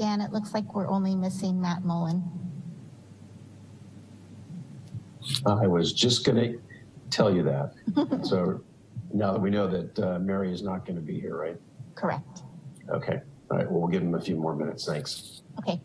Dan, it looks like we're only missing Matt Mullen. I was just going to tell you that. So now that we know that Mary is not going to be here, right? Correct. Okay. All right. Well, we'll give him a few more minutes. Thanks. Okay.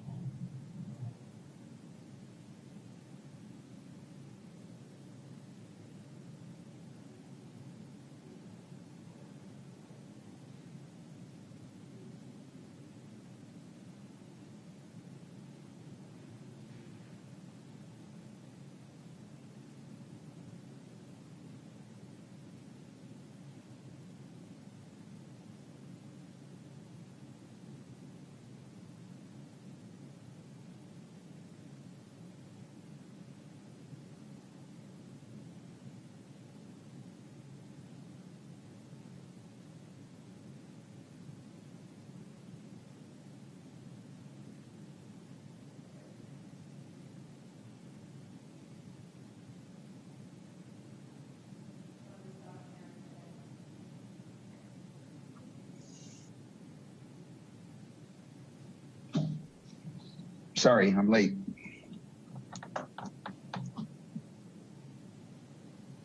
Sorry, I'm late.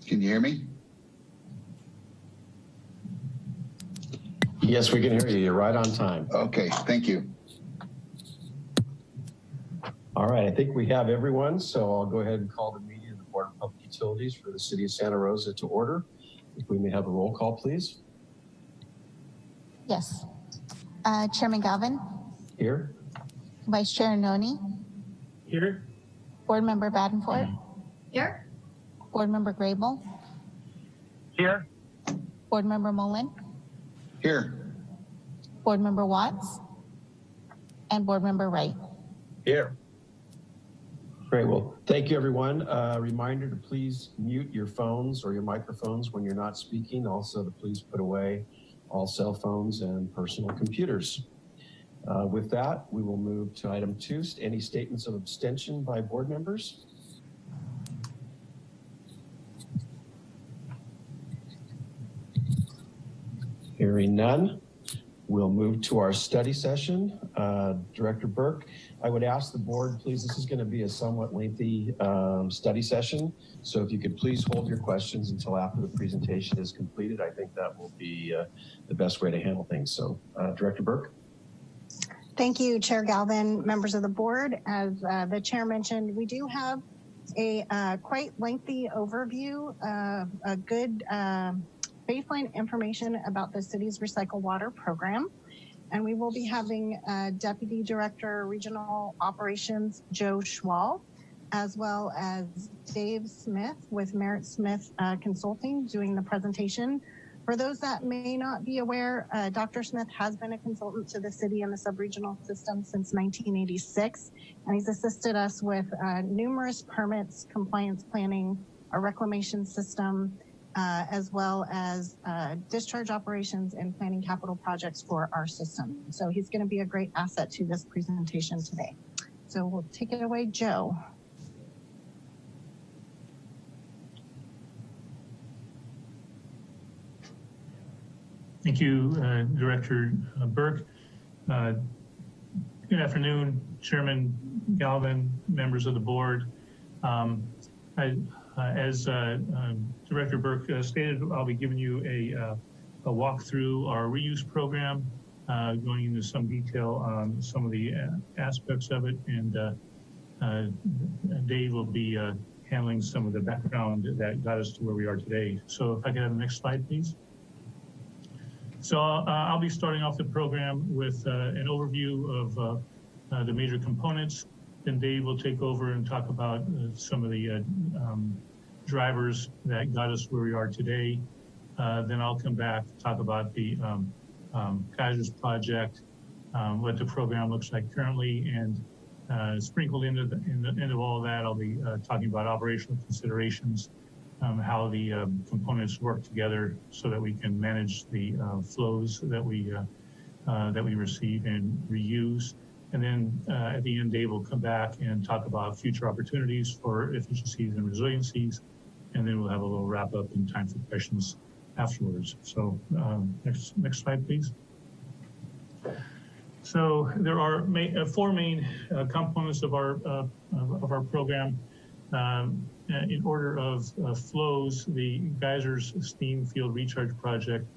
Can you hear me? Yes, we can hear you. You're right on time. Okay, thank you. All right, I think we have everyone, so I'll go ahead and call the meeting of the Board of Public Utilities for the City of Santa Rosa to order. If we may have a roll call, please. Yes. Chairman Galvin? Here. Vice Chair Noni? Here. Board Member Badenford? Here. Board Member Grable? Here. Board Member Mullen? Here. Board Member Watts? And Board Member Wright? Here. Great. Well, thank you, everyone. Reminder to please mute your phones or your microphones when you're not speaking. Also, to please put away all cell phones and personal computers. With that, we will move to item 2, any statements of abstention by board members? Hearing none, we'll move to our study session. Director Burke, I would ask the board, please, this is going to be a somewhat lengthy study session. So if you could please hold your questions until after the presentation is completed, I think that will be the best way to handle things. So Director Burke. Thank you, Chair Galvin, members of the board. As the chair mentioned, we do have a quite lengthy overview of a good baseline information about the city's recycled water program. And we will be having Deputy Director Regional Operations, Joe Schwal, as well as Dave Smith with Merritt Smith Consulting doing the presentation. For those that may not be aware, Dr. Smith has been a consultant to the city and the subregional system since 1986, and he's assisted us with numerous permits, compliance planning, a reclamation system, as well as discharge operations and planning capital projects for our system. So he's going to be a great asset to this presentation today. So we'll take it away, Joe. Thank you, Director Burke. Good afternoon, Chairman Galvin, members of the board. As Director Burke stated, I'll be giving you a walkthrough our reuse program, going into some detail on some of the aspects of it, and Dave will be handling some of the background that got us to where we are today. So if I could have the next slide, please. So I'll be starting off the program with an overview of the major components. Then Dave will take over and talk about some of the drivers that got us where we are today. Then I'll come back to talk about the Geysers project, what the program looks like currently, and sprinkled into the end of all that, I'll be talking about operational considerations, how the components work together so that we can manage the flows that we receive and reuse. And then at the end, Dave will come back and talk about future opportunities for efficiencies and resiliencies. And then we'll have a little wrap up and time for questions afterwards. So next slide, please. So there are four main components of our program. In order of flows, the Geysers Steam Field Recharge Project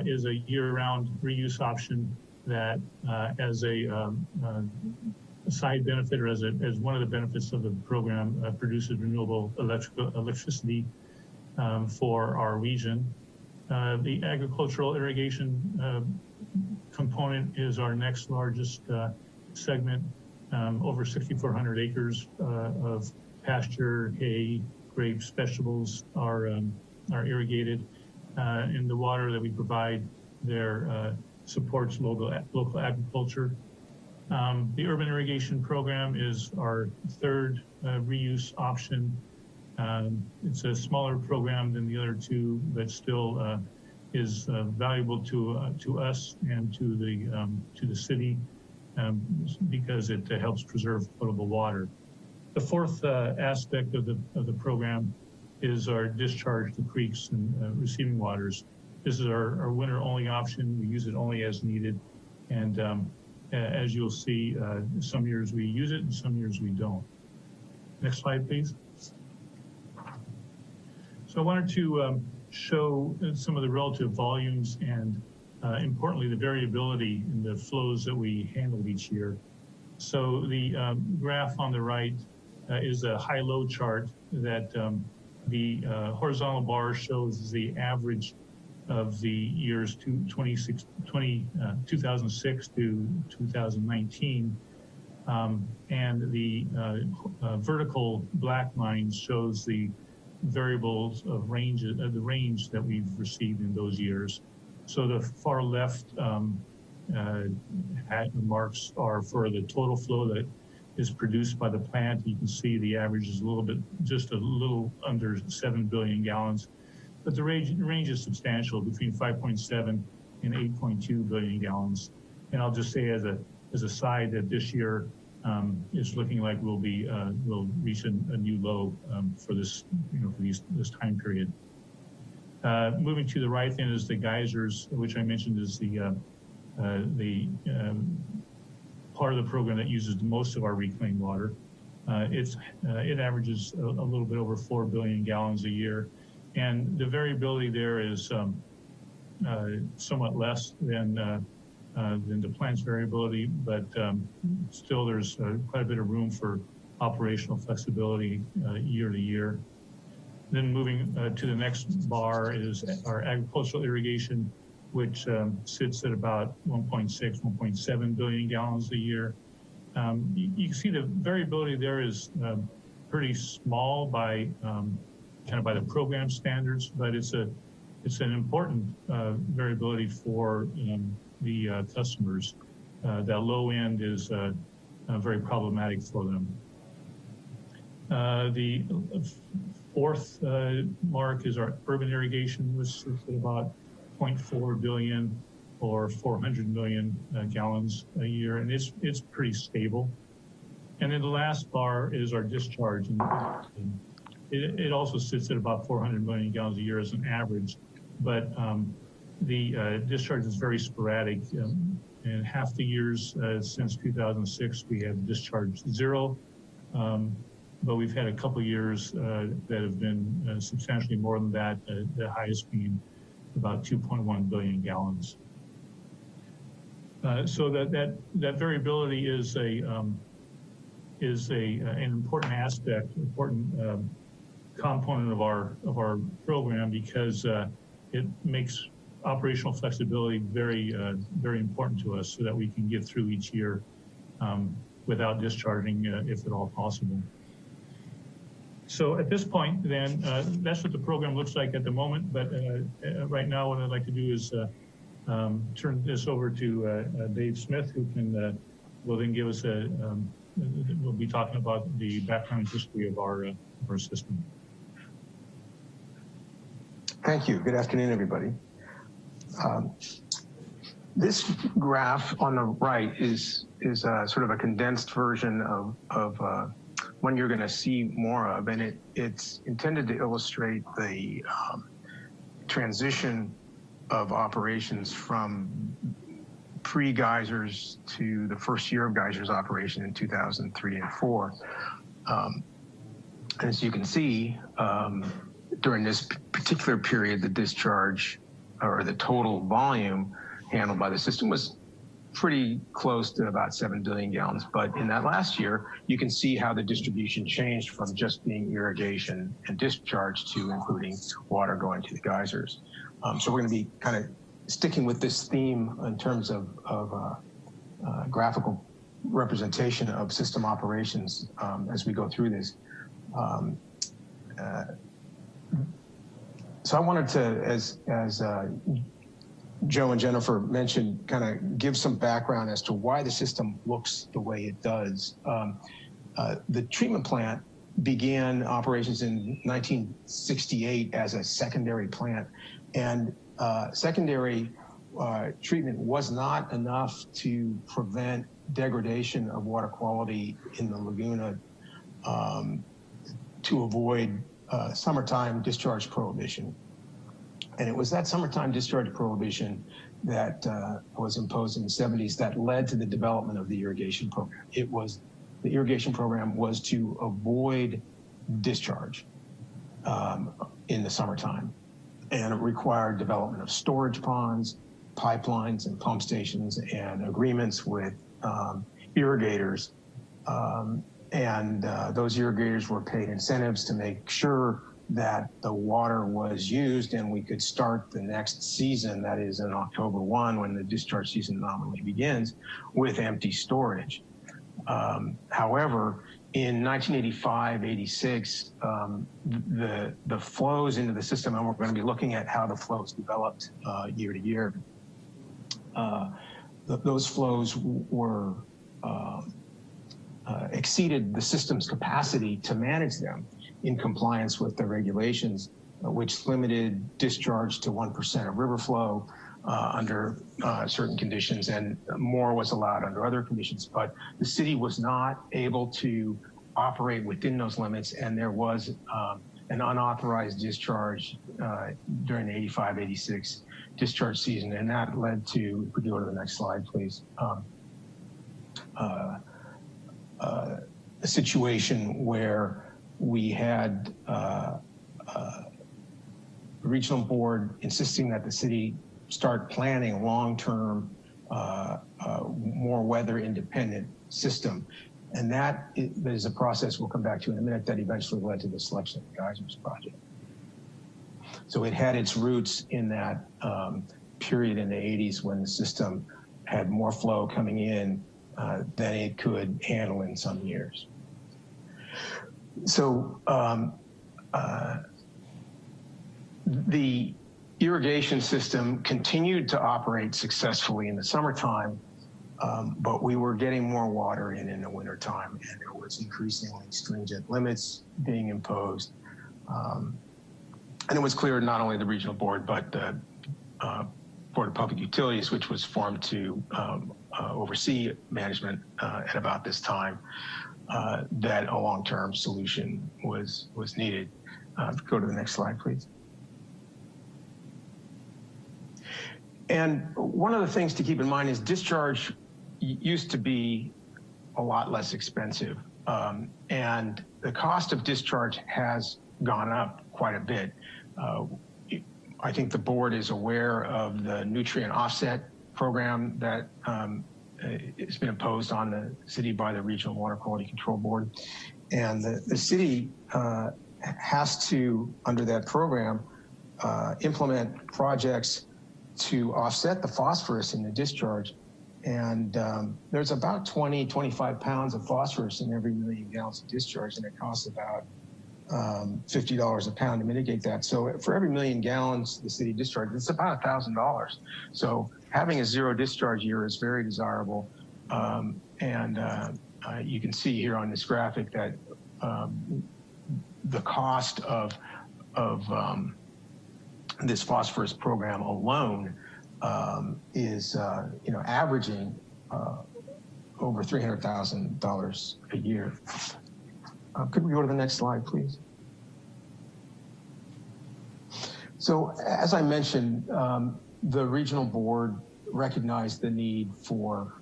is a year-round reuse option that, as a side benefit or as one of the benefits of the program, produces renewable electricity for our region. The agricultural irrigation component is our next largest segment. Over 6,400 acres of pasture, hay, grapes, vegetables are irrigated, and the water that we provide there supports local agriculture. The urban irrigation program is our third reuse option. It's a smaller program than the other two, but still is valuable to us and to the city because it helps preserve potable water. The fourth aspect of the program is our discharge to creeks and receiving waters. This is our winter-only option. We use it only as needed, and as you'll see, some years we use it and some years we don't. Next slide, please. So I wanted to show some of the relative volumes and importantly, the variability in the flows that we handle each year. So the graph on the right is a high-low chart that the horizontal bar shows the average of the years 2006 to 2019. And the vertical black line shows the variables of range, the range that we've received in those years. So the far left marks are for the total flow that is produced by the plant. You can see the average is just a little under 7 billion gallons, but the range is substantial, between 5.7 and 8.2 billion gallons. And I'll just say as a side that this year it's looking like we'll reach a new low for this, this time period. Moving to the right then is the Geysers, which I mentioned is the part of the program that uses most of our reclaimed water. It averages a little bit over 4 billion gallons a year, and the variability there is somewhat less than the plant's variability, but still there's quite a bit of room for operational flexibility year to year. Then moving to the next bar is our agricultural irrigation, which sits at about 1.6, 1.7 billion gallons a year. You can see the variability there is pretty small by kind of by the program standards, but it's an important variability for the customers. That low end is very problematic for them. The fourth mark is our urban irrigation, which is at about 0.4 billion or 400 million gallons a year, and it's pretty stable. And then the last bar is our discharge. And it also sits at about 400 million gallons a year as an average, but the discharge is very sporadic. In half the years since 2006, we have discharged zero, but we've had a couple of years that have been substantially more than that, the highest being about 2.1 billion gallons. So that variability is an important aspect, important component of our program, because it makes operational flexibility very important to us, so that we can get through each year without discharging, if at all possible. So at this point, then, that's what the program looks like at the moment. But right now, what I'd like to do is turn this over to Dave Smith, who will then give us we'll be talking about the background history of our system. Thank you. Good afternoon, everybody. This graph on the right is sort of a condensed version of one you're going to see more of, and it's intended to illustrate the transition of operations from pre-Geysers to the first year of Geysers operation in 2003 and 4. As you can see, during this particular period, the discharge or the total volume handled by the system was pretty close to about 7 billion gallons. But in that last year, you can see how the distribution changed from just being irrigation and discharge to including water going to the geysers. So we're going to be kind of sticking with this theme in terms of graphical representation of system operations as we go through this. So I wanted to, as Joe and Jennifer mentioned, kind of give some background as to why the system looks the way it does. The treatment plant began operations in 1968 as a secondary plant, and secondary treatment was not enough to prevent degradation of water quality in the laguna to avoid summertime discharge prohibition. And it was that summertime discharge prohibition that was imposed in the 70s that led to the development of the irrigation program. The irrigation program was to avoid discharge in the summertime. And it required development of storage ponds, pipelines, and pump stations, and agreements with irrigators. Those irrigators were paid incentives to make sure that the water was used and we could start the next season, that is in October 1, when the discharge season nominally begins, with empty storage. However, in 1985-86, the flows into the system, and we're going to be looking at how the flows developed year to year, those flows were exceeded the system's capacity to manage them in compliance with the regulations, which limited discharge to 1% of river flow under certain conditions, and more was allowed under other conditions. But the city was not able to operate within those limits, and there was an unauthorized discharge during the 85-86 discharge season, and that led to, if we go to the next slide, please, a situation where we had the regional board insisting that the city start planning a long-term, more weather-independent system. And that is a process we'll come back to in a minute that eventually led to the selection of the Geysers project. So it had its roots in that period in the 80s when the system had more flow coming in than it could handle in some years. So the irrigation system continued to operate successfully in the summertime, but we were getting more water in the wintertime, and there was increasingly stringent limits being imposed. And it was clear not only the regional board, but the Board of Public Utilities, which was formed to oversee management at about this time, that a long-term solution was needed. Go to the next slide, please. And one of the things to keep in mind is discharge used to be a lot less expensive. And the cost of discharge has gone up quite a bit. I think the board is aware of the nutrient offset program that has been imposed on the city by the Regional Water Quality Control Board. And the city has to, under that program, implement projects to offset the phosphorus in the discharge. And there's about 25 pounds of phosphorus in every million gallons of discharge, and it costs about $50 a pound to mitigate that. So for every million gallons the city discharges, it's about $1,000. So having a zero discharge year is very desirable. You can see here on this graphic that the cost of this phosphorus program alone is averaging over $300,000 a year. Could we go to the next slide, please? So as I mentioned, the regional board recognized the need for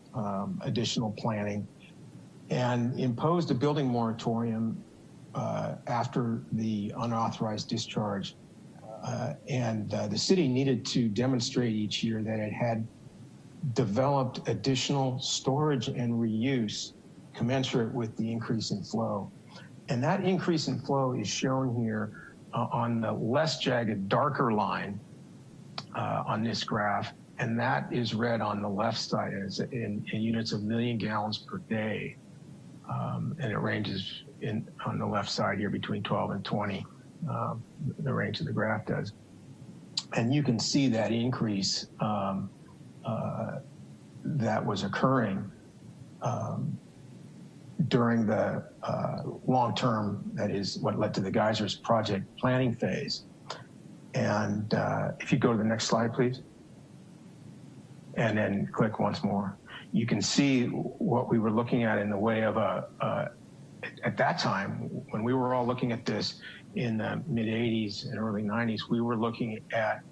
additional planning and imposed a building moratorium after the unauthorized discharge. The city needed to demonstrate each year that it had developed additional storage and reuse commensurate with the increase in flow. And that increase in flow is shown here on the less jagged, darker line on this graph. And that is read on the left side as in units of million gallons per day. And it ranges on the left side here between 12 and 20, the range of the graph does. And you can see that increase that was occurring during the long-term, that is what led to the Geysers project planning phase. And if you go to the next slide, please. And then click once more. You can see what we were looking at in the way of at that time, when we were all looking at this in the mid 80s and early 90s, we were looking at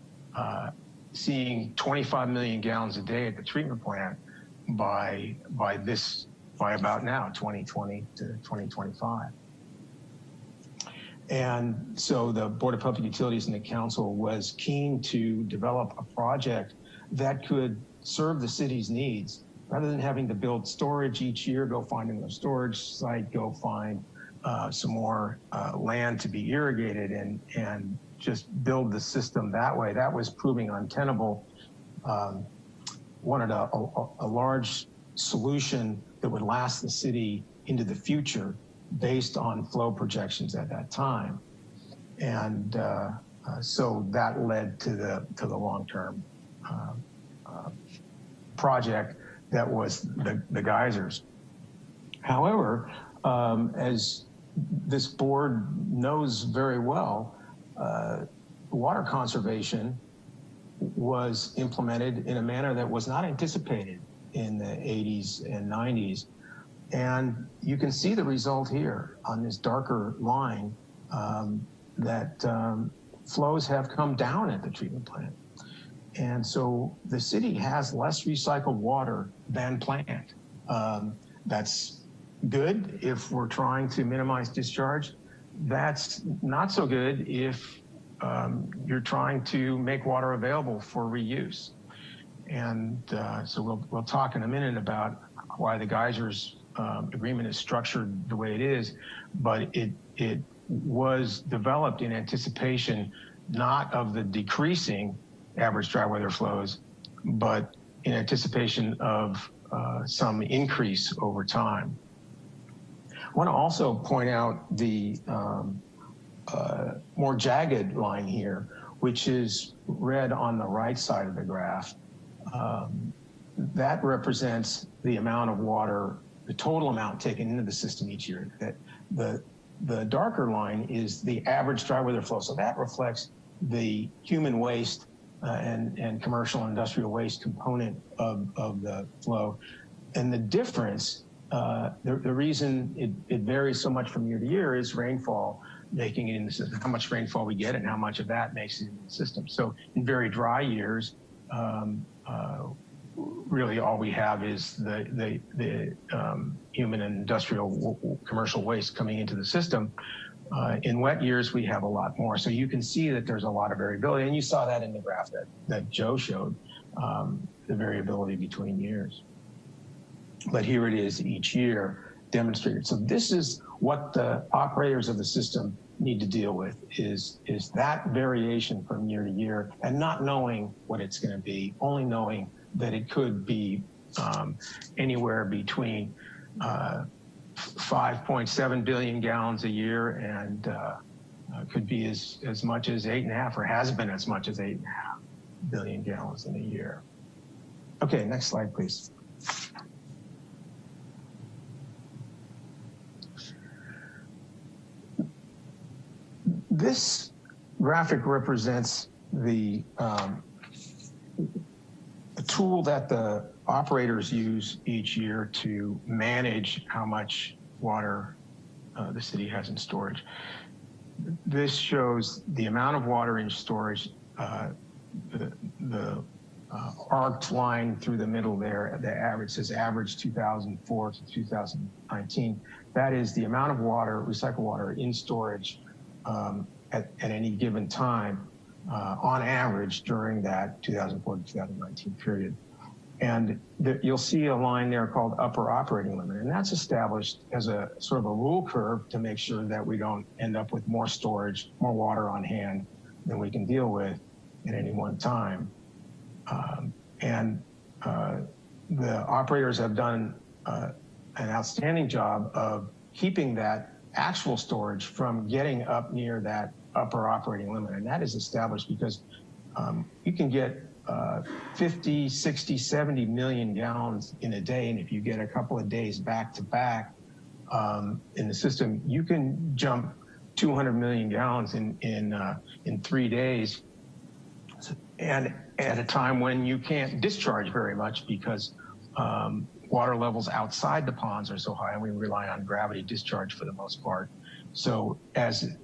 seeing 25 million gallons a day at the treatment plant by about now, 2020 to 2025. And so the Board of Public Utilities and the council was keen to develop a project that could serve the city's needs rather than having to build storage each year, go find another storage site, go find some more land to be irrigated and just build the system that way. That was proving untenable. Wanted a large solution that would last the city into the future based on flow projections at that time. And so that led to the long-term project that was the Geysers. However, as this board knows very well, water conservation was implemented in a manner that was not anticipated in the 80s and 90s. And you can see the result here on this darker line that flows have come down at the treatment plant. And so the city has less recycled water than planned. That's good if we're trying to minimize discharge. That's not so good if you're trying to make water available for reuse. And so we'll talk in a minute about why the Geysers agreement is structured the way it is, but it was developed in anticipation not of the decreasing average dry weather flows, but in anticipation of some increase over time. I want to also point out the more jagged line here, which is red on the right side of the graph. That represents the amount of water, the total amount taken into the system each year. That the darker line is the average dry weather flow. So that reflects the human waste and commercial and industrial waste component of the flow. And the difference, the reason it varies so much from year to year is rainfall making it in the system, how much rainfall we get and how much of that makes it in the system. So in very dry years, really all we have is the human and industrial commercial waste coming into the system. In wet years, we have a lot more. So you can see that there's a lot of variability. And you saw that in the graph that Joe showed, the variability between years. But here it is each year demonstrated. So this is what the operators of the system need to deal with is that variation from year to year and not knowing what it's going to be, only knowing that it could be anywhere between 5.7 billion gallons a year and could be as much as 8.5 or has been as much as 8.5 billion gallons in a year. Okay, next slide, please. This graphic represents the tool that the operators use each year to manage how much water the city has in storage. This shows the amount of water in storage, the arced line through the middle there, the average says average 2004 to 2019. That is the amount of water, recycled water in storage at any given time on average during that 2004 to 2019 period. And you'll see a line there called upper operating limit, and that's established as a sort of a rule curve to make sure that we don't end up with more storage, more water on hand than we can deal with at any one time. The operators have done an outstanding job of keeping that actual storage from getting up near that upper operating limit. And that is established because you can get 50, 60, 70 million gallons in a day. And if you get a couple of days back to back in the system, you can jump 200 million gallons in 3 days. And at a time when you can't discharge very much because water levels outside the ponds are so high, and we rely on gravity discharge for the most part. So as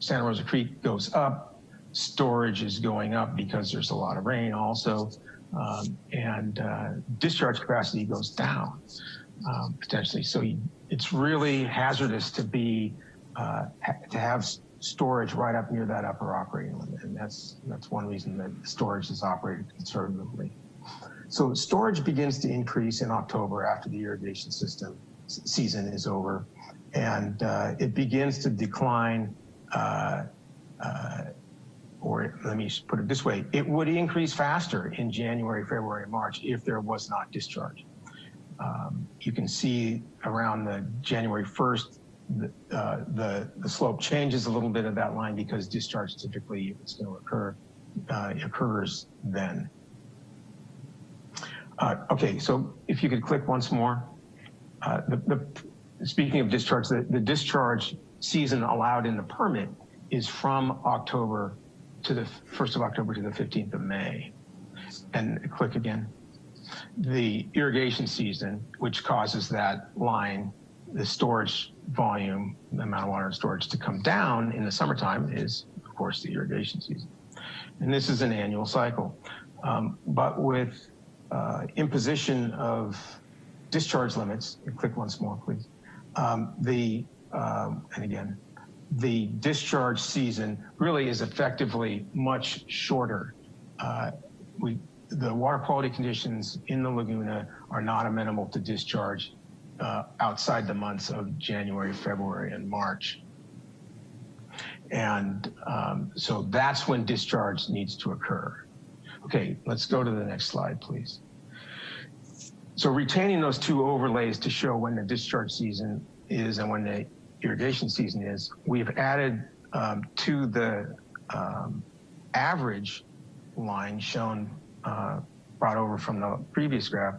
Santa Rosa Creek goes up, storage is going up because there's a lot of rain also, and discharge capacity goes down potentially. So it's really hazardous to have storage right up near that upper operating limit, and that's one reason that storage is operated conservatively. So storage begins to increase in October after the irrigation season is over, and it begins to decline. Or let me put it this way, it would increase faster in January, February, and March if there was not discharge. You can see around the January 1st, the slope changes a little bit of that line because discharge typically, if it's going to occur, occurs then. Okay, so if you could click once more. Speaking of discharge, the discharge season allowed in the permit is from October to the 1st of October to the 15th of May. And click again. The irrigation season, which causes that line, the storage volume, the amount of water in storage to come down in the summertime is, of course, the irrigation season. And this is an annual cycle. But with imposition of discharge limits, click once more, please. And again, the discharge season really is effectively much shorter. The water quality conditions in the Laguna are not amenable to discharge outside the months of January, February, and March. And so that's when discharge needs to occur. Okay, let's go to the next slide, please. So retaining those two overlays to show when the discharge season is and when the irrigation season is, we've added to the average line shown, brought over from the previous graph,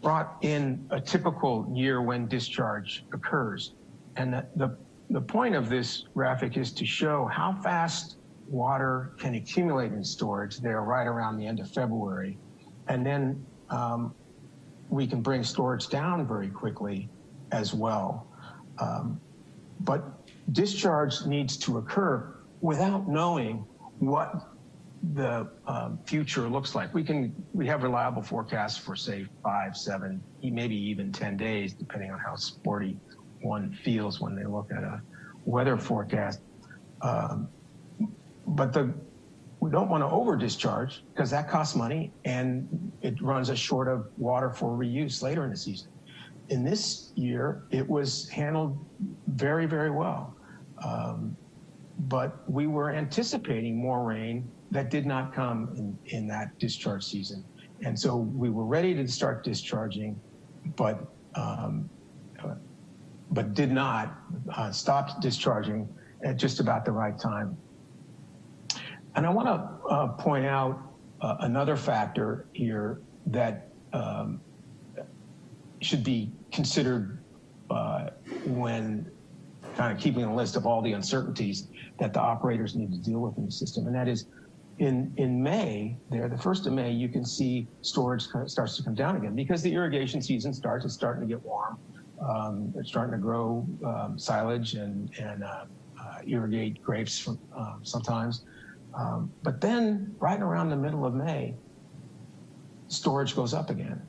brought in a typical year when discharge occurs. And the point of this graphic is to show how fast water can accumulate in storage there right around the end of February. And then we can bring storage down very quickly as well. But discharge needs to occur without knowing what the future looks like. We have reliable forecasts for, say, 5, 7, maybe even 10 days, depending on how sporty one feels when they look at a weather forecast. But we don't want to over discharge because that costs money and it runs us short of water for reuse later in the season. In this year, it was handled very, very well. But we were anticipating more rain that did not come in that discharge season. And so we were ready to start discharging, but did not stop discharging at just about the right time. And I want to point out another factor here that should be considered when kind of keeping a list of all the uncertainties that the operators need to deal with in the system. And that is in May, the 1st of May, you can see storage starts to come down again because the irrigation season starts. It's starting to get warm. They're starting to grow silage and irrigate grapes sometimes. But then right around the middle of May, storage goes up again.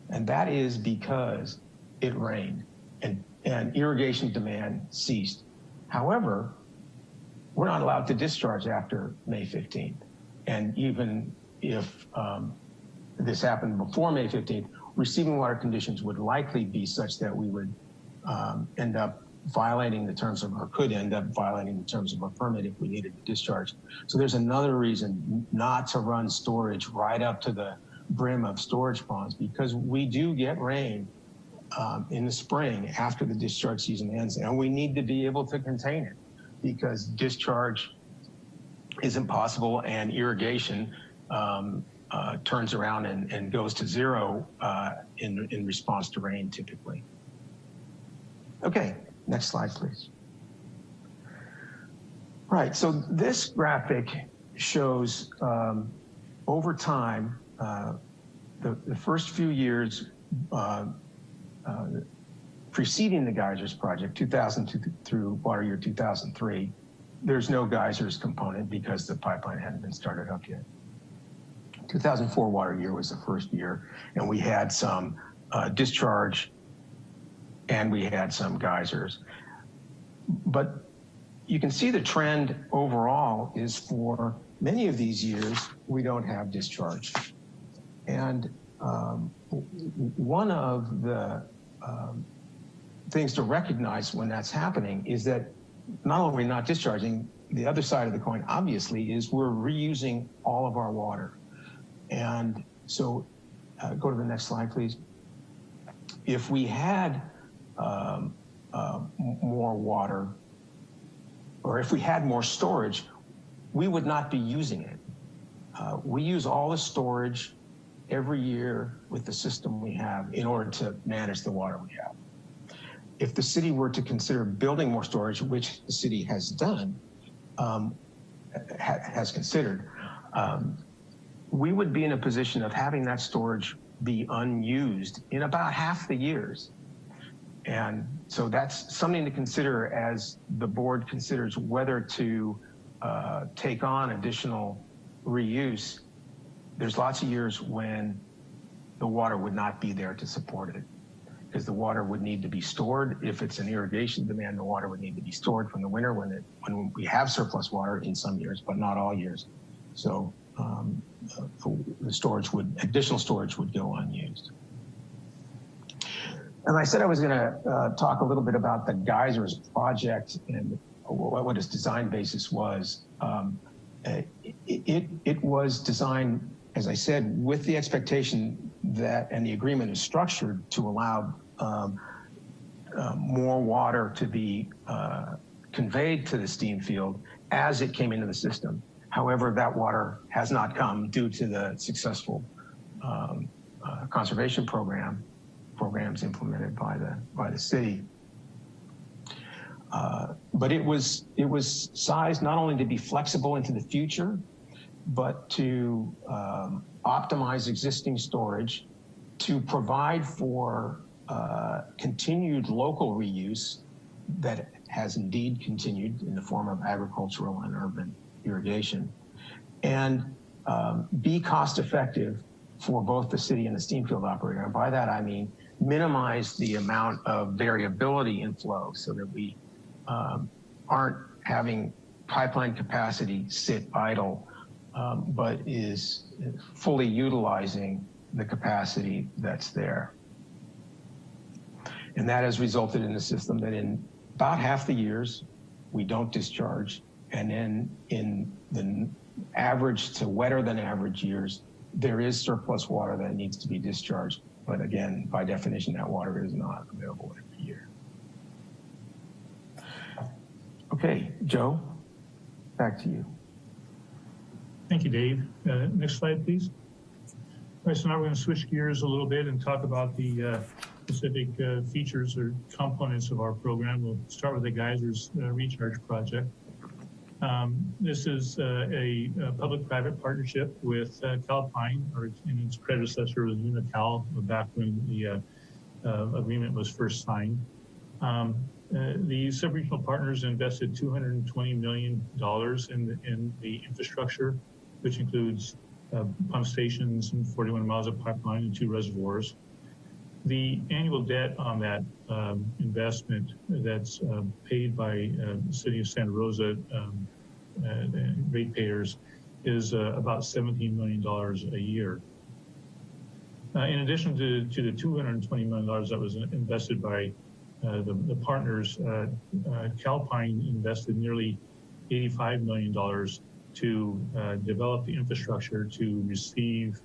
And that is because it rained and irrigation demand ceased. However, we're not allowed to discharge after May 15th. And even if this happened before May 15th, receiving water conditions would likely be such that we would end up violating the terms of, or could end up violating the terms of a permit if we needed to discharge. So there's another reason not to run storage right up to the brim of storage ponds, because we do get rain in the spring after the discharge season ends, and we need to be able to contain it, because discharge isn't possible and irrigation turns around and goes to zero in response to rain typically. Okay, next slide, please. Right, so this graphic shows over time, the first few years preceding the Geysers project, 2002 through water year 2003, there's no Geysers component because the pipeline hadn't been started up yet. 2004 water year was the first year, and we had some discharge and we had some Geysers. But you can see the trend overall is for many of these years, we don't have discharge. And one of the things to recognize when that's happening is that not only are we not discharging, the other side of the coin, obviously, is we're reusing all of our water. And so go to the next slide, please. If we had more water, or if we had more storage, we would not be using it. We use all the storage every year with the system we have in order to manage the water we have. If the city were to consider building more storage, which the city has done, has considered, we would be in a position of having that storage be unused in about half the years. And so that's something to consider as the board considers whether to take on additional reuse. There's lots of years when the water would not be there to support it, because the water would need to be stored. If it's an irrigation demand, the water would need to be stored from the winter when we have surplus water in some years, but not all years. So the storage additional storage would go unused. And I said I was going to talk a little bit about the Geysers project and what its design basis was. It was designed, as I said, with the expectation that, and the agreement is structured to allow more water to be conveyed to the steam field as it came into the system. However, that water has not come due to the successful conservation programs implemented by the city. But it was sized not only to be flexible into the future, but to optimize existing storage, to provide for continued local reuse that has indeed continued in the form of agricultural and urban irrigation, and be cost effective for both the city and the steam field operator. And by that, I mean minimize the amount of variability in flow so that we aren't having pipeline capacity sit idle, but is fully utilizing the capacity that's there. And that has resulted in a system that in about half the years, we don't discharge. And then in the average to wetter than average years, there is surplus water that needs to be discharged. But again, by definition, that water is not available every year. Okay, Joe, back to you. Thank you, Dave. Next slide, please. All right, so now we're going to switch gears a little bit and talk about the specific features or components of our program. We'll start with the Geysers Recharge project. This is a public-private partnership with Calpine, or in its predecessor was Unical, back when the agreement was first signed. The sub-regional partners invested $220 million in the infrastructure, which includes pump stations and 41 miles of pipeline and 2 reservoirs. The annual debt on that investment that's paid by the city of Santa Rosa ratepayers is about $17 million a year. In addition to the $220 million that was invested by the partners, Calpine invested nearly $85 million to develop the infrastructure to receive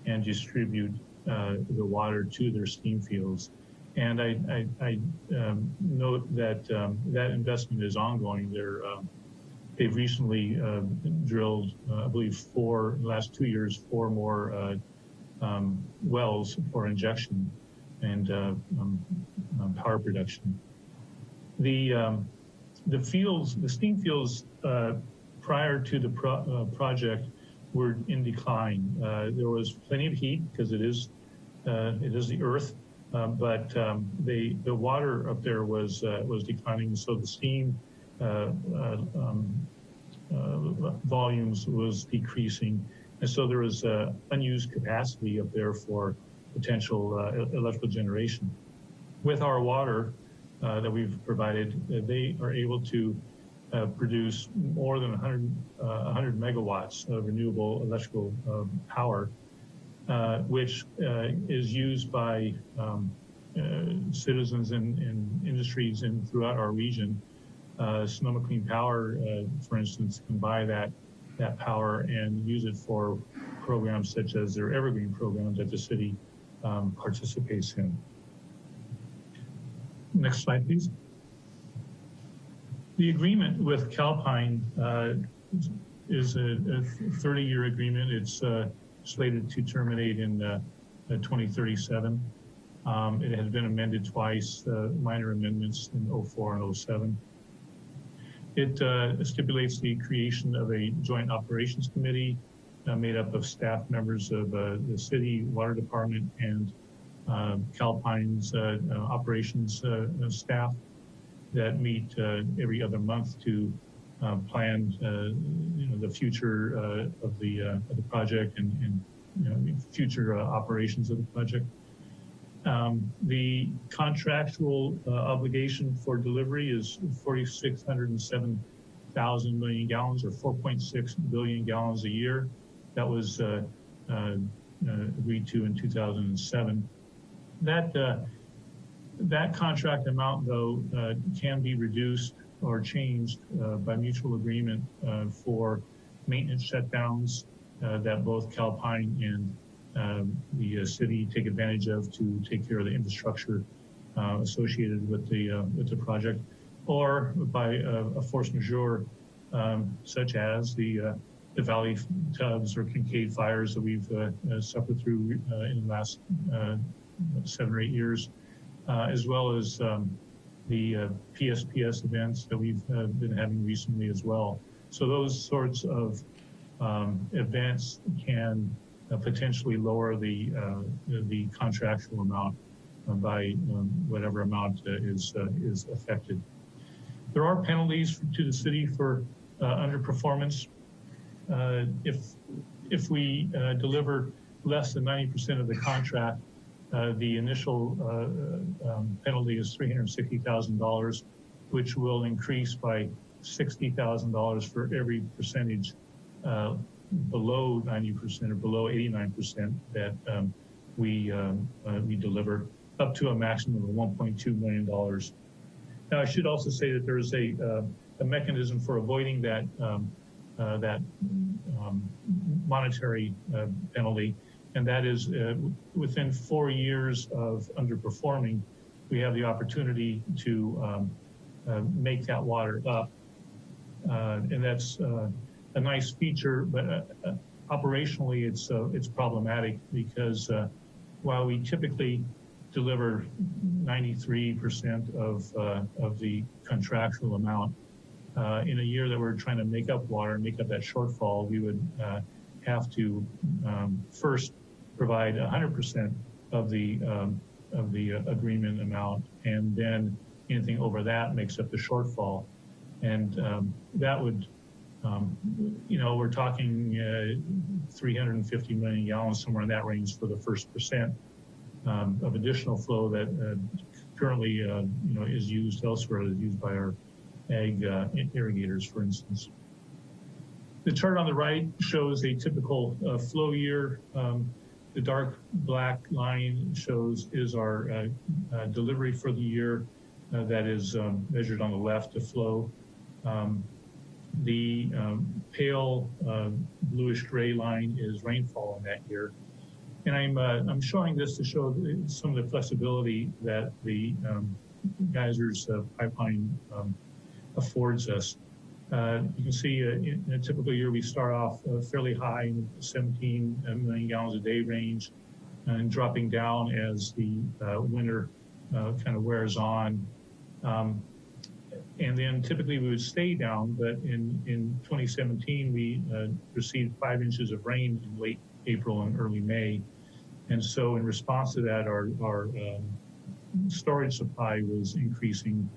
and distribute the water to their steam fields. And I note that that investment is ongoing. They've recently drilled, I believe, in the last 2 years, 4 more wells for injection and power production. The steam fields prior to the project were in decline. There was plenty of heat because it is the earth, but the water up there was declining, so the steam volumes was decreasing, and so there was unused capacity up there for potential electrical generation. With our water that we've provided, they are able to produce more than 100 megawatts of renewable electrical power, which is used by citizens and industries throughout our region. Sonoma Clean Power, for instance, can buy that power and use it for programs such as their evergreen program that the city participates in. Next slide, please. The agreement with Calpine is a 30-year agreement. It's slated to terminate in 2037. It has been amended twice, minor amendments in 04 and 07. It stipulates the creation of a joint operations committee made up of staff members of the city water department and Calpine's operations staff that meet every other month to plan the future of the project and future operations of the project. The contractual obligation for delivery is 4,607,000 million gallons, or 4.6 billion gallons a year. That was agreed to in 2007. That contract amount, though, can be reduced or changed by mutual agreement for maintenance shutdowns that both Calpine and the city take advantage of to take care of the infrastructure associated with the project, or by a force majeure, such as the Valley Tubbs or Kincaid fires that we've suffered through in the last 7 or 8 years, as well as the PSPS events that we've been having recently as well. So those sorts of events can potentially lower the contractual amount by whatever amount is affected. There are penalties to the city for underperformance. If we deliver less than 90% of the contract, the initial penalty is $360,000, which will increase by $60,000 for every percentage below 90% or below 89% that we deliver, up to a maximum of $1.2 million. Now, I should also say that there is a mechanism for avoiding that monetary penalty, and that is within 4 years of underperforming, we have the opportunity to make that water up, and that's a nice feature, but operationally it's problematic because while we typically deliver 93% of the contractual amount, in a year that we're trying to make up water, make up that shortfall, we would have to first provide 100% of the agreement amount, and then anything over that makes up the shortfall, and that would We're talking 350 million gallons, somewhere in that range for the first percent of additional flow that currently, is used elsewhere, is used by our ag irrigators, for instance. The chart on the right shows a typical flow year. The dark black line is our delivery for the year. That is measured on the left to flow. The pale bluish gray line is rainfall in that year. And I'm showing this to show some of the flexibility that the Geysers pipeline affords us. You can see in a typical year, we start off fairly high in the 17 million gallons a day range and dropping down as the winter kind of wears on. And then typically we would stay down, but in 2017, we received 5 inches of rain in late April and early May. And so in response to that, our storage supply was increasing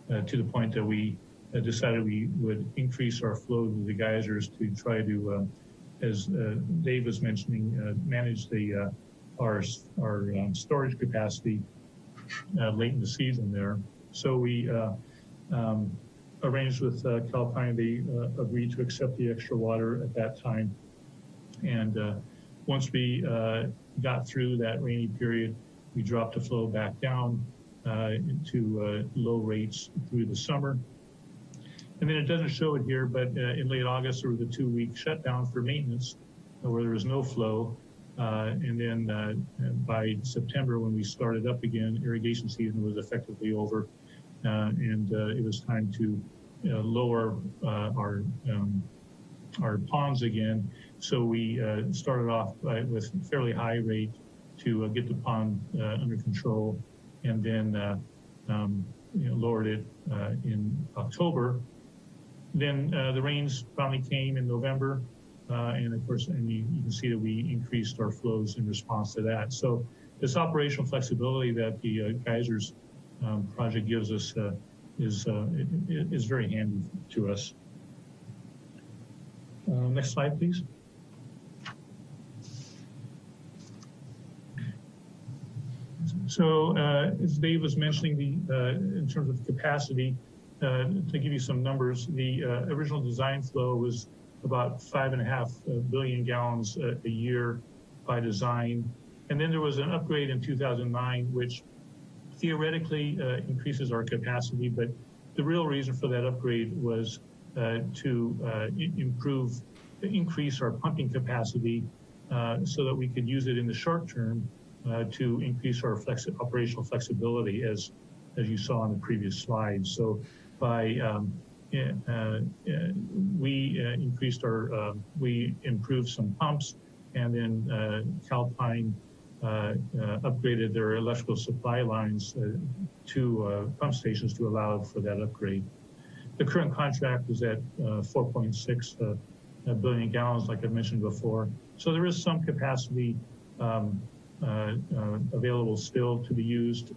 to the point that we decided we would increase our flow to the Geysers to try to, as Dave was mentioning, manage our storage capacity late in the season there. So we arranged with Calpine. They agreed to accept the extra water at that time. And once we got through that rainy period, we dropped the flow back down to low rates through the summer. And then it doesn't show it here, but in late August, there was a 2-week shutdown for maintenance where there was no flow. And then by September, when we started up again, irrigation season was effectively over. And it was time to lower our ponds again. So we started off with fairly high rate to get the pond under control, and then lowered it in October. Then the rains finally came in November, and of course, you can see that we increased our flows in response to that. So this operational flexibility that the Geysers project gives us is very handy to us. Next slide, please. So as Dave was mentioning, in terms of capacity, to give you some numbers, the original design flow was about 5.5 billion gallons a year by design. And then there was an upgrade in 2009, which theoretically increases our capacity, but the real reason for that upgrade was to increase our pumping capacity so that we could use it in the short term to increase our operational flexibility, as you saw on the previous slide. So by we improved some pumps, and then Calpine upgraded their electrical supply lines to pump stations to allow for that upgrade. The current contract is at 4.6 billion gallons, like I mentioned before. So there is some capacity available still to be used,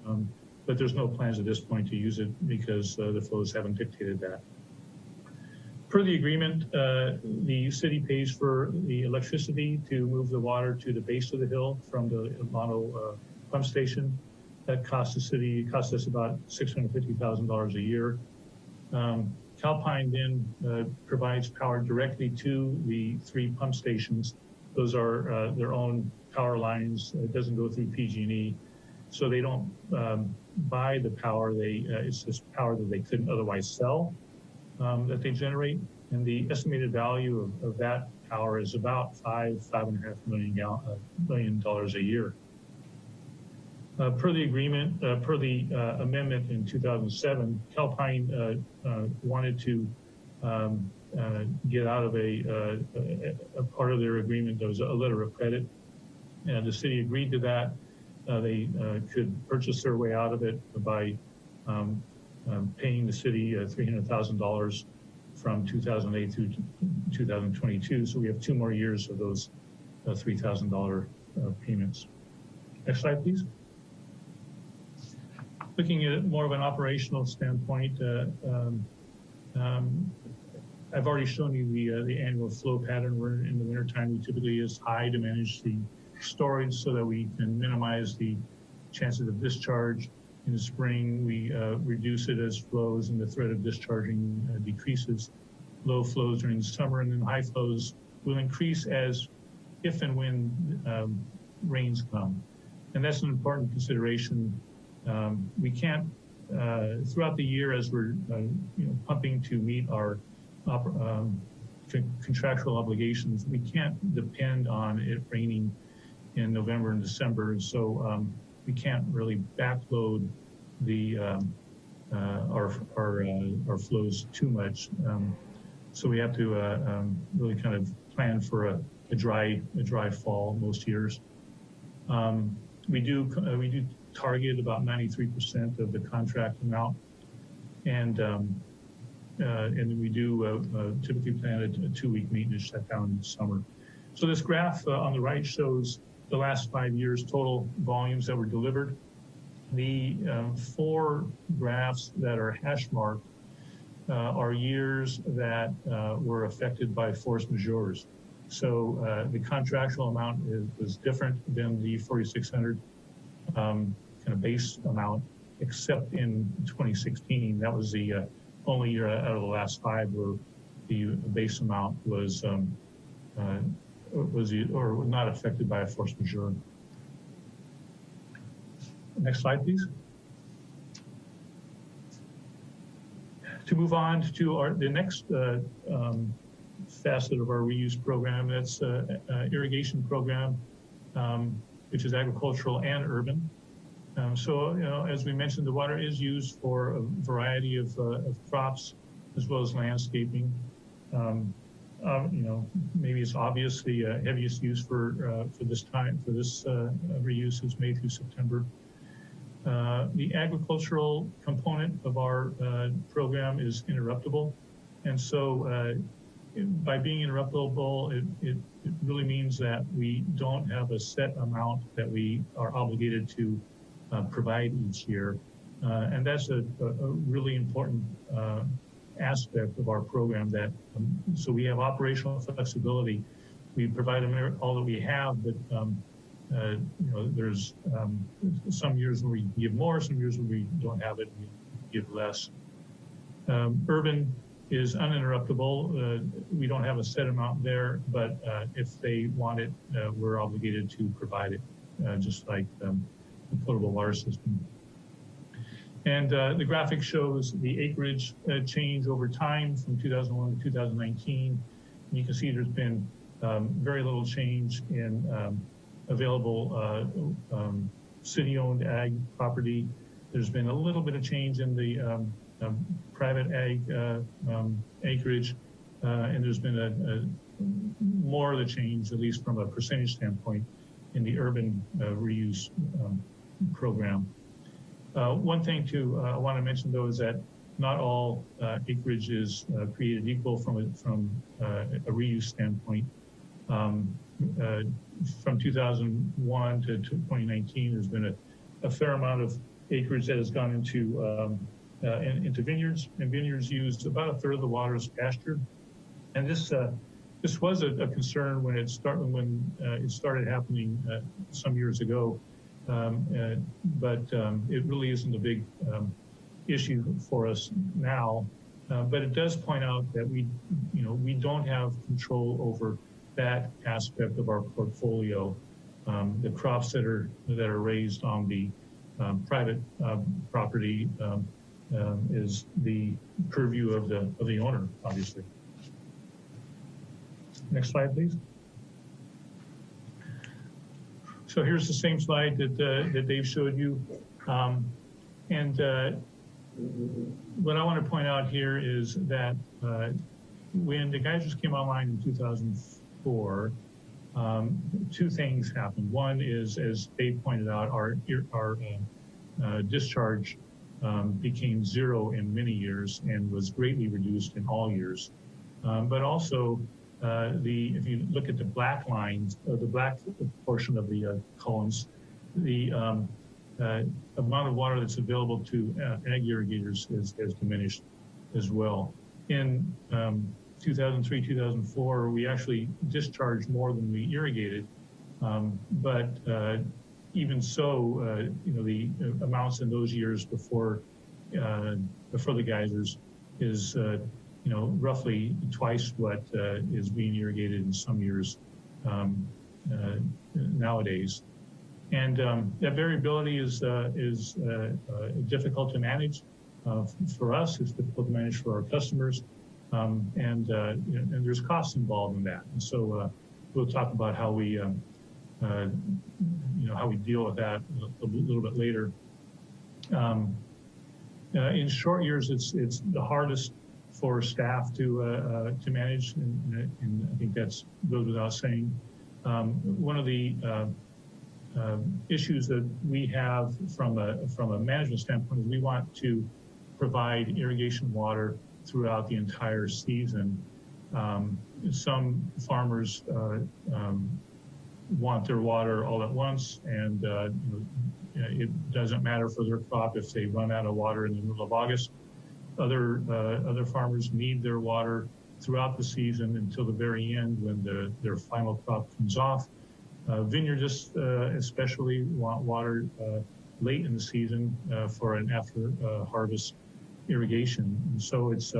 but there's no plans at this point to use it because the flows haven't dictated that. Per the agreement, the city pays for the electricity to move the water to the base of the hill from the Mono pump station. That costs us about $650,000 a year. Calpine then provides power directly to the 3 pump stations. Those are their own power lines. It doesn't go through PG&E. So they don't buy the power. It's just power that they couldn't otherwise sell that they generate. And the estimated value of that power is about $5.5 million a year. Per the agreement, per the amendment in 2007, Calpine wanted to get out of a part of their agreement. There was a letter of credit, and the city agreed to that. They could purchase their way out of it by paying the city $300,000 from 2008 through 2022. So we have 2 more years of those $3,000 payments. Next slide, please. Looking at it more of an operational standpoint, I've already shown you the annual flow pattern. We're in the wintertime, we typically use high to manage the storage so that we can minimize the chances of discharge. In the spring, we reduce it as flows and the threat of discharging decreases. Low flows during the summer, and then high flows will increase as if and when rains come. And that's an important consideration. We can't, throughout the year as we're pumping to meet our contractual obligations, we can't depend on it raining in November and December. And so we can't really backload the our flows too much. So we have to really kind of plan for a dry fall most years. We do target about 93% of the contract amount, and then we do typically plan a 2-week maintenance shutdown in the summer. So this graph on the right shows the last 5 years total volumes that were delivered. The 4 graphs that are hash marked are years that were affected by force majeures. So the contractual amount was different than the 4,600 kind of base amount, except in 2016. That was the only year out of the last 5 where the base amount was not affected by a force majeure. Next slide, please. To move on to the next facet of our reuse program, that's irrigation program, which is agricultural and urban. So, as we mentioned, the water is used for a variety of crops as well as landscaping. Maybe it's obvious the heaviest use for this reuse is May through September. The agricultural component of our program is interruptible, and so by being interruptible, it really means that we don't have a set amount that we are obligated to provide each year, and that's a really important aspect of our program. That so we have operational flexibility. We provide them all that we have, but there's some years where we give more, some years where we don't have it, we give less. Urban is uninterruptible. We don't have a set amount there, but if they want it, we're obligated to provide it, just like the potable water system. And the graphic shows the acreage change over time from 2001 to 2019. And you can see there's been very little change in available city-owned ag property. There's been a little bit of change in the private ag acreage, and there's been more of the change, at least from a percentage standpoint, in the urban reuse program. One thing I want to mention, though, is that not all acreage is created equal from a reuse standpoint. From 2001 to 2019, there's been a fair amount of acreage that has gone into vineyards, and vineyards used about a third of the water as pasture. And this was a concern when it started happening some years ago, but it really isn't a big issue for us now. But it does point out that we don't have control over that aspect of our portfolio. The crops that are raised on the private property is the purview of the owner, obviously. Next slide, please. So here's the same slide that Dave showed you. What I want to point out here is that when the Geysers came online in 2004, 2 things happened. One is, as Dave pointed out, our discharge became 0 in many years and was greatly reduced in all years. But also, if you look at the black lines, the black portion of the columns, the amount of water that's available to ag irrigators has diminished as well. In 2003, 2004, we actually discharged more than we irrigated. But even so, the amounts in those years before the geysers is, roughly twice what is being irrigated in some years nowadays. And that variability is difficult to manage for us. It's difficult to manage for our customers, and there's costs involved in that. And so we'll talk about how we deal with that a little bit later. In short years, it's the hardest for staff to manage, and I think that's goes without saying. One of the issues that we have from a management standpoint is we want to provide irrigation water throughout the entire season. Some farmers want their water all at once, and it doesn't matter for their crop if they run out of water in the middle of August. Other farmers need their water throughout the season until the very end when their final crop comes off. Vineyardists especially want water late in the season for an after harvest irrigation. And so it's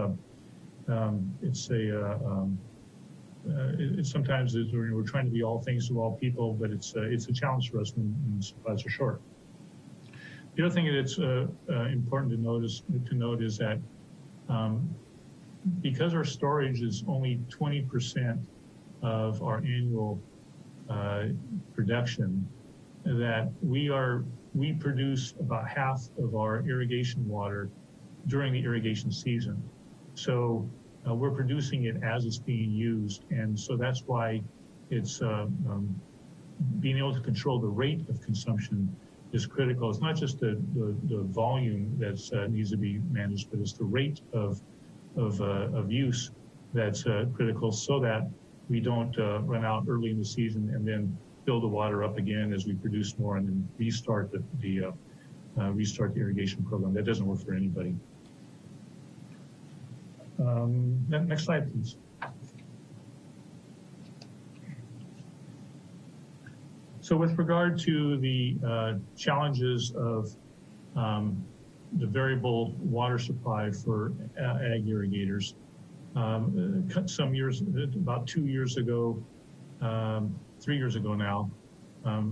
sometimes we're trying to be all things to all people, but it's a challenge for us when supplies are short. The other thing that's important to note is that because our storage is only 20% of our annual production, that we produce about half of our irrigation water during the irrigation season. So we're producing it as it's being used, and so that's why it's being able to control the rate of consumption is critical. It's not just the volume that needs to be managed, but it's the rate of use that's critical, so that we don't run out early in the season and then fill the water up again as we produce more and then restart the irrigation program. That doesn't work for anybody. Next slide, please. So with regard to the challenges of the variable water supply for ag irrigators, some years, about 2 years ago, 3 years ago now,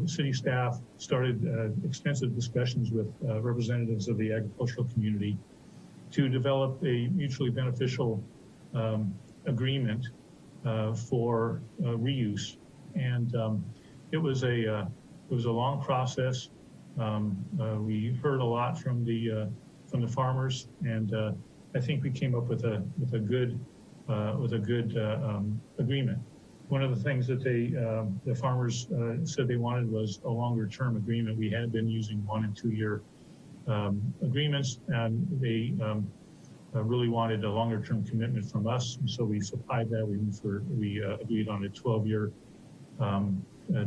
city staff started extensive discussions with representatives of the agricultural community to develop a mutually beneficial agreement for reuse. And it was a long process. We heard a lot from the farmers, and I think we came up with a good agreement. One of the things that the farmers said they wanted was a longer-term agreement. We had been using 1 and 2 year agreements, and they really wanted a longer-term commitment from us, and so we supplied that. We agreed on a 12-year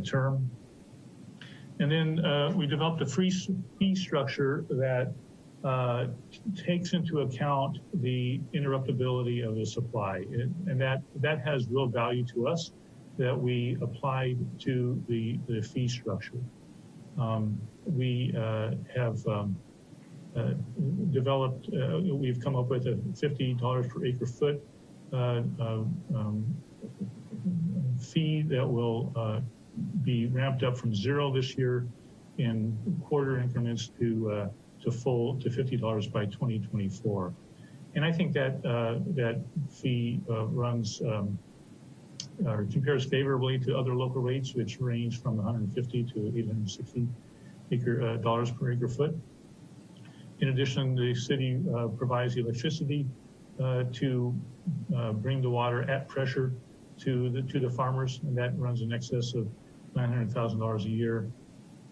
term. And then we developed a fee structure that takes into account the interruptibility of the supply. And that has real value to us, that we applied to the fee structure. We have developed, we've come up with a $50 per acre foot fee that will be ramped up from 0 this year in quarter increments to $50 by 2024. And I think that that fee runs or compares favorably to other local rates, which range from 150 to 860 dollars per acre foot. In addition, the city provides the electricity to bring the water at pressure to the farmers, and that runs in excess of $900,000 a year.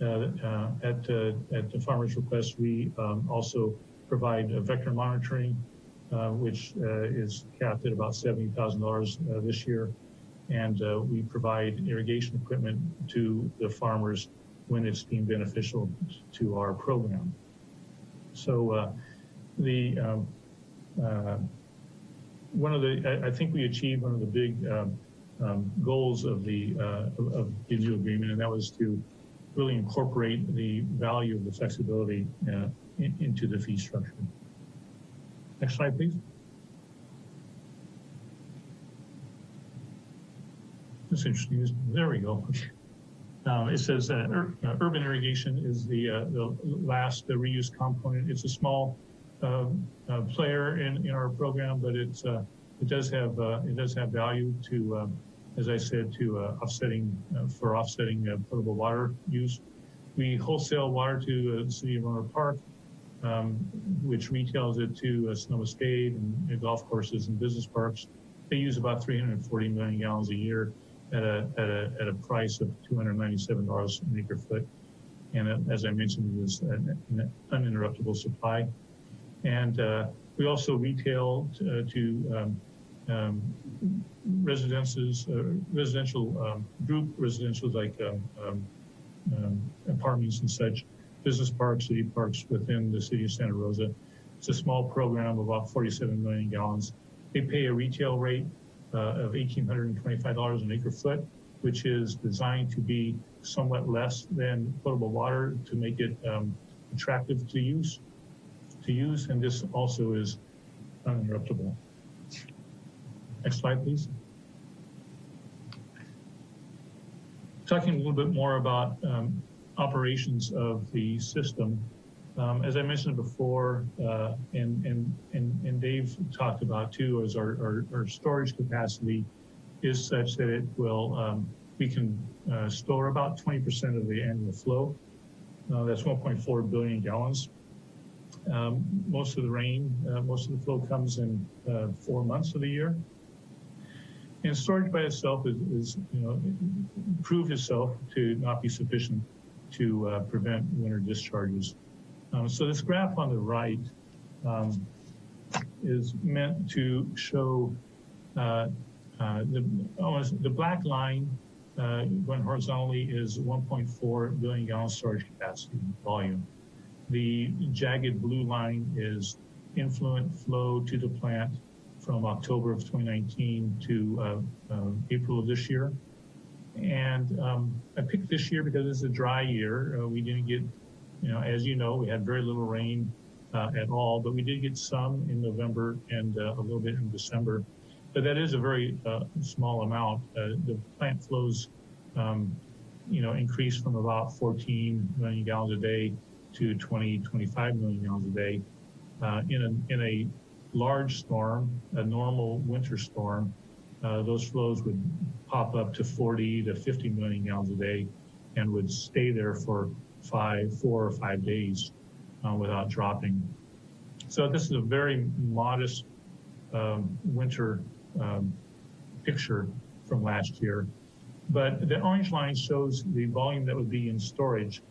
At the farmers' request, we also provide vector monitoring, which is capped at about $70,000 this year, and we provide irrigation equipment to the farmers when it's deemed beneficial to our program. So I think we achieved one of the big goals of the new agreement, and that was to really incorporate the value of the flexibility into the fee structure. Next slide, please. That's interesting. There we go. It says urban irrigation is the last reuse component. It's a small player in our program, but it does have value to, as I said, to offsetting potable water use. We wholesale water to the city of Roanoke Park, which retails it to Sonoma State and golf courses and business parks. They use about 340 million gallons a year at a price of $297 an acre foot. And as I mentioned, it is an uninterruptible supply. And we also retail to residential group residential like apartments and such, business parks, city parks within the city of Santa Rosa. It's a small program of about 47 million gallons. They pay a retail rate of $1,825 an acre foot, which is designed to be somewhat less than potable water to make it attractive to use. And this also is uninterruptible. Next slide, please. Talking a little bit more about operations of the system. As I mentioned before, and Dave talked about too, is our storage capacity is such that it will, we can store about 20% of the annual flow. That's 1.4 billion gallons. Most of the rain, most of the flow comes in 4 months of the year. And storage by itself is proved itself to not be sufficient to prevent winter discharges. So this graph on the right is meant to show the black line going horizontally is 1.4 billion gallon storage capacity volume. The jagged blue line is influent flow to the plant from October of 2019 to April of this year. And I picked this year because it's a dry year. We didn't get, as you know, we had very little rain at all, but we did get some in November and a little bit in December. But that is a very small amount. The plant flows, increased from about 14 million gallons a day to 25 million gallons a day. In a large storm, a normal winter storm, those flows would pop up to 40 to 50 million gallons a day and would stay there for 4 or 5 days without dropping. So this is a very modest winter picture from last year. But the orange line shows the volume that would be in storage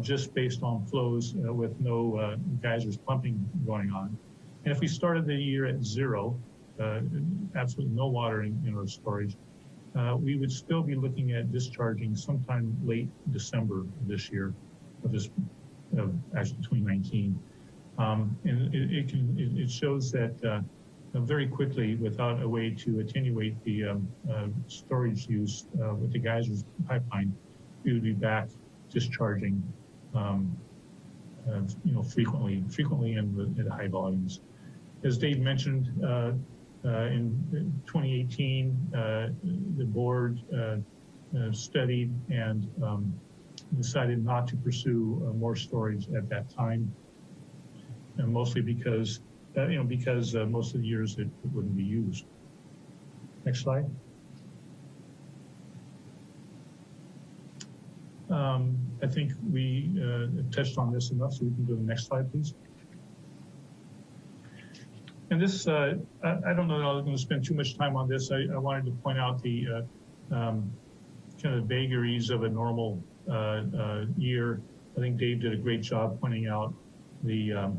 just based on flows with no geysers pumping going on. And if we started the year at zero, absolutely no water in our storage, we would still be looking at discharging sometime late December of this year, actually 2019. And it shows that very quickly, without a way to attenuate the storage use with the geysers pipeline, we would be back discharging frequently and at high volumes. As Dave mentioned, in 2018, the board studied and decided not to pursue more storage at that time, and mostly because most of the years it wouldn't be used. Next slide. I think we touched on this enough, so we can go to the next slide, please. And this, I don't know that I'm going to spend too much time on this. I wanted to point out the kind of vagaries of a normal year. I think Dave did a great job pointing out the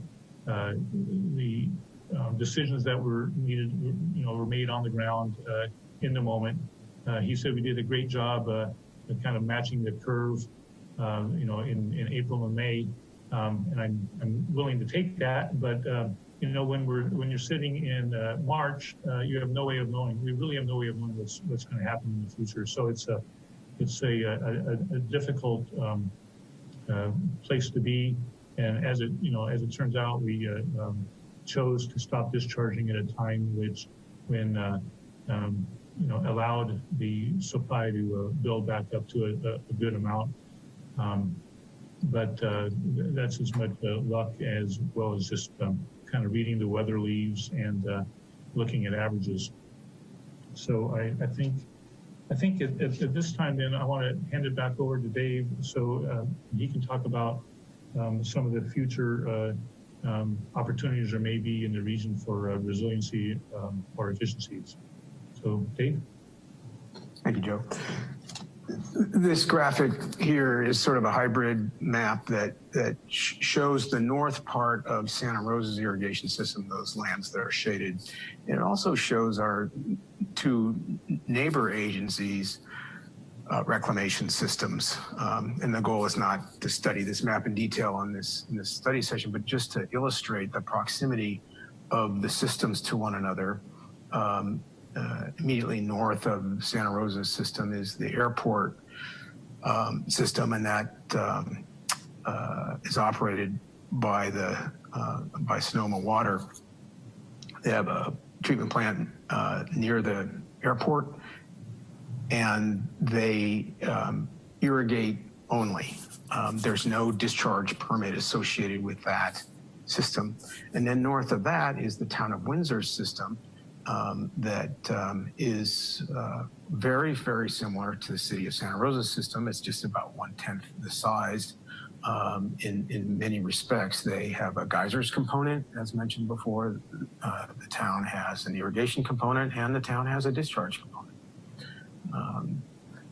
decisions that were needed, were made on the ground in the moment. He said we did a great job kind of matching the curve, in April and May, and I'm willing to take that. But when you're sitting in March, you have no way of knowing. We really have no way of knowing what's going to happen in the future. So it's a difficult place to be. And as it turns out, we chose to stop discharging at a time when allowed the supply to build back up to a good amount. But that's as much luck as well as just kind of reading the weather leaves and looking at averages. So I think at this time, then I want to hand it back over to Dave so he can talk about some of the future opportunities there may be in the region for resiliency or efficiencies. So Dave. Thank you, Joe. This graphic here is sort of a hybrid map that shows the north part of Santa Rosa's irrigation system, those lands that are shaded. It also shows our two neighbor agencies' reclamation systems. And the goal is not to study this map in detail in this study session, but just to illustrate the proximity of the systems to one another. Immediately north of Santa Rosa's system is the airport system, and that is operated by by Sonoma Water. They have a treatment plant near the airport, and they irrigate only. There's no discharge permit associated with that system. And then north of that is the town of Windsor's system, that is very, very similar to the city of Santa Rosa's system. It's just about 1/10 the size in many respects. They have a Geysers component, as mentioned before. The town has an irrigation component, and the town has a discharge component.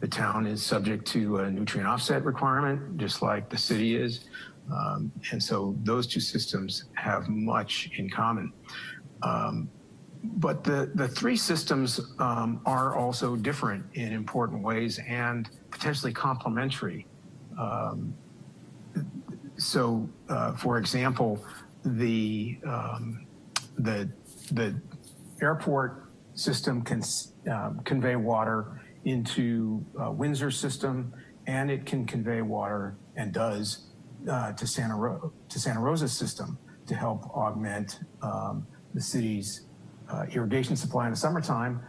The town is subject to a nutrient offset requirement, just like the city is. And so those two systems have much in common. But the three systems are also different in important ways and potentially complementary. For example, the airport system can convey water into Windsor's system, and it can convey water, and does, to Santa Rosa's system to help augment the city's irrigation supply in the summertime,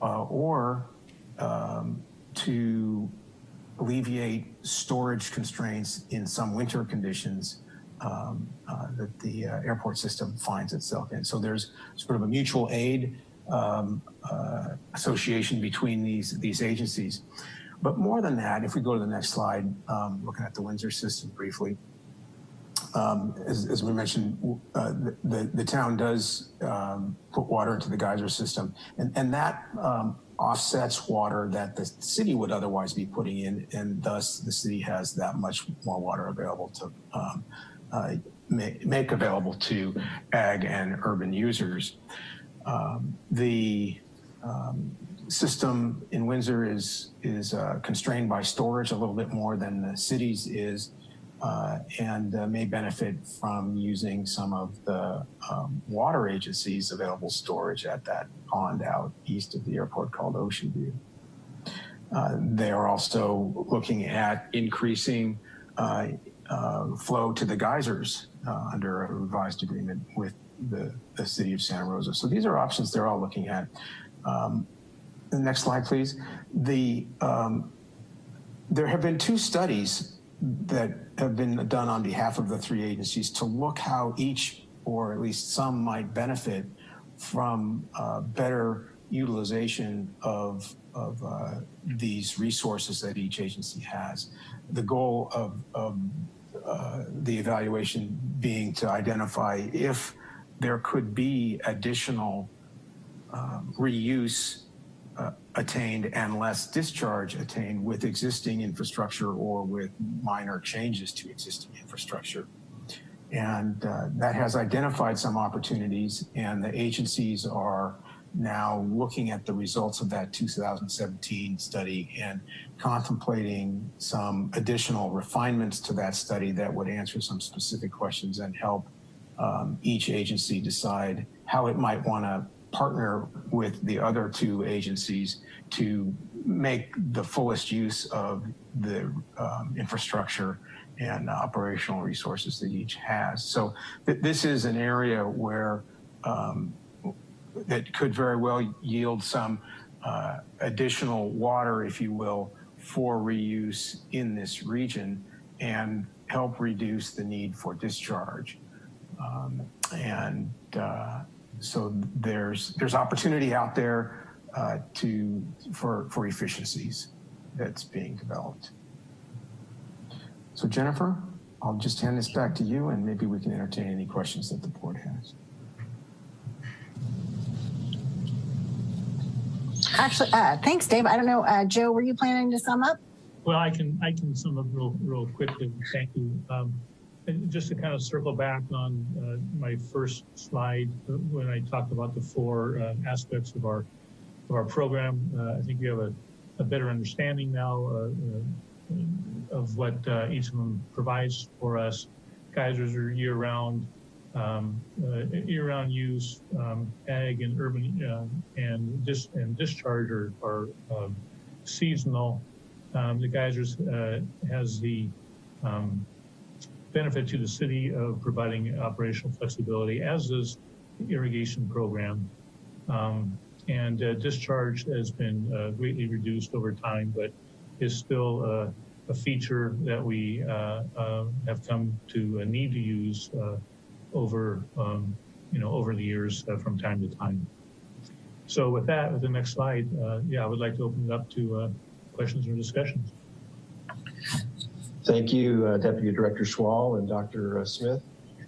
or to alleviate storage constraints in some winter conditions that the airport system finds itself in. So there's sort of a mutual aid association between these agencies. But more than that, if we go to the next slide, looking at the Windsor system briefly, as we mentioned, the town does put water into the geyser system, and that offsets water that the city would otherwise be putting in, and thus the city has that much more water available to make available to ag and urban users. The system in Windsor is constrained by storage a little bit more than the city's is, and may benefit from using some of the water agencies' available storage at that pond out east of the airport called Ocean View. They are also looking at increasing flow to the geysers under a revised agreement with the city of Santa Rosa. So these are options they're all looking at. The next slide, please. There have been two studies that have been done on behalf of the three agencies to look how each, or at least some, might benefit from better utilization of these resources that each agency has. The goal of the evaluation being to identify if there could be additional reuse attained and less discharge attained with existing infrastructure or with minor changes to existing infrastructure. And that has identified some opportunities, and the agencies are now looking at the results of that 2017 study and contemplating some additional refinements to that study that would answer some specific questions and help each agency decide how it might want to partner with the other two agencies to make the fullest use of the infrastructure and operational resources that each has. So this is an area where that could very well yield some additional water, if you will, for reuse in this region and help reduce the need for discharge. So there's opportunity out there for efficiencies that's being developed. So Jennifer, I'll just hand this back to you, and maybe we can entertain any questions that the board has. Actually, thanks, Dave. I don't know, Joe, were you planning to sum up? Well, I can sum up real quickly. Thank you. And just to kind of circle back on my first slide when I talked about the four aspects of our program, I think you have a better understanding now of what each of them provides for us. Geysers are year-round use, ag and urban and discharge are seasonal. The Geysers has the benefit to the city of providing operational flexibility, as does the irrigation program. And discharge has been greatly reduced over time, but is still a feature that we have come to need to use over the years from time to time. So with that, with the next slide, I would like to open it up to questions or discussions. Thank you, Deputy Director Schwal and Dr. Smith.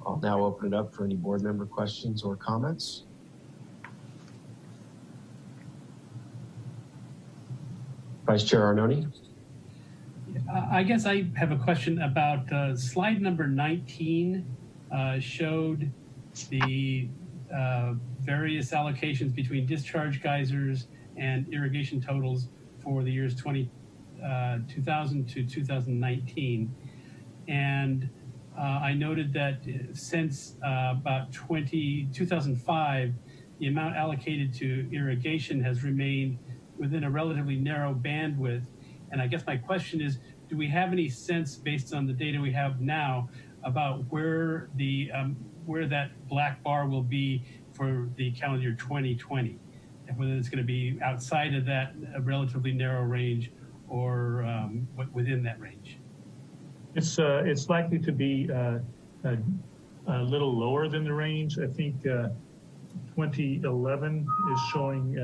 I'll now open it up for any board member questions or comments. Vice Chair Arnone. I guess I have a question about slide number 19 showed the various allocations between discharge geysers and irrigation totals for the years 2000 to 2019. And I noted that since about 2005, the amount allocated to irrigation has remained within a relatively narrow bandwidth. And I guess my question is, do we have any sense, based on the data we have now, about where that black bar will be for the calendar year 2020, and whether it's going to be outside of that relatively narrow range or within that range? It's likely to be a little lower than the range. I think 2011 is showing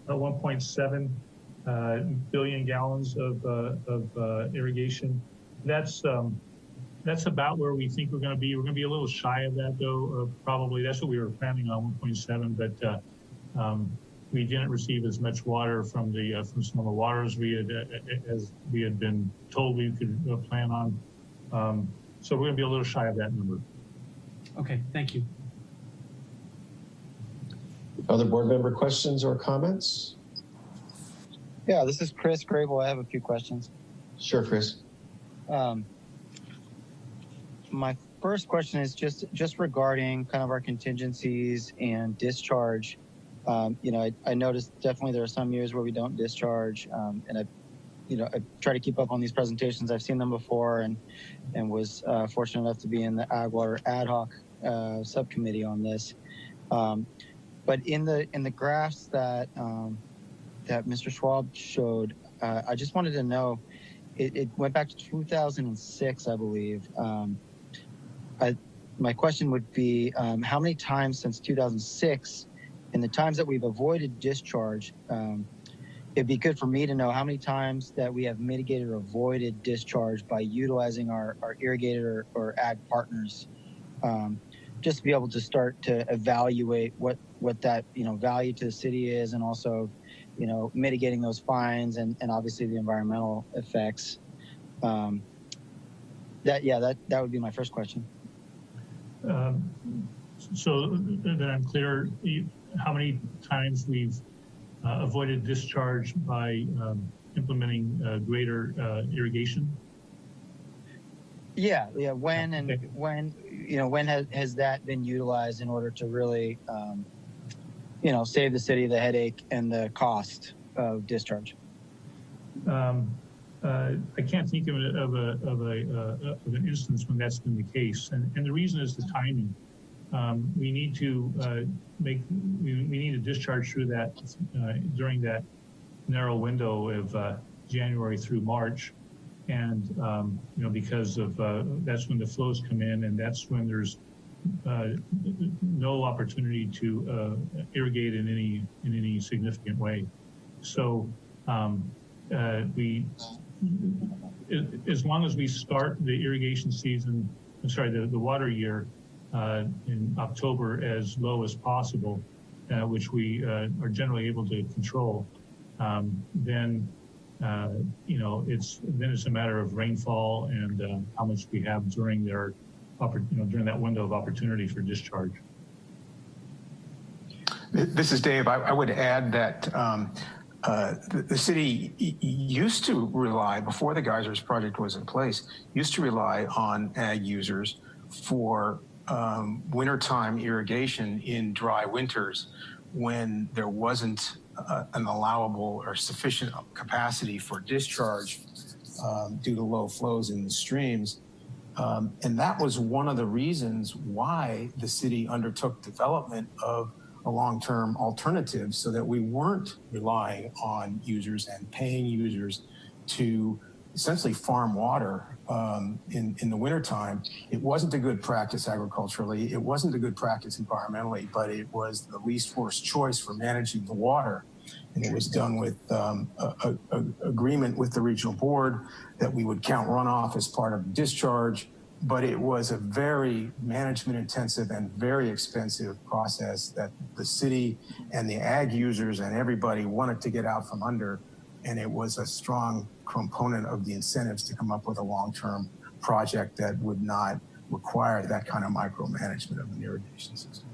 1.7 billion gallons of irrigation. That's about where we think we're going to be. We're going to be a little shy of that, though. Probably that's what we were planning on, 1.7. But we didn't receive as much water from some of the waters as we had been told we could plan on. So we're going to be a little shy of that number. Okay, thank you. Other board member questions or comments? Yeah, this is Chris Grable. I have a few questions. Sure, Chris. My first question is just regarding kind of our contingencies and discharge. I noticed definitely there are some years where we don't discharge, and I try to keep up on these presentations. I've seen them before, and was fortunate enough to be in the Ag Water Ad Hoc subcommittee on this. But in the graphs that Mr. Schwab showed, I just wanted to know, it went back to 2006, I believe. My question would be, how many times since 2006, in the times that we've avoided discharge, it'd be good for me to know how many times that we have mitigated or avoided discharge by utilizing our irrigated or ag partners, just to be able to start to evaluate what that value to the city is, and also mitigating those fines and obviously the environmental effects. That would be my first question. So that I'm clear, how many times we've avoided discharge by implementing greater irrigation? Yeah. When when has that been utilized in order to really, save the city the headache and the cost of discharge? I can't think of an instance when that's been the case, and the reason is the timing. We need to we need to discharge through that during that narrow window of January through March, and because of that's when the flows come in, and that's when there's no opportunity to irrigate in any significant way. So as long as we start the irrigation season, the water year in October as low as possible, which we are generally able to control, then it's a matter of rainfall and how much we have during during that window of opportunity for discharge. This is Dave. I would add that the city used to rely, before the Geysers project was in place, used to rely on ag users for wintertime irrigation in dry winters when there wasn't an allowable or sufficient capacity for discharge due to low flows in the streams. And that was one of the reasons why the city undertook development of a long-term alternative, so that we weren't relying on users and paying users to essentially farm water in the wintertime. It wasn't a good practice agriculturally. It wasn't a good practice environmentally, but it was the least worst choice for managing the water. And it was done with agreement with the regional board that we would count runoff as part of discharge. But it was a very management intensive and very expensive process that the city and the ag users and everybody wanted to get out from under. And it was a strong component of the incentives to come up with a long-term project that would not require that kind of micromanagement of an irrigation system.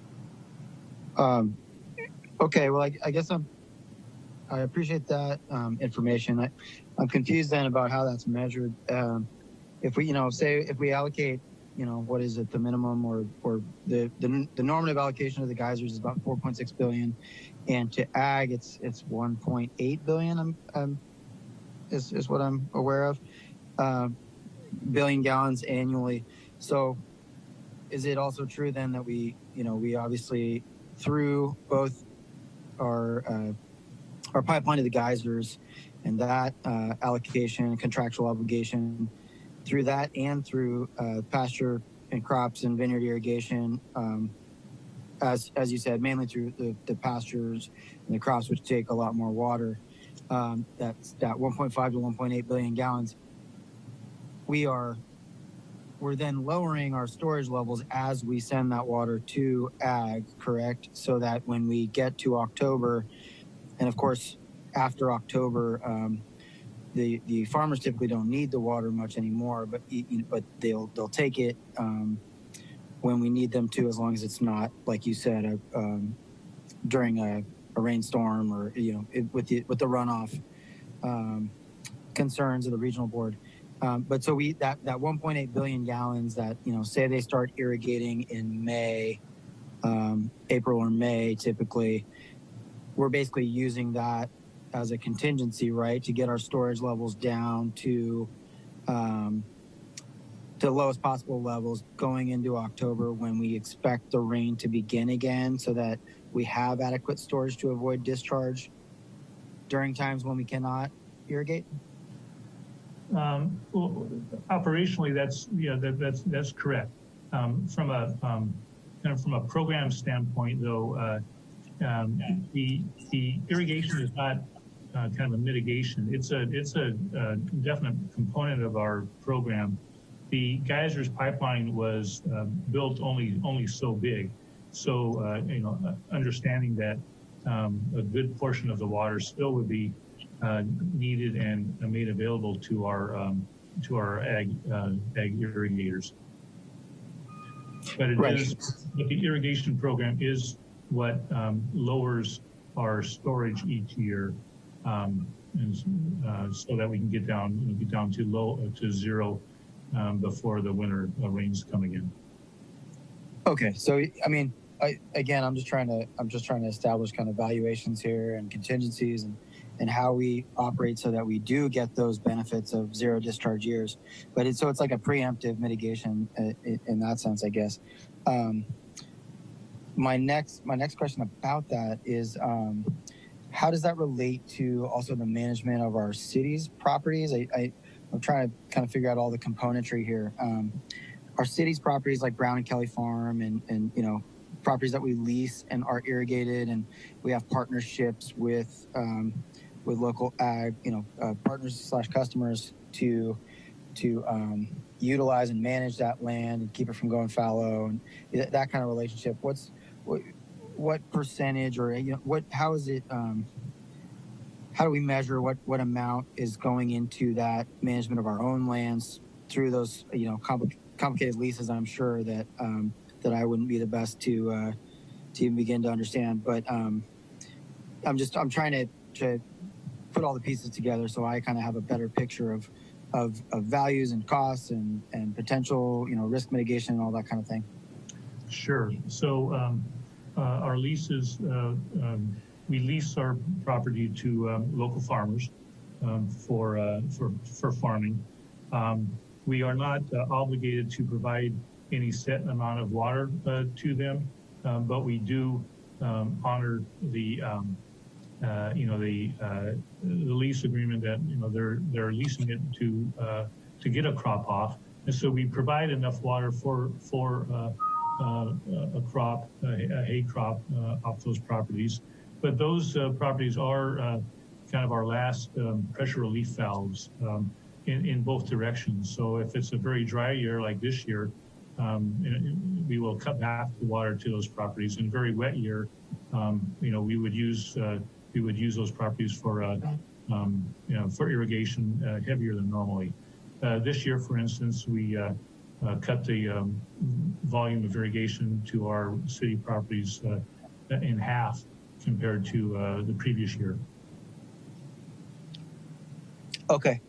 Okay, well, I guess I appreciate that information. I'm confused then about how that's measured. If we, say if we allocate, what is it, the minimum or the normative allocation of the Geysers is about 4.6 billion, and to ag it's 1.8 billion. Is what I'm aware of, billion gallons annually. So, is it also true then that we obviously through both our pipeline to the Geysers and that allocation, contractual obligation, through that and through pasture and crops and vineyard irrigation, as you said, mainly through the pastures and the crops, which take a lot more water, that's that 1.5 to 1.8 billion gallons. We're then lowering our storage levels as we send that water to ag, correct? So that when we get to October, and of course after October, the farmers typically don't need the water much anymore, but they'll take it when we need them to, as long as it's not, like you said, during a rainstorm or with the runoff concerns of the regional board. But so that 1.8 billion gallons that say they start irrigating in May, April or May, typically, we're basically using that as a contingency, right, to get our storage levels down to the lowest possible levels going into October, when we expect the rain to begin again, so that we have adequate storage to avoid discharge during times when we cannot irrigate. Well, operationally, that's correct. From a program standpoint, though, the irrigation is not kind of a mitigation. It's a definite component of our program. The Geysers pipeline was built only so big, so understanding that a good portion of the water still would be needed and made available to our ag irrigators. But but the irrigation program is what lowers our storage each year, and so that we can get down to zero before the winter rains come again. Okay, so I mean, I'm just trying to establish kind of valuations here and contingencies and how we operate so that we do get those benefits of zero discharge years. But it's like a preemptive mitigation in that sense, I guess. My next question about that is, how does that relate to also the management of our city's properties? I'm trying to kind of figure out all the componentry here. Our city's properties like Brown and Kelly Farm and properties that we lease and are irrigated, and we have partnerships with local ag partners / customers to utilize and manage that land and keep it from going fallow and that kind of relationship. What percentage or how is it? How do we measure what amount is going into that management of our own lands through those complicated leases? I'm sure that I wouldn't be the best to even begin to understand, but I'm trying to put all the pieces together so I kind of have a better picture of values and costs and potential risk mitigation and all that kind of thing. Sure. So our leases, we lease our property to local farmers for farming. We are not obligated to provide any set amount of water to them, but we do honor the lease agreement that they're leasing it to get a crop off, and so we provide enough water for a crop, a hay crop off those properties. But those properties are kind of our last pressure relief valves in both directions. So if it's a very dry year like this year, we will cut back the water to those properties. In a very wet year, we would use those properties for irrigation heavier than normally. This year, for instance, we cut the volume of irrigation to our city properties in half compared to the previous year. Okay,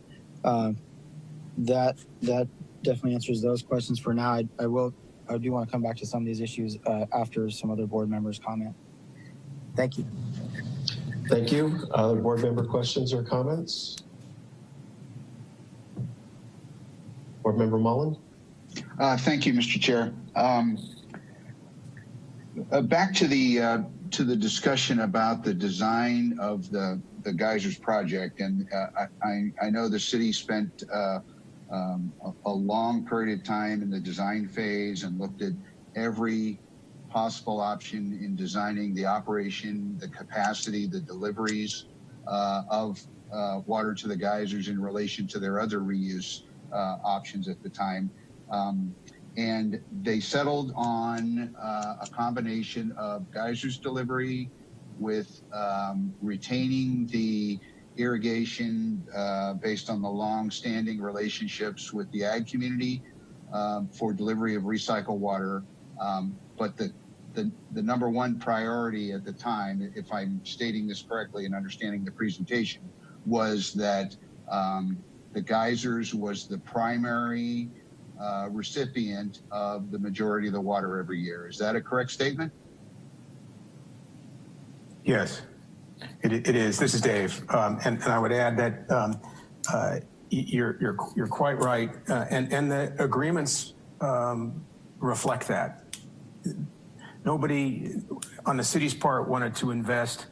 that definitely answers those questions for now. I do want to come back to some of these issues after some other board members comment. Thank you. Thank you. Other board member questions or comments? Board Member Mullen? Thank you, Mr. Chair. Back to the discussion about the design of the Geysers project, and I know the city spent a long period of time in the design phase and looked at every possible option in designing the operation, the capacity, the deliveries of water to the geysers in relation to their other reuse options at the time. And they settled on a combination of geysers delivery with retaining the irrigation based on the long-standing relationships with the ag community for delivery of recycled water. But the number one priority at the time, if I'm stating this correctly and understanding the presentation, was that the geysers was the primary recipient of the majority of the water every year. Is that a correct statement? Yes, it is. This is Dave, and I would add that you're quite right, and the agreements reflect that. Nobody on the city's part wanted to invest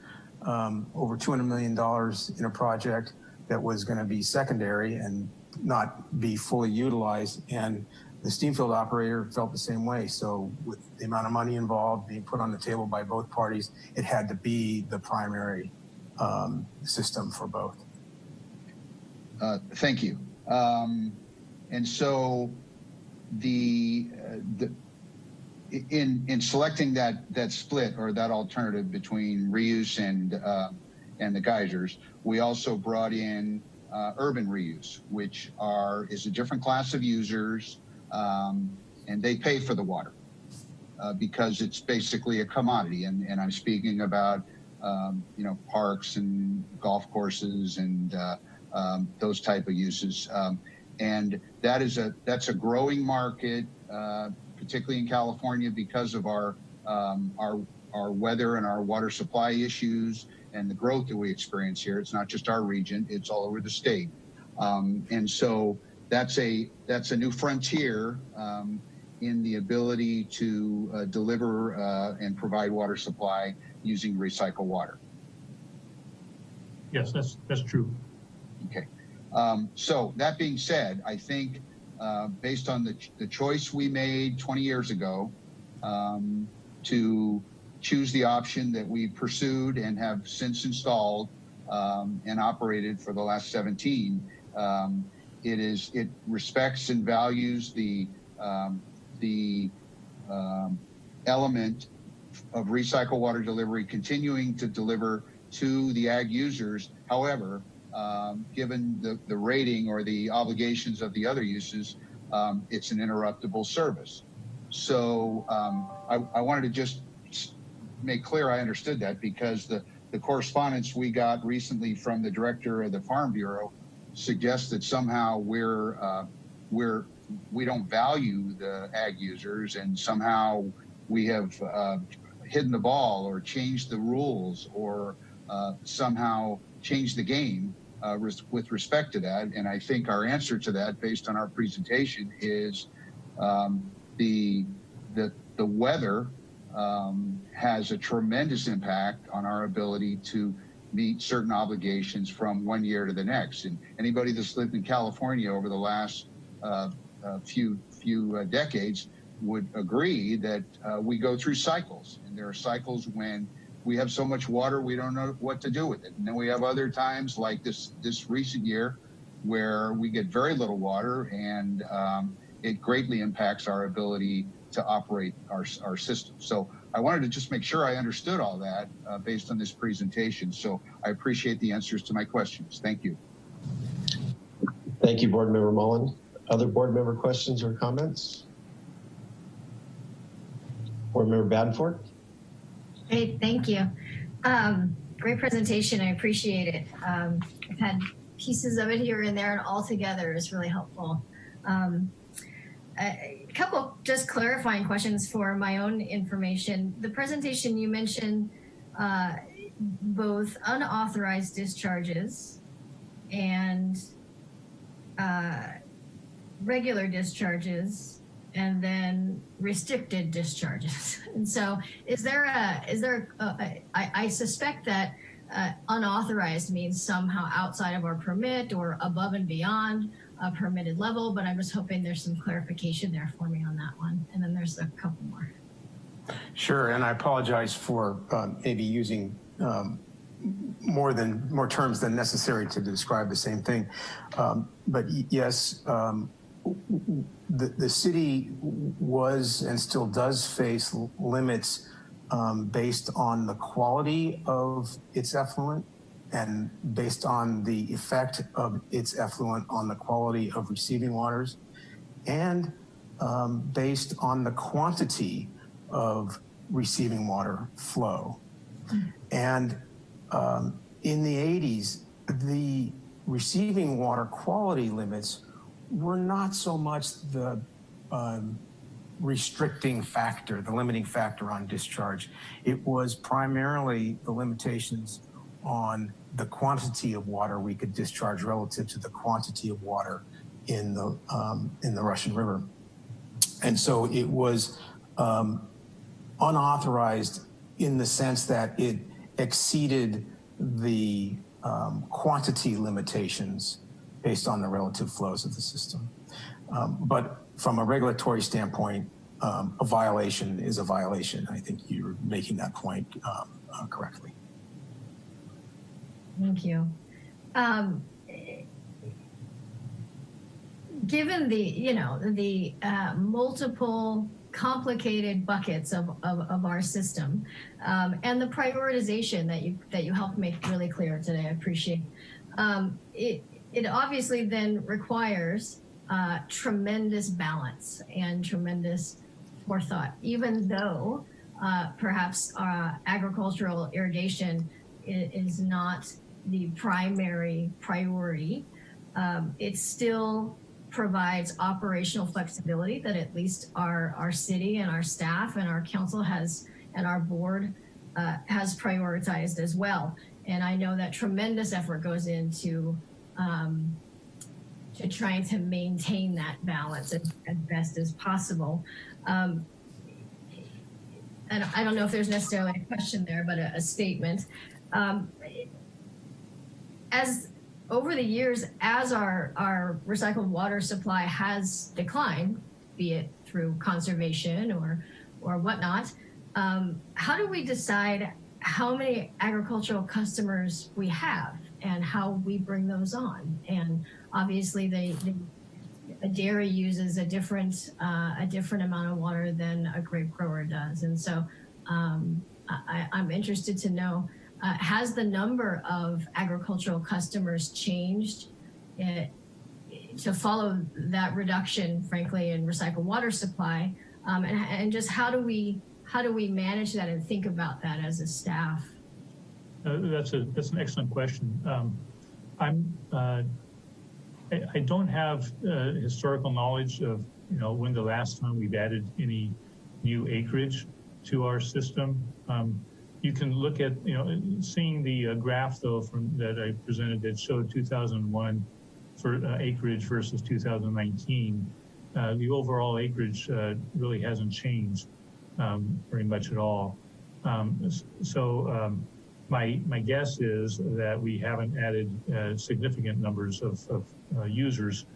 over $200 million in a project that was going to be secondary and not be fully utilized, and the steam field operator felt the same way. So with the amount of money involved being put on the table by both parties, it had to be the primary system for both. Thank you. And so in selecting that split or that alternative between reuse and the geysers, we also brought in urban reuse, which is a different class of users, and they pay for the water because it's basically a commodity. And I'm speaking about parks and golf courses and those type of uses. And that's a growing market, particularly in California, because of our weather and our water supply issues and the growth that we experience here. It's not just our region; it's all over the state. And so that's a new frontier in the ability to deliver and provide water supply using recycled water. Yes, that's true. Okay. So that being said, I think based on the choice we made 20 years ago to choose the option that we pursued and have since installed and operated for the last 17, it respects and values the element of recycled water delivery, continuing to deliver to the ag users. However, given the rating or the obligations of the other uses, it's an interruptible service. So I wanted to just make clear I understood that, because the correspondence we got recently from the director of the Farm Bureau suggests that somehow we don't value the ag users, and somehow we have hidden the ball or changed the rules or somehow changed the game with respect to that. And I think our answer to that, based on our presentation, is the weather has a tremendous impact on our ability to meet certain obligations from one year to the next. And anybody that's lived in California over the last few decades would agree that we go through cycles, and there are cycles when we have so much water we don't know what to do with it, and then we have other times like this recent year where we get very little water, and it greatly impacts our ability to operate our system. So I wanted to just make sure I understood all that based on this presentation. So I appreciate the answers to my questions. Thank you. Thank you, Board Member Mullen. Other board member questions or comments? Board Member Badenford? Great, thank you. Great presentation, I appreciate it. I've had pieces of it here and there, and all together is really helpful. A couple just clarifying questions for my own information. The presentation, you mentioned both unauthorized discharges and regular discharges, and then restricted discharges. And so I suspect that unauthorized means somehow outside of our permit or above and beyond a permitted level, but I'm just hoping there's some clarification there for me on that one. And then there's a couple more. Sure, and I apologize for maybe using more terms than necessary to describe the same thing. But yes, the city was and still does face limits based on the quality of its effluent and based on the effect of its effluent on the quality of receiving waters, and based on the quantity of receiving water flow. And in the 80s, the receiving water quality limits were not so much the restricting factor, the limiting factor on discharge. It was primarily the limitations on the quantity of water we could discharge relative to the quantity of water in the Russian River. And so it was unauthorized in the sense that it exceeded the quantity limitations based on the relative flows of the system. But from a regulatory standpoint, a violation is a violation. I think you're making that point correctly. Thank you. Given the multiple complicated buckets of our system and the prioritization that you helped make really clear today, I appreciate. It obviously then requires tremendous balance and tremendous forethought, even though perhaps agricultural irrigation is not the primary priority. It's still provides operational flexibility that at least our city and our staff and our council has, and our board has prioritized as well. And I know that tremendous effort goes into to trying to maintain that balance as best as possible. And I don't know if there's necessarily a question there, but a statement. As over the years, as our recycled water supply has declined, be it through conservation or whatnot, how do we decide how many agricultural customers we have and how we bring those on? And obviously, a dairy uses a different amount of water than a grape grower does, and so I'm interested to know. Has the number of agricultural customers changed to follow that reduction, frankly, in recycled water supply? And just how do we manage that and think about that as a staff? That's an excellent question. I don't have historical knowledge of when the last time we've added any new acreage to our system. You can look at, seeing the graph though that I presented that showed 2001 for acreage versus 2019. The overall acreage really hasn't changed very much at all. My guess is that we haven't added significant numbers of users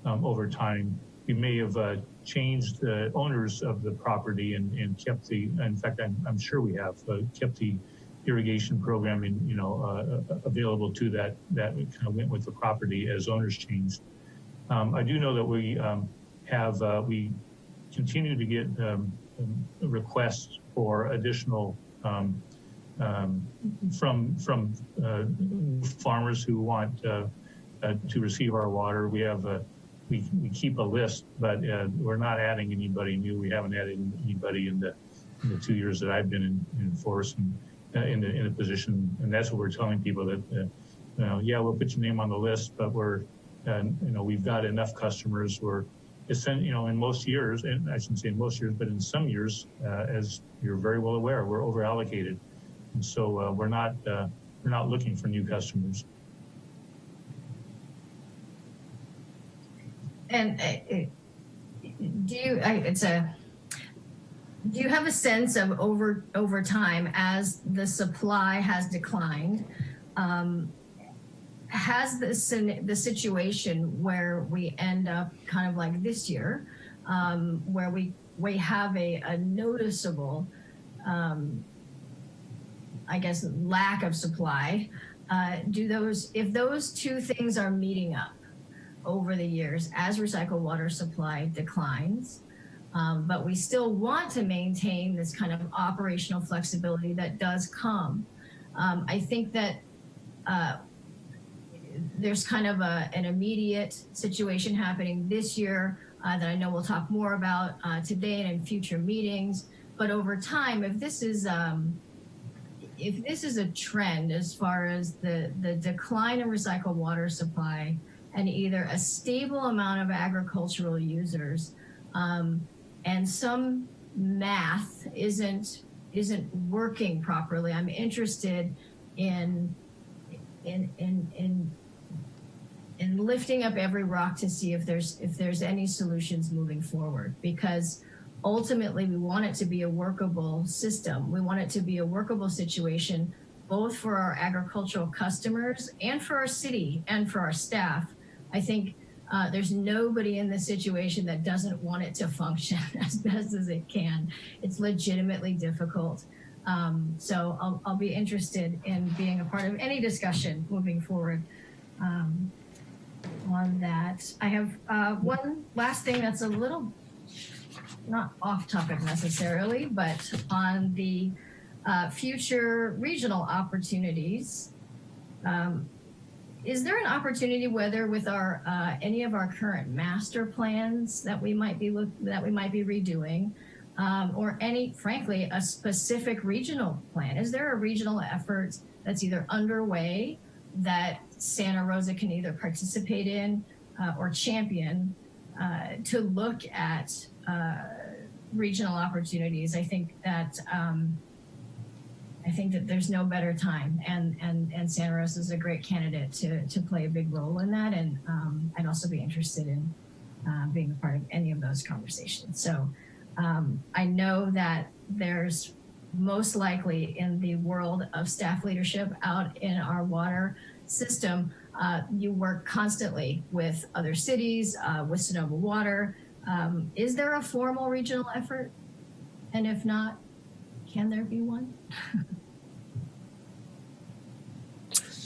over time. We may have changed the owners of the property and kept in fact, I'm sure we have kept the irrigation program available to that kind of went with the property as owners changed. I do know that we we continue to get requests for additional from farmers who want to receive our water. We have we keep a list, but we're not adding anybody new. We haven't added anybody in the 2 years that I've been in force and in a position, and that's what we're telling people that yeah, we'll put your name on the list, but we're we've got enough customers. In most years, and I shouldn't say in most years, but in some years, as you're very well aware, we're over allocated, and so we're not looking for new customers. And do you have a sense of over time as the supply has declined? Has the situation where we end up kind of like this year, where we have a noticeable, I guess, lack of supply? If those two things are meeting up over the years as recycled water supply declines, but we still want to maintain this kind of operational flexibility that does come, I think that there's kind of an immediate situation happening this year that I know we'll talk more about today and in future meetings. But over time, if this is a trend as far as the decline in recycled water supply and either a stable amount of agricultural users and some math isn't working properly, I'm interested in lifting up every rock to see if there's any solutions moving forward, because ultimately we want it to be a workable system. We want it to be a workable situation, both for our agricultural customers and for our city and for our staff. I think there's nobody in this situation that doesn't want it to function as best as it can. It's legitimately difficult. So I'll be interested in being a part of any discussion moving forward on that. I have one last thing that's a little not off topic necessarily, but on the future regional opportunities. Is there an opportunity, whether with our any of our current master plans that we might be redoing, or frankly, a specific regional plan? Is there a regional effort that's either underway that Santa Rosa can either participate in or champion to look at regional opportunities. I think that there's no better time, and Santa Rosa is a great candidate to play a big role in that. And I'd also be interested in being a part of any of those conversations. So I know that there's most likely in the world of staff leadership out in our water system, you work constantly with other cities, with Sonoma Water. Is there a formal regional effort? And if not, can there be one?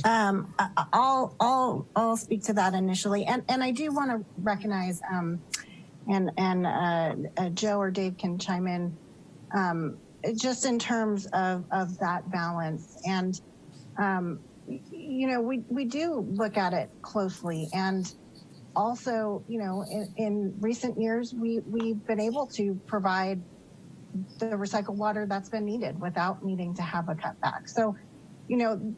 I'll speak to that initially, and I do want to recognize, Joe or Dave can chime in, just in terms of that balance. And you know, we do look at it closely, and also, you know, in recent years, we've been able to provide the recycled water that's been needed without needing to have a cutback. So, you know,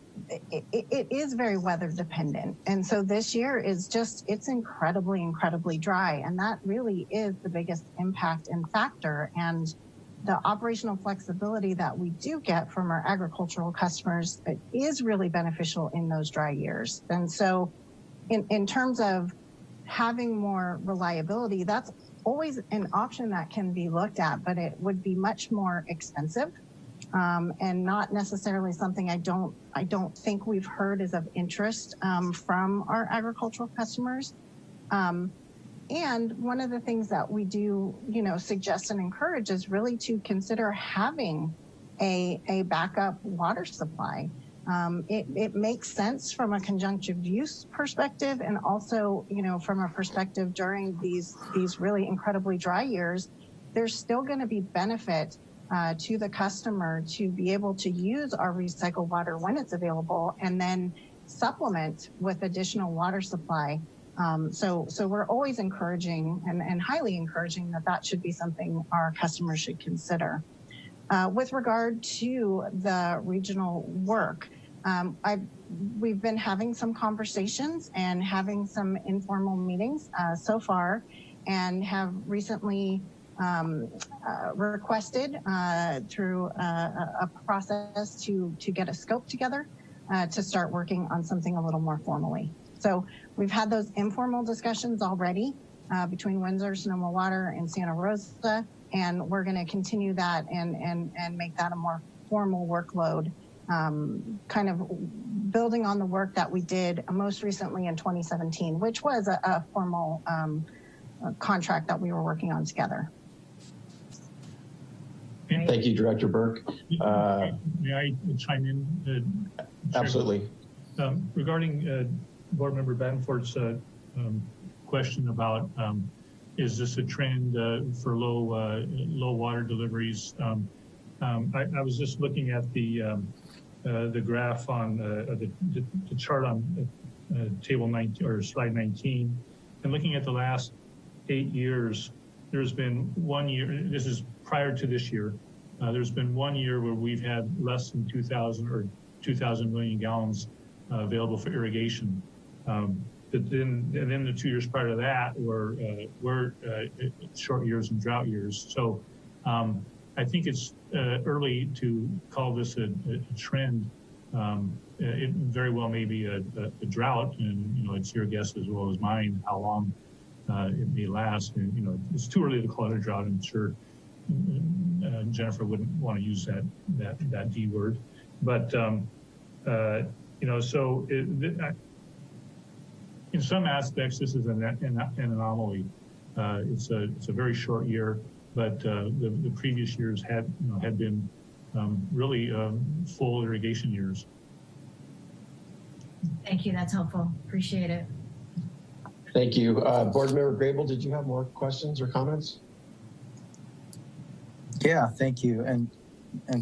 it is very weather dependent. And so this year is just, it's incredibly dry. And that really is the biggest impact and factor. And the operational flexibility that we do get from our agricultural customers is really beneficial in those dry years. And so in terms of having more reliability, that's always an option that can be looked at, but it would be much more expensive. And not necessarily something I don't think we've heard is of interest from our agricultural customers. And one of the things that we do, you know, suggest and encourage is really to consider having a backup water supply. It makes sense from a conjunctive use perspective, and also, you know, from a perspective during these really incredibly dry years, there's still going to be benefit to the customer to be able to use our recycled water when it's available, and then supplement with additional water supply. So we're always encouraging and highly encouraging that should be something our customers should consider. With regard to the regional work, we've been having some conversations and having some informal meetings so far, and have recently requested through a process to get a scope together to start working on something a little more formally. So we've had those informal discussions already between Windsor, Sonoma Water, and Santa Rosa, and we're going to continue that and make that a more formal workload, kind of building on the work that we did most recently in 2017, which was a formal contract that we were working on together. Thank you, Director Burke. May I chime in? Absolutely. Regarding Board Member Banfort's question about is this a trend for low water deliveries? I was just looking at the graph on the chart on table 19 or slide 19, and looking at the last 8 years. There's been 1 year. This is prior to this year. There's been 1 year where we've had less than 2,000 million gallons available for irrigation. But then the 2 years prior to that were short years and drought years. So I think it's early to call this a trend. It very well may be a drought, and you know, it's your guess as well as mine how long it may last. And you know, it's too early to call it a drought. I'm sure Jennifer wouldn't want to use that D word, but you know, so in some aspects, this is an anomaly. It's a very short year, but the previous years had been really full irrigation years. Thank you. That's helpful. Appreciate it. Thank you. Board Member Grable, did you have more questions or comments? Yeah, thank you, and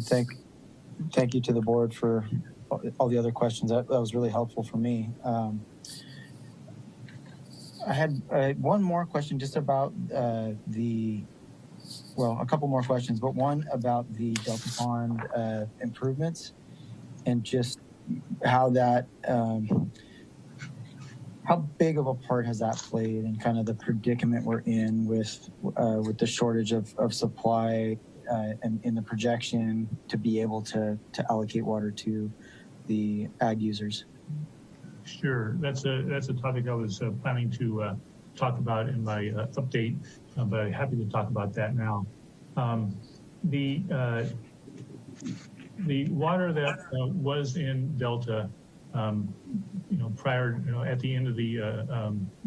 thank you to the board for all the other questions. That was really helpful for me. I had one more question just about a couple more questions, but one about the Delta Pond improvements, and just how that how big of a part has that played in kind of the predicament we're in with the shortage of supply and in the projection to be able to allocate water to the ag users? Sure, that's a topic I was planning to talk about in my update, but I'm happy to talk about that now. The water that was in Delta, prior, at the end of the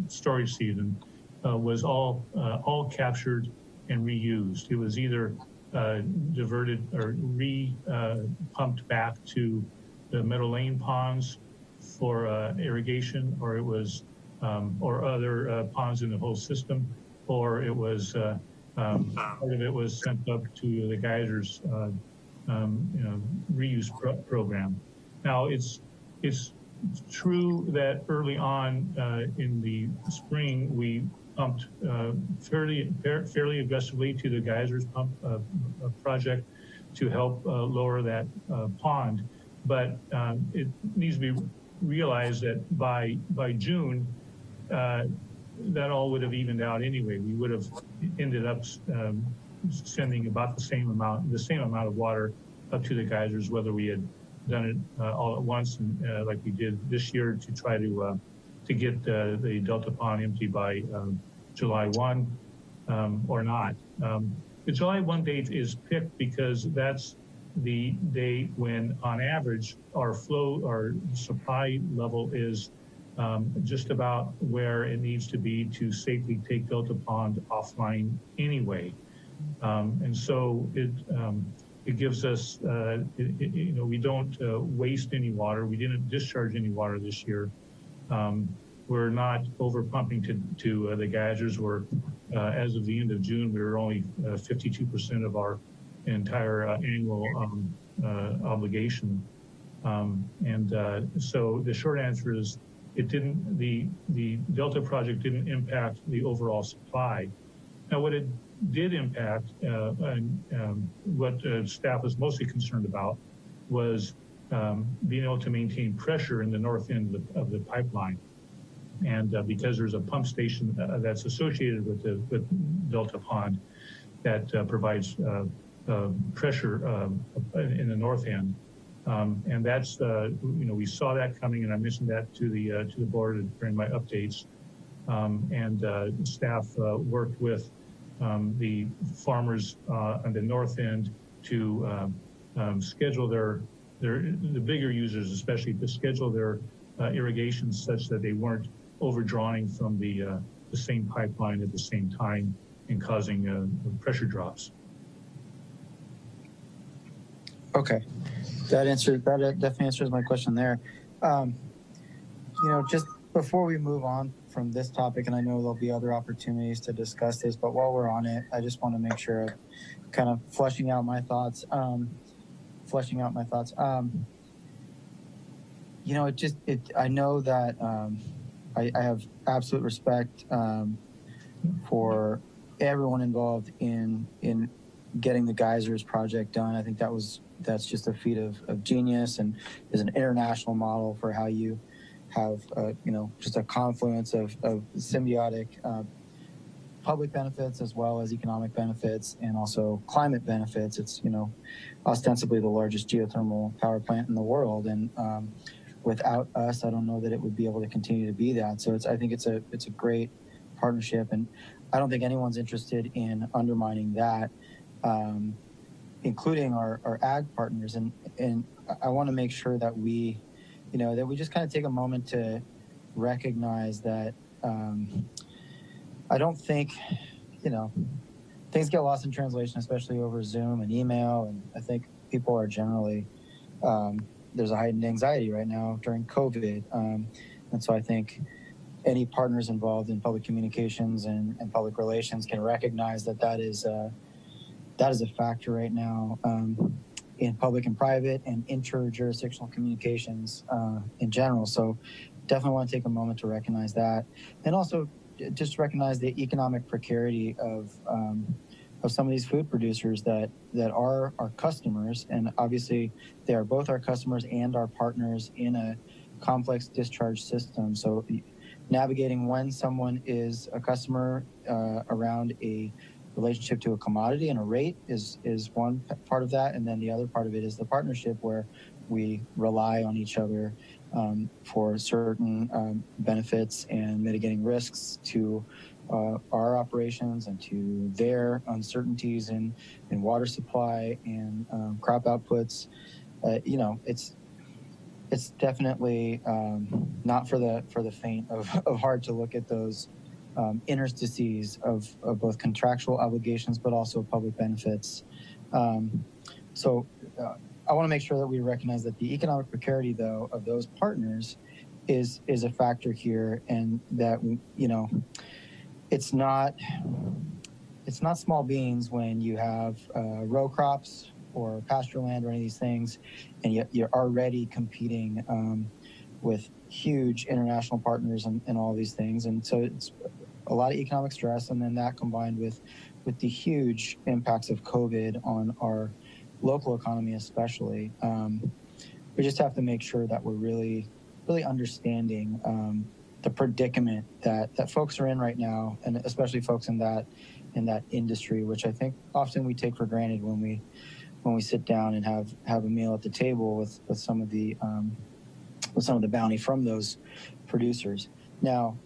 storage season, was all captured and reused. It was either diverted or pumped back to the Meadow Lane ponds for irrigation, or it was, or other ponds in the whole system, or it was part of it was sent up to the Geysers reuse program. Now it's true that early on in the spring we pumped fairly aggressively to the Geysers pump project to help lower that pond, but it needs to be realized that by June that all would have evened out anyway. We would have ended up sending about the same amount of water up to the Geysers, whether we had done it all at once and like we did this year to try to get the Delta Pond empty by July 1 or not. The July 1 date is picked because that's the date when, on average, our supply level is just about where it needs to be to safely take Delta Pond offline anyway. And so it gives us, we don't waste any water. We didn't discharge any water this year. We're not over pumping to the Geysers. We're, as of the end of June, we were only 52% of our entire annual obligation. So the short answer is the Delta project didn't impact the overall supply. Now, what it did impact, and what staff was mostly concerned about, was being able to maintain pressure in the north end of the pipeline. And because there's a pump station that's associated with Delta Pond that provides pressure in the north end. And that's, we saw that coming, and I mentioned that to the board during my updates. And staff worked with the farmers on the north end to schedule the bigger users, especially to schedule their irrigation such that they weren't overdrawing from the same pipeline at the same time and causing pressure drops. Okay, that definitely answers my question there. Just before we move on from this topic, and I know there'll be other opportunities to discuss this, but while we're on it, I just want to make sure I'm kind of fleshing out my thoughts. I know that I have absolute respect for everyone involved in getting the Geysers project done. I think that's just a feat of genius, and is an international model for how you have just a confluence of symbiotic public benefits as well as economic benefits and also climate benefits. It's ostensibly the largest geothermal power plant in the world, and without us, I don't know that it would be able to continue to be that. So I think it's a great partnership, and I don't think anyone's interested in undermining that, including our ag partners. And I want to make sure that we just kind of take a moment to recognize that I don't think, things get lost in translation, especially over Zoom and email. And I think people are generally, there's a heightened anxiety right now during COVID. And so I think any partners involved in public communications and public relations can recognize that is a factor right now in public and private and interjurisdictional communications in general. So definitely want to take a moment to recognize that, and also just recognize the economic precarity of some of these food producers that are our customers. And obviously they are both our customers and our partners in a complex discharge system. So navigating when someone is a customer around a relationship to a commodity and a rate is one part of that, and then the other part of it is the partnership where we rely on each other for certain benefits and mitigating risks to our operations and to their uncertainties in water supply and crop outputs. You know, it's definitely not for the faint of heart to look at those interstices of both contractual obligations, but also public benefits. So I want to make sure that we recognize that the economic precarity, though, of those partners is a factor here, and that, you know, it's not small beans when you have row crops or pasture land or any of these things, and yet you're already competing with huge international partners and all these things. And so it's a lot of economic stress, and then that combined with the huge impacts of COVID on our local economy especially. We just have to make sure that we're really understanding the predicament that folks are in right now, and especially folks in that industry, which I think often we take for granted when we sit down and have a meal at the table with some of the bounty from those producers. Now,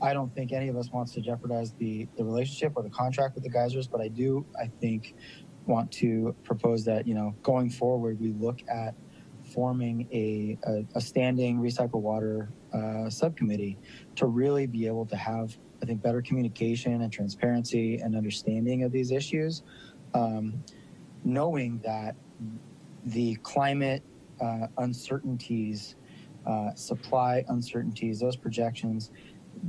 I don't think any of us wants to jeopardize the relationship or the contract with the Geysers, but I think want to propose that, you know, going forward, we look at forming a standing recycled water subcommittee to really be able to have, I think, better communication and transparency and understanding of these issues, knowing that the climate uncertainties, supply uncertainties, those projections,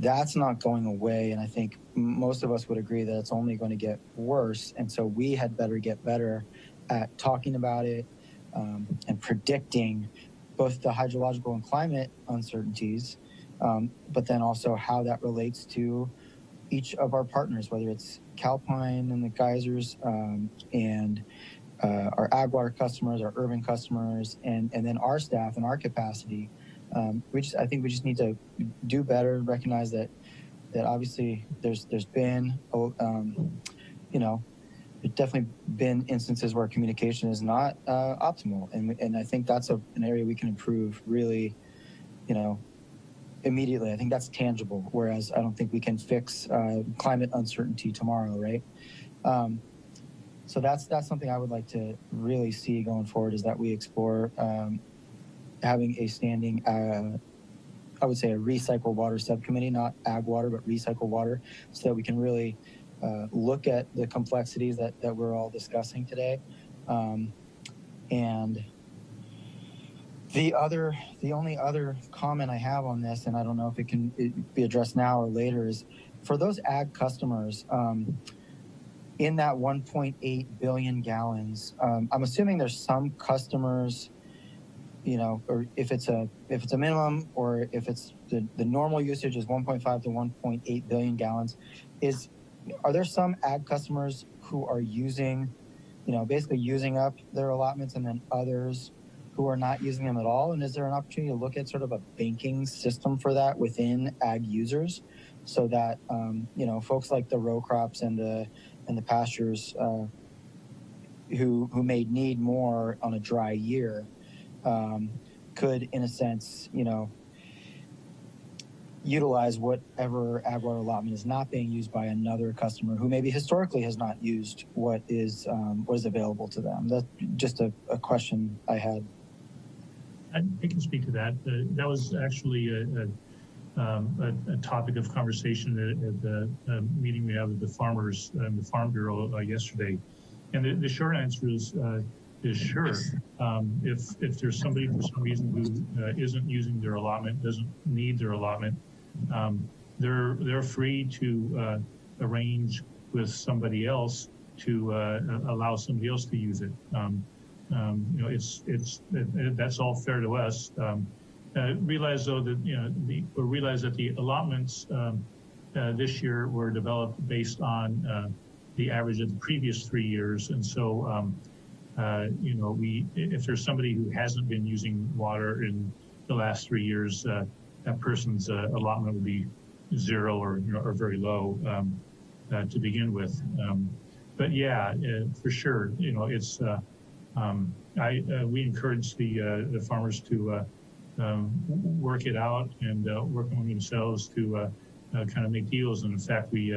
that's not going away. And I think most of us would agree that it's only going to get worse. And so we had better get better at talking about it and predicting both the hydrological and climate uncertainties, but then also how that relates to each of our partners, whether it's Calpine and the Geysers and our ag water customers, our urban customers, and then our staff and our capacity. I think we just need to do better, recognize that obviously there's been, you know, there's definitely been instances where communication is not optimal. And I think that's an area we can improve really, you know, immediately. I think that's tangible, whereas I don't think we can fix climate uncertainty tomorrow, right? So that's something I would like to really see going forward, is that we explore having a standing, I would say a recycled water subcommittee, not ag water, but recycled water, so that we can really look at the complexities that we're all discussing today. And the only other comment I have on this, and I don't know if it can be addressed now or later, is for those ag customers, in that 1.8 billion gallons, I'm assuming there's some customers, you know, or if it's a minimum, or if it's the normal usage is 1.5 to 1.8 billion gallons, are there some ag customers who are using, you know, basically using up their allotments, and then others who are not using them at all? And is there an opportunity to look at sort of a banking system for that within ag users, so that you know, folks like the row crops and the pastures who may need more on a dry year could, in a sense, you know, utilize whatever ag water allotment is not being used by another customer who maybe historically has not used what is available to them? That's just a question I had. I can speak to that. That was actually a topic of conversation at the meeting we had with the farmers and the Farm Bureau yesterday. And the short answer is sure. If there's somebody for some reason who isn't using their allotment, doesn't need their allotment, they're free to arrange with somebody else to allow somebody else to use it. You know, that's all fair to us. Realize though that, you know, realize that the allotments this year were developed based on the average of the previous 3 years, and so you know, if there's somebody who hasn't been using water in the last 3 years, that person's allotment would be zero or or very low to begin with. But yeah, for sure, it's we encourage the farmers to work it out and work among themselves to kind of make deals. And in fact, we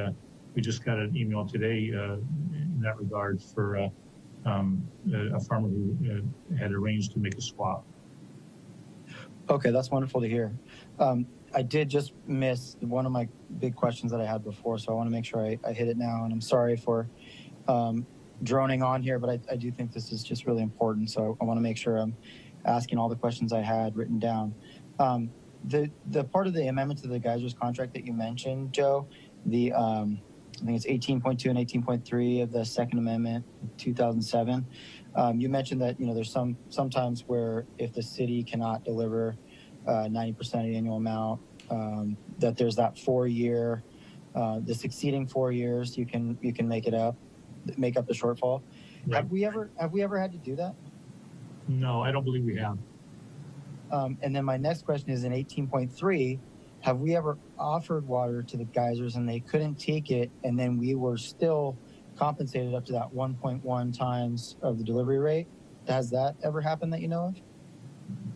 just got an email today in that regard for a farmer who had arranged to make a swap. Okay, that's wonderful to hear. I did just miss one of my big questions that I had before, so I want to make sure I hit it now. And I'm sorry for droning on here, but I do think this is just really important. So I want to make sure I'm asking all the questions I had written down. The part of the amendment to the Geysers contract that you mentioned, Joe, I think it's 18.2 and 18.3 of the Second Amendment, 2007. You mentioned that there's sometimes where if the city cannot deliver 90% of the annual amount, that there's that 4-year, the succeeding 4 years you can make up the shortfall. Right. Have we ever had to do that? No, I don't believe we have. And then my next question is in 18.3, have we ever offered water to the Geysers and they couldn't take it, and then we were still compensated up to that 1.1 times of the delivery rate? Has that ever happened that you know of?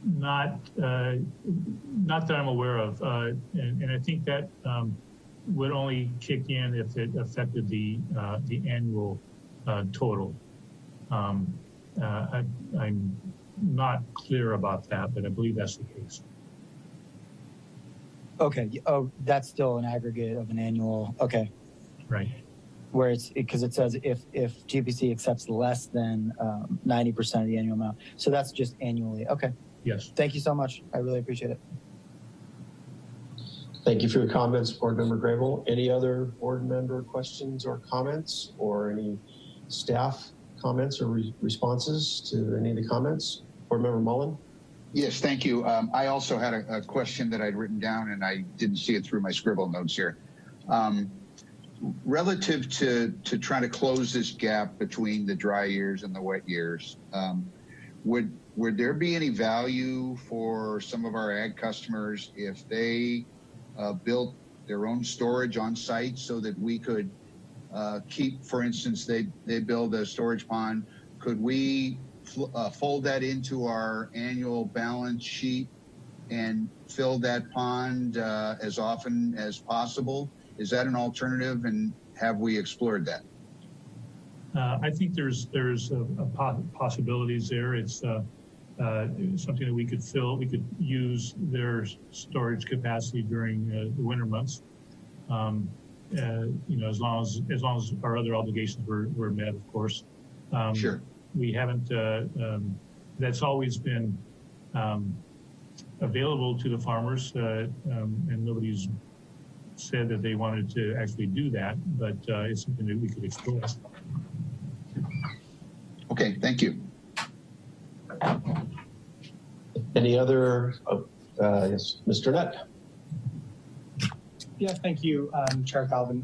Not that I'm aware of, and I think that would only kick in if it affected the annual total. I'm not clear about that, but I believe that's the case. Okay. Oh, that's still an aggregate of an annual. Okay. Right. Where because it says if GPC accepts less than 90% of the annual amount, so that's just annually. Okay. Yes. Thank you so much. I really appreciate it. Thank you for your comments, Board Member Grable. Any other board member questions or comments, or any staff comments or responses to any of the comments? Board Member Mullen? Yes, thank you. I also had a question that I'd written down and I didn't see it through my scribble notes here. Relative to trying to close this gap between the dry years and the wet years, would there be any value for some of our ag customers if they built their own storage on site so that we could keep, for instance, they build a storage pond, could we fold that into our annual balance sheet and fill that pond as often as possible? Is that an alternative, and have we explored that? I think there's possibilities there. It's something that we could fill. We could use their storage capacity during the winter months. As long as our other obligations were met, of course. Sure. We haven't. That's always been available to the farmers, and nobody's said that they wanted to actually do that. But it's something that we could explore. Okay, thank you. Any other? Yes, Mr. Nutt. Yeah, thank you, Chair Galvin.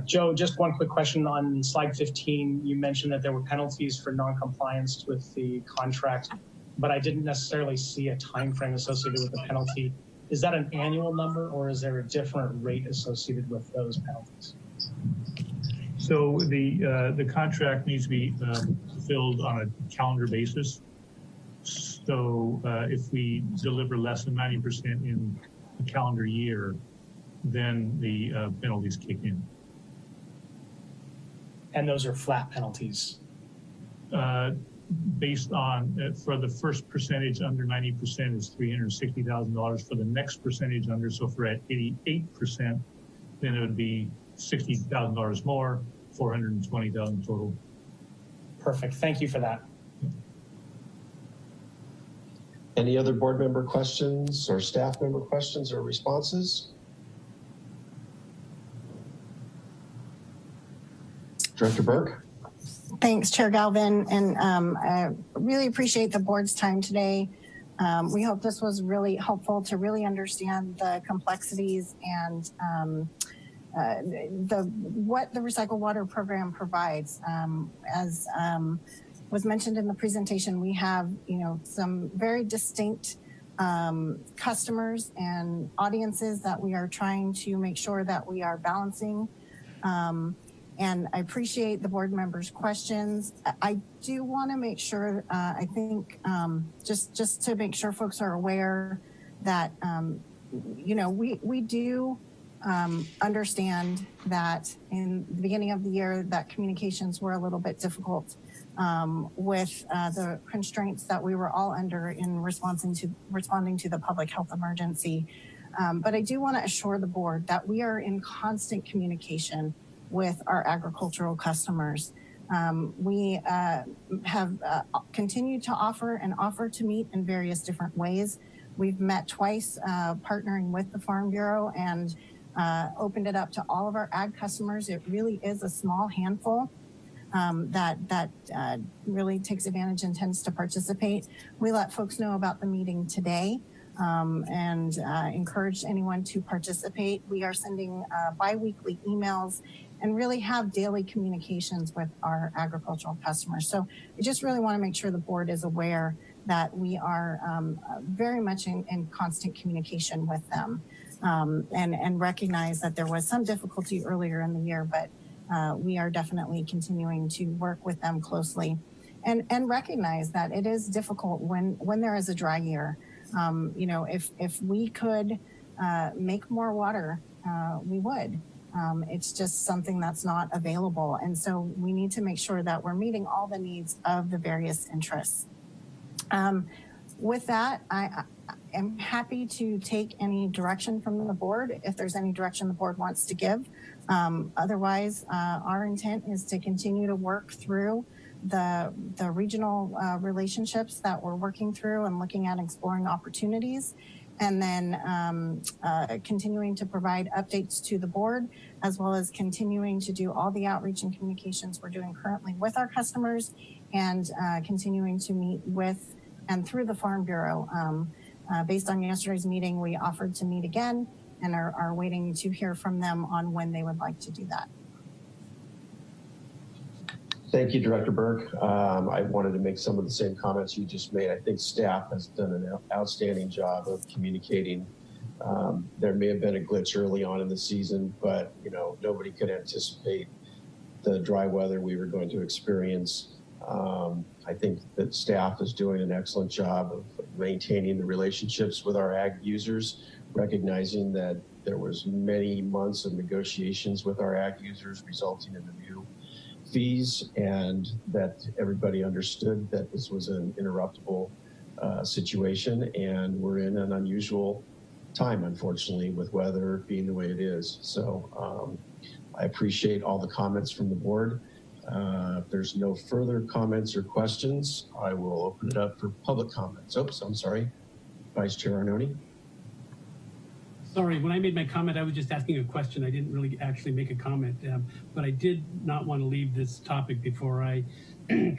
Joe, just one quick question on slide 15. You mentioned that there were penalties for non-compliance with the contract, but I didn't necessarily see a time frame associated with the penalty. Is that an annual number, or is there a different rate associated with those penalties? So the contract needs to be fulfilled on a calendar basis. So if we deliver less than 90% in a calendar year, then the penalties kick in. And those are flat penalties? Based on, for the first percentage under 90% is $360,000. For the next percentage under, so if we're at 88%, then it would be $60,000 more, $420,000 total. Perfect, thank you for that. Any other board member questions or staff member questions or responses? Director Burke? Thanks, Chair Galvin, and I really appreciate the board's time today. We hope this was really helpful to really understand the complexities and what the Recycle Water Program provides. As was mentioned in the presentation, we have some very distinct customers and audiences that we are trying to make sure that we are balancing. And I appreciate the board members' questions. I do want to make sure, I think, just to make sure folks are aware that, we do understand that in the beginning of the year that communications were a little bit difficult with the constraints that we were all under in responding to the public health emergency. But I do want to assure the board that we are in constant communication with our agricultural customers. We have continued to offer to meet in various different ways. We've met twice partnering with the Farm Bureau and opened it up to all of our ag customers. It really is a small handful that really takes advantage and tends to participate. We let folks know about the meeting today and encourage anyone to participate. We are sending bi-weekly emails and really have daily communications with our agricultural customers. So I just really want to make sure the board is aware that we are very much in constant communication with them and recognize that there was some difficulty earlier in the year, but we are definitely continuing to work with them closely and recognize that it is difficult when there is a dry year. If we could make more water, we would. It's just something that's not available. And so we need to make sure that we're meeting all the needs of the various interests. With that, I am happy to take any direction from the board if there's any direction the board wants to give. Otherwise, our intent is to continue to work through the regional relationships that we're working through and looking at exploring opportunities, and then continuing to provide updates to the board, as well as continuing to do all the outreach and communications we're doing currently with our customers, and continuing to meet with and through the Farm Bureau. Based on yesterday's meeting, we offered to meet again and are waiting to hear from them on when they would like to do that. Thank you, Director Burke. I wanted to make some of the same comments you just made. I think staff has done an outstanding job of communicating. There may have been a glitch early on in the season, but nobody could anticipate the dry weather we were going to experience. I think that staff is doing an excellent job of maintaining the relationships with our ag users, recognizing that there was many months of negotiations with our ag users resulting in the new fees, and that everybody understood that this was an interruptible situation, and we're in an unusual time, unfortunately, with weather being the way it is. So I appreciate all the comments from the board. If there's no further comments or questions, I will open it up for public comments. Oops, I'm sorry. Vice Chair Arnone. Sorry, when I made my comment, I was just asking a question. I didn't really actually make a comment, but I did not want to leave this topic before I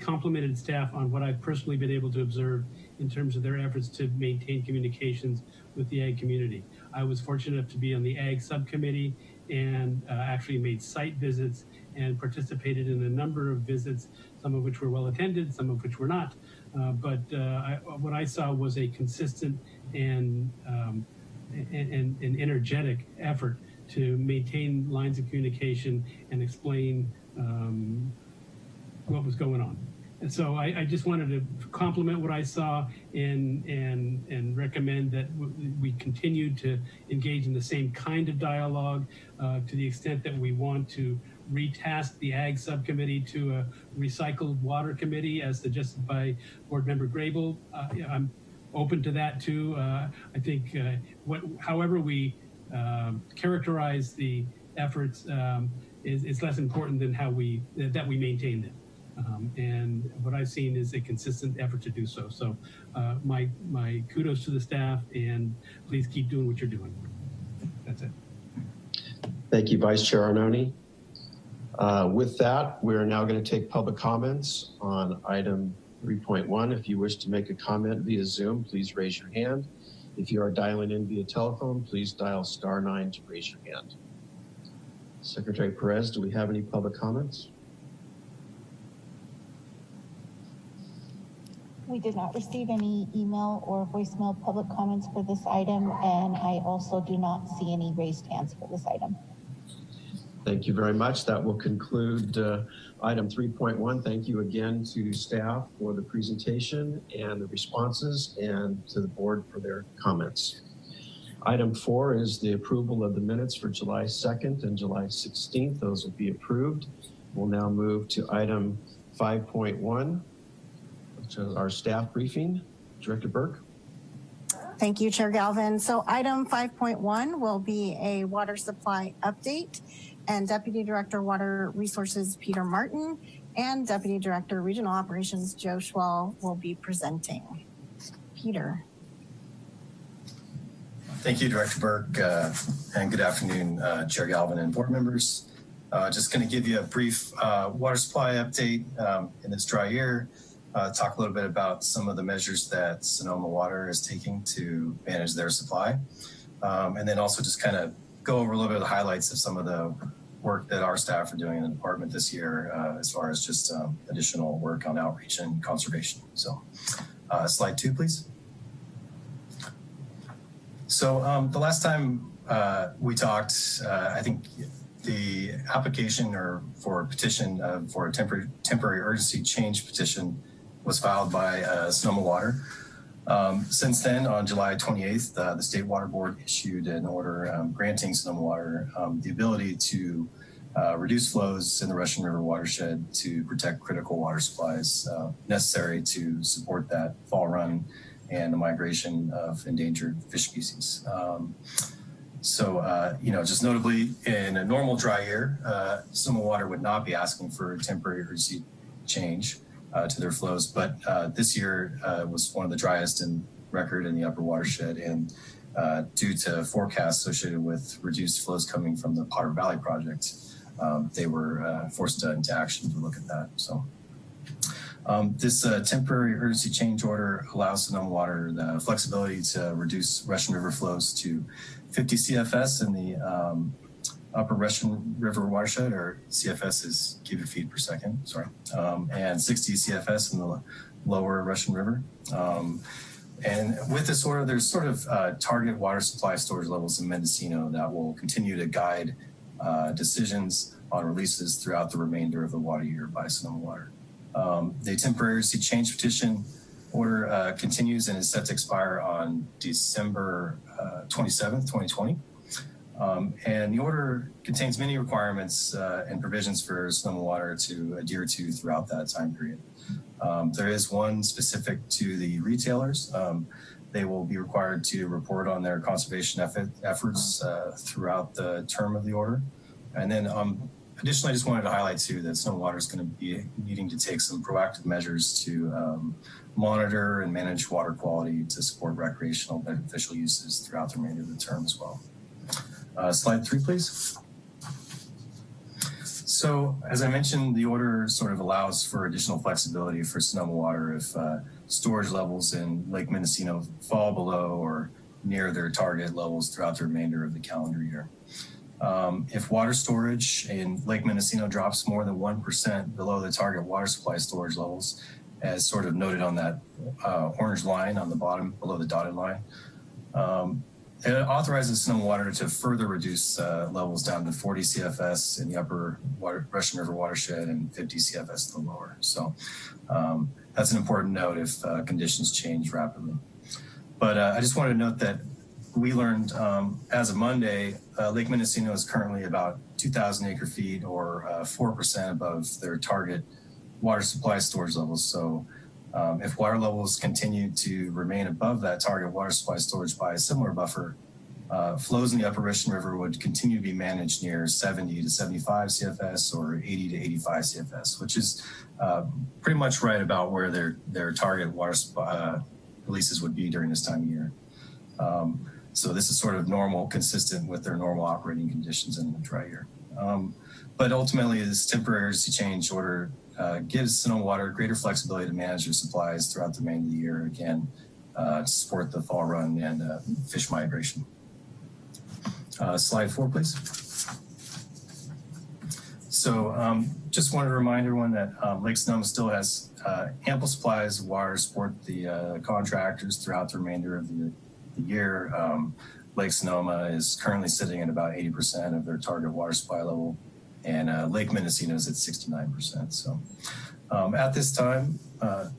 complimented staff on what I've personally been able to observe in terms of their efforts to maintain communications with the ag community. I was fortunate enough to be on the ag subcommittee and actually made site visits and participated in a number of visits, some of which were well attended, some of which were not. But what I saw was a consistent and energetic effort to maintain lines of communication and explain what was going on. And so I just wanted to compliment what I saw and recommend that we continue to engage in the same kind of dialogue to the extent that we want to retask the Ag Subcommittee to a recycled water committee as suggested by Board Member Grable. I'm open to that too. I think however we characterize the efforts is less important than how that we maintain them. And what I've seen is a consistent effort to do so. So my kudos to the staff, and please keep doing what you're doing. That's it. Thank you, Vice Chair Arnone. With that, we're now going to take public comments on item 3.1. If you wish to make a comment via Zoom, please raise your hand. If you are dialing in via telephone, please dial *9 to raise your hand. Secretary Perez, do we have any public comments? We did not receive any email or voicemail public comments for this item, and I also do not see any raised hands for this item. Thank you very much. That will conclude item 3.1. Thank you again to staff for the presentation and the responses, and to the board for their comments. Item 4 is the approval of the minutes for July 2nd and July 16th. Those will be approved. We'll now move to item 5.1, which is our staff briefing. Director Burke. Thank you, Chair Galvin. So item 5.1 will be a water supply update, and Deputy Director Water Resources Peter Martin and Deputy Director Regional Operations Joe Schwall will be presenting. Peter. Thank you, Director Burke, and good afternoon, Chair Galvin and board members. Just going to give you a brief water supply update in this dry year. Talk a little bit about some of the measures that Sonoma Water is taking to manage their supply. And then also just kind of go over a little bit of the highlights of some of the work that our staff are doing in the department this year, as far as just additional work on outreach and conservation. So slide 2, please. So the last time we talked, I think the application for a petition for a temporary urgency change petition was filed by Sonoma Water. Since then, on July 28th, the State Water Board issued an order granting Sonoma Water the ability to reduce flows in the Russian River watershed to protect critical water supplies necessary to support that fall run and the migration of endangered fish species. Just notably, in a normal dry year, Sonoma Water would not be asking for a temporary urgency change to their flows, but this year was one of the driest in record in the upper watershed, and due to forecasts associated with reduced flows coming from the Potter Valley project, they were forced into action to look at that. So this temporary urgency change order allows Sonoma Water the flexibility to reduce Russian River flows to 50 CFS in the upper Russian River watershed, or CFS is cubic feet per second, sorry, and 60 CFS in the lower Russian River. And with this order, there's sort of target water supply storage levels in Mendocino that will continue to guide decisions on releases throughout the remainder of the water year by Sonoma Water. The temporary urgency change petition order continues and is set to expire on December 27th, 2020. And the order contains many requirements and provisions for Sonoma Water to adhere to throughout that time period. There is one specific to the retailers. They will be required to report on their conservation efforts throughout the term of the order. And then additionally, I just wanted to highlight too that Sonoma Water is going to be needing to take some proactive measures to monitor and manage water quality to support recreational beneficial uses throughout the remainder of the term as well. Slide 3, please. So as I mentioned, the order sort of allows for additional flexibility for Sonoma Water if storage levels in Lake Mendocino fall below or near their target levels throughout the remainder of the calendar year. If water storage in Lake Mendocino drops more than 1% below the target water supply storage levels, as sort of noted on that orange line on the bottom below the dotted line, it authorizes Sonoma Water to further reduce levels down to 40 CFS in the upper Russian River watershed and 50 CFS in the lower. So that's an important note if conditions change rapidly. But I just wanted to note that we learned as of Monday, Lake Mendocino is currently about 2,000 acre feet or 4% above their target water supply storage levels. So if water levels continue to remain above that target water supply storage by a similar buffer, flows in the upper Russian River would continue to be managed near 70 to 75 CFS or 80 to 85 CFS, which is pretty much right about where their target water supply releases would be during this time of year. So this is sort of normal, consistent with their normal operating conditions in the dry year. But ultimately, this temporary urgency change order gives Sonoma Water greater flexibility to manage their supplies throughout the remainder of the year, again, to support the fall run and fish migration. Slide 4, please. So just wanted to remind everyone that Lake Sonoma still has ample supplies of water to support the contractors throughout the remainder of the year. Lake Sonoma is currently sitting at about 80% of their target water supply level, and Lake Mendocino is at 69%. So at this time,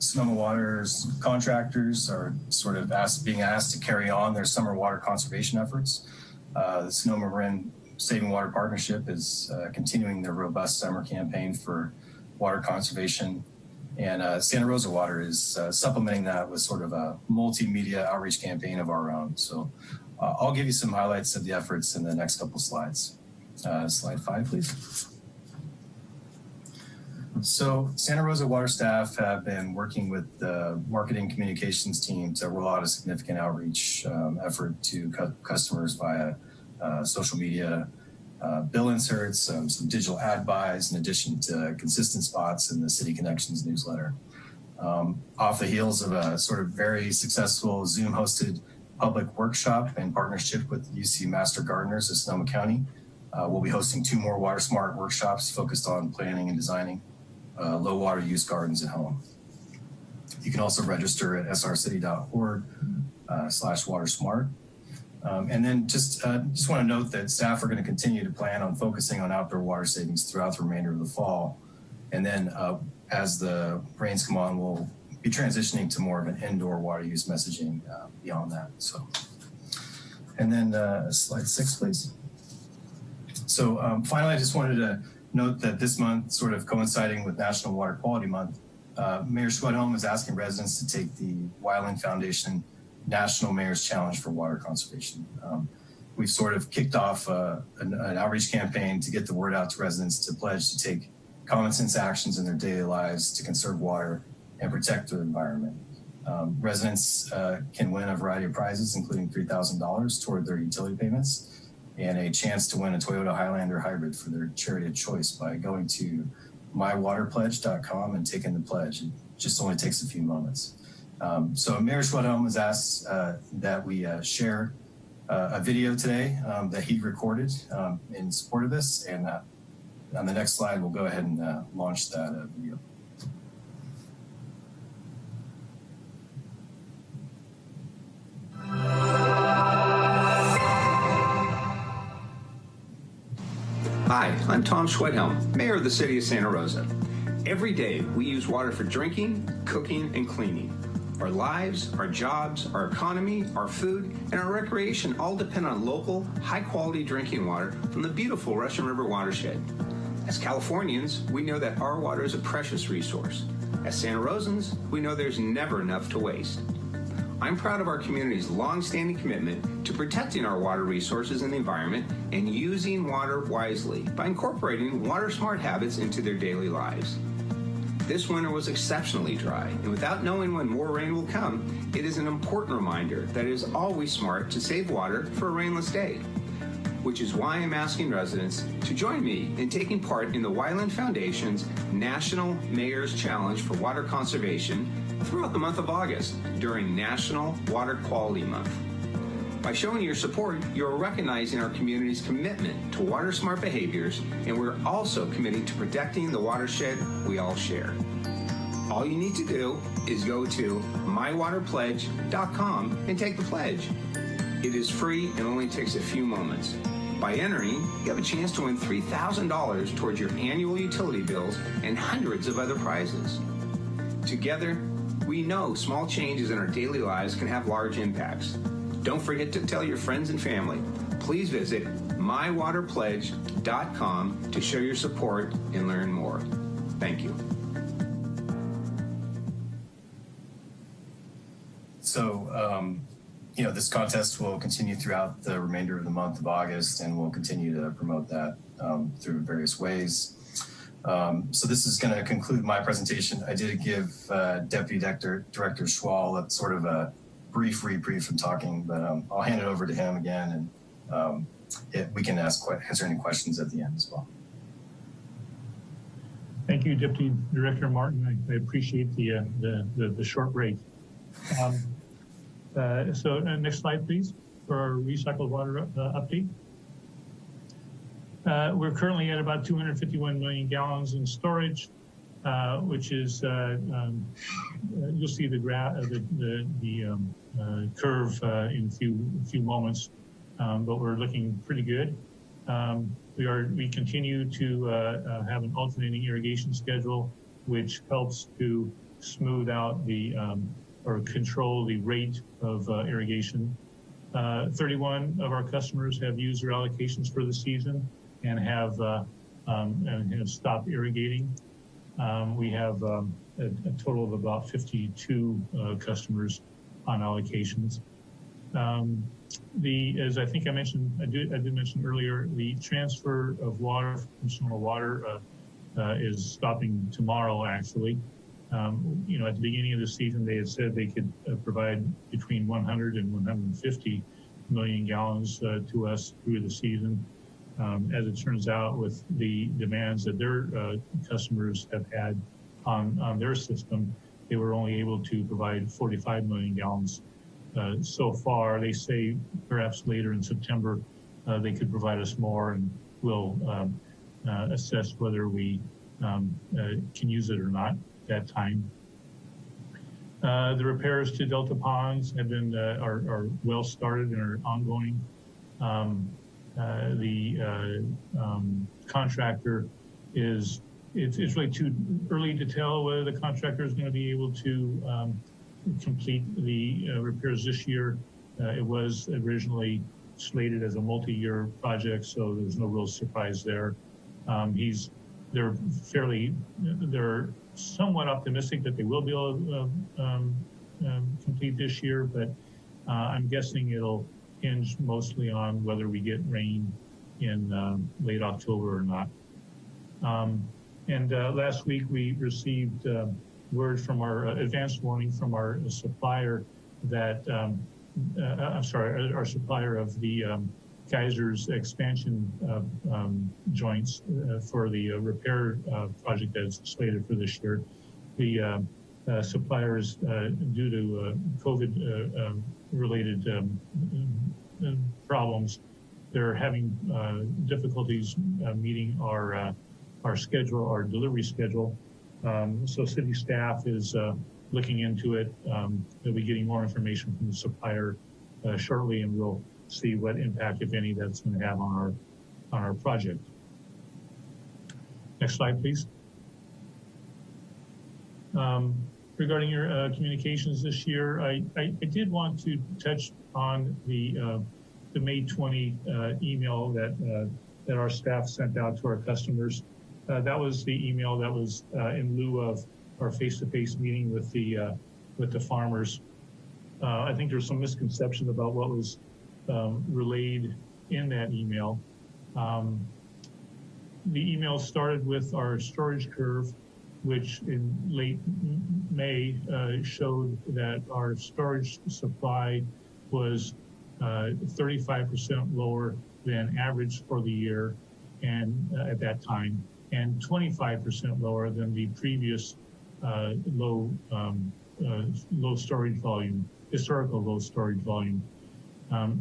Sonoma Water's contractors are sort of being asked to carry on their summer water conservation efforts. The Sonoma Marin Saving Water Partnership is continuing their robust summer campaign for water conservation. And Santa Rosa Water is supplementing that with sort of a multimedia outreach campaign of our own. So I'll give you some highlights of the efforts in the next couple slides. Slide 5, please. So Santa Rosa Water staff have been working with the marketing communications team to roll out a significant outreach effort to customers via social media, bill inserts, some digital ad buys, in addition to consistent spots in the City Connections newsletter. Off the heels of a sort of very successful Zoom-hosted public workshop in partnership with UC Master Gardeners of Sonoma County, we'll be hosting 2 more Water Smart workshops focused on planning and designing low water use gardens at home. You can also register at srcity.org/watersmart. And then just want to note that staff are going to continue to plan on focusing on outdoor water savings throughout the remainder of the fall. And then as the rains come on, we'll be transitioning to more of an indoor water use messaging beyond that. So, and then slide 6, please. So finally, I just wanted to note that this month, sort of coinciding with National Water Quality Month, Mayor Schwedhelm is asking residents to take the Weiland Foundation National Mayor's Challenge for Water Conservation. We've sort of kicked off an outreach campaign to get the word out to residents to pledge to take common sense actions in their daily lives to conserve water and protect their environment. Residents can win a variety of prizes, including $3,000 toward their utility payments and a chance to win a Toyota Highlander hybrid for their charity of choice by going to mywaterpledge.com and taking the pledge. It just only takes a few moments. So Mayor Schwedhelm has asked that we share a video today that he recorded in support of this. And on the next slide, we'll go ahead and launch that video. Hi, I'm Tom Schwedhelm, Mayor of the City of Santa Rosa. Every day, we use water for drinking, cooking, and cleaning. Our lives, our jobs, our economy, our food, and our recreation all depend on local, high-quality drinking water from the beautiful Russian River watershed. As Californians, we know that our water is a precious resource. As Santa Rosans, we know there's never enough to waste. I'm proud of our community's long-standing commitment to protecting our water resources and the environment and using water wisely by incorporating water smart habits into their daily lives. This winter was exceptionally dry, and without knowing when more rain will come, it is an important reminder that it is always smart to save water for a rainless day, which is why I'm asking residents to join me in taking part in the Weiland Foundation's National Mayor's Challenge for Water Conservation throughout the month of August during National Water Quality Month. By showing your support, you're recognizing our community's commitment to water smart behaviors, and we're also committing to protecting the watershed we all share. All you need to do is go to mywaterpledge.com and take the pledge. It is free and only takes a few moments. By entering, you have a chance to win $3,000 towards your annual utility bills and hundreds of other prizes. Together, we know small changes in our daily lives can have large impacts. Don't forget to tell your friends and family. Please visit mywaterpledge.com to show your support and learn more. Thank you. So, this contest will continue throughout the remainder of the month of August, and we'll continue to promote that through various ways. So this is going to conclude my presentation. I did give Deputy Director Schwal a sort of a brief reprieve from talking, but I'll hand it over to him again, and we can answer any questions at the end as well. Thank you, Deputy Director Martin. I appreciate the short break. So next slide, please, for our recycled water update. We're currently at about 251 million gallons in storage, which is you'll see the curve in a few moments, but we're looking pretty good. We continue to have an alternating irrigation schedule, which helps to smooth out the or control the rate of irrigation. 31 of our customers have used their allocations for the season and have stopped irrigating. We have a total of about 52 customers on allocations. As I think I mentioned, I did mention earlier, the transfer of water from storm water is stopping tomorrow, actually. You know, at the beginning of the season, they had said they could provide between 100 and 150 million gallons to us through the season. As it turns out, with the demands that their customers have had on their system, they were only able to provide 45 million gallons so far. They say perhaps later in September they could provide us more, and we'll assess whether we can use it or not at that time. The repairs to Delta ponds have been are well started and are ongoing. The contractor it's really too early to tell whether the contractor is going to be able to complete the repairs this year. It was originally slated as a multi-year project, so there's no real surprise there. They're somewhat optimistic that they will be able to complete this year, but I'm guessing it'll hinge mostly on whether we get rain in late October or not. Last week we received word from our advanced warning from our supplier that, our supplier of the Geysers expansion joints for the repair project that's slated for this year. The suppliers, due to COVID related problems, they're having difficulties meeting our schedule, our delivery schedule. So city staff is looking into it. They'll be getting more information from the supplier shortly, and we'll see what impact, if any, that's going to have on our project. Next slide, please. Regarding your communications this year, I did want to touch on the May 20 email that our staff sent out to our customers. That was the email that was in lieu of our face-to-face meeting with the farmers. I think there's some misconception about what was relayed in that email. The email started with our storage curve, which in late May showed that our storage supply was 35% lower than average for the year, and at that time, and 25% lower than the previous low storage volume, historical low storage volume.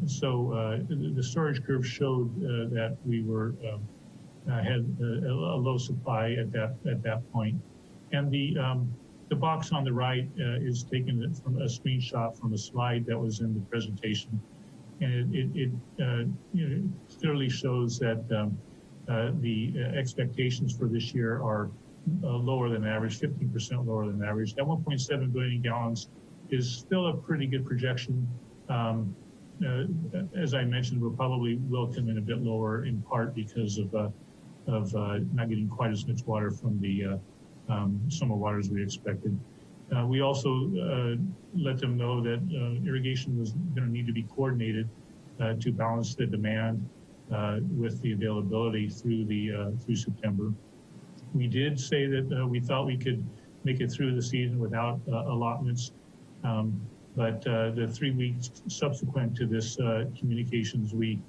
So the storage curve showed that we were had a low supply at that point. And the box on the right is taken from a screenshot from a slide that was in the presentation, and it clearly shows that the expectations for this year are lower than average, 15% lower than average. That 1.7 billion gallons is still a pretty good projection. As I mentioned, we probably will come in a bit lower, in part because of not getting quite as much water from the summer waters we expected. We also let them know that irrigation was going to need to be coordinated to balance the demand with the availability through September. We did say that we thought we could make it through the season without allotments, but the 3 weeks subsequent to this communications, we